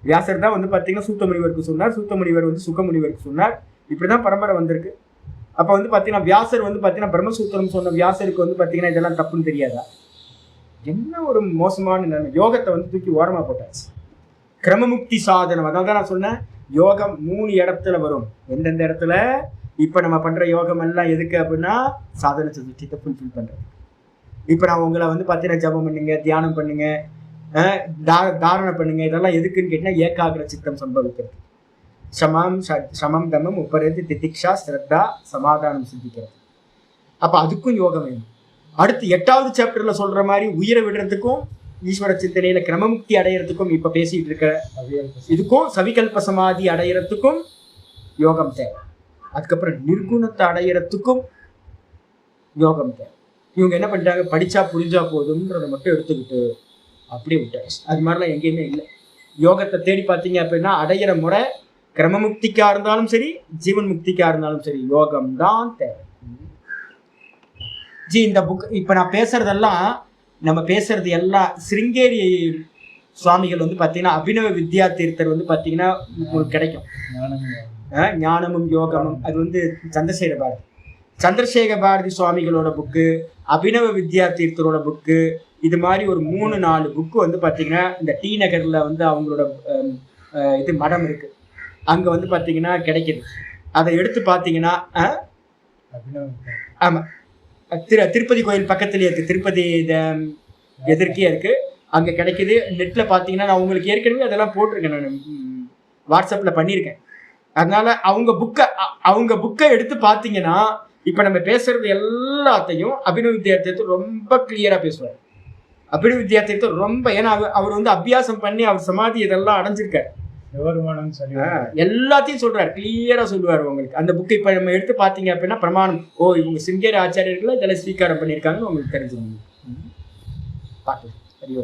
வியாசர் தான் வந்து பாத்தீங்கன்னா சூத்தமுனிவருக்கு சொன்னார், சூத்தமுனிவர் வந்து சுகமுனிவருக்கு சொன்னார். இப்படிதான் பரம்பரை வந்திருக்கு. அப்ப வந்து பாத்தீங்கன்னா வியாசர் வந்து பாத்தீங்கன்னா பிரம்மசூத்திரம் சொன்ன வியாசருக்கு வந்து பாத்தீங்கன்னா இதெல்லாம் தப்புன்னு தெரியாதா? என்ன ஒரு மோசமான நிலைமை. யோகத்தை வந்து தூக்கி ஓரமா போட்டாச்சு. கிரமமுக்தி சாதனம், அதான் நான் சொன்னேன், யோகம் 3 இடத்துல வரும். எந்தெந்த இடத்துல? இப்ப நம்ம பண்ற யோகம் எல்லாம் எதுக்கு அப்படின்னா சாதன சதுஷ்டியத்தை ஃபுல்ஃபில் பண்றது. இப்ப நான் உங்களை வந்து பாத்தீங்கன்னா ஜபம் பண்ணுங்க, தியானம் பண்ணுங்க, தாரணை பண்ணுங்க, இதெல்லாம் எதுக்குன்னு கேட்டீங்கன்னா ஏகாகிர சித்தம் சம்பவிக்கிறது. சமம் தமம் உபரதி திதிக்ஷா ஸ்ரத்தா சமாதானம் சிந்திக்கிறது. அப்ப அதுக்கும் யோகம் வேணும். அடுத்து 8வது சாப்டர்ல சொல்ற மாதிரி உயிரை விடுறதுக்கும் ஈஸ்வர சிந்தனையில கிரமமுக்தி அடையிறதுக்கும் இப்ப பேசிட்டு இருக்க இதுக்கும் சவிகல்ப சமாதி அடையிறதுக்கும் யோகம் தேவை. அதுக்கப்புறம் நிர்குணத்தை அடையிறதுக்கும் யோகம் தேவை. இவங்க என்ன பண்ணிட்டாங்க, படிச்சா புரிஞ்சா போதும்ன்றதை மட்டும் எடுத்துக்கிட்டு அப்படியே விட்டாச்சு. அது மாதிரிலாம் எங்கேயுமே இல்லை. யோகத்தை தேடி பார்த்தீங்க அப்படின்னா அடையிற முறை கிரமமுக்திக்கா இருந்தாலும் சரி, ஜீவன் முக்திக்கா இருந்தாலும் சரி, யோகம் தான் தேவை. ஜி இந்த புக் இப்ப நான் பேசுறதெல்லாம், நம்ம பேசுறது எல்லாம் சிருங்கேரி சுவாமிகள் வந்து பாத்தீங்கன்னா அபினவ வித்யா தீர்த்தர் வந்து பாத்தீங்கன்னா உங்களுக்கு கிடைக்கும். ஞானமும் யோகமும் அது வந்து சந்திரசேகர பாரதி சுவாமிகளோட புக்கு, அபினவ வித்யா தீர்த்தரோட புக்கு, இது மாதிரி ஒரு 3-4 புக்கு வந்து பாத்தீங்கன்னா இந்த டி நகர்ல வந்து அவங்களோட இது மடம் இருக்கு, அங்க வந்து பாத்தீங்கன்னா கிடைக்குது. அதை எடுத்து பாத்தீங்கன்னா ஆமா திருப்பதி கோயில் பக்கத்துலயே இருக்கு, திருப்பதி எதிர்க்கே இருக்கு, அங்க கிடைக்குது. நெட்ல பாத்தீங்கன்னா நான் உங்களுக்கு ஏற்கனவே அதெல்லாம் போட்டிருக்கேன், நான் வாட்ஸ்அப்ல பண்ணியிருக்கேன். அதனால அவங்க புக்கை எடுத்து பாத்தீங்கன்னா இப்ப நம்ம பேசுறது எல்லாத்தையும் அபினவ வித்யார்த்தத்தை ரொம்ப கிளியரா பேசுவார். அபினவ வித்யார்த்தத்தை ரொம்ப, ஏன்னா அவர் வந்து அபியாசம் பண்ணி அவர் சமாதி இதெல்லாம் அடைஞ்சிருக்காரு. சிவபெருமானும் சரி எல்லாத்தையும் சொல்றாரு, கிளியரா சொல்லுவாரு உங்களுக்கு. அந்த புக்கை இப்ப நம்ம எடுத்து பாத்தீங்க அப்படின்னா பிரமாணம், ஓ இவங்க சிங்கேரி ஆச்சாரியர்கள் இதெல்லாம் ஸ்வீகாரம் பண்ணியிருக்காங்கன்னு உங்களுக்கு தெரிஞ்சுக்கணும். பார்க்கலாம். சரி.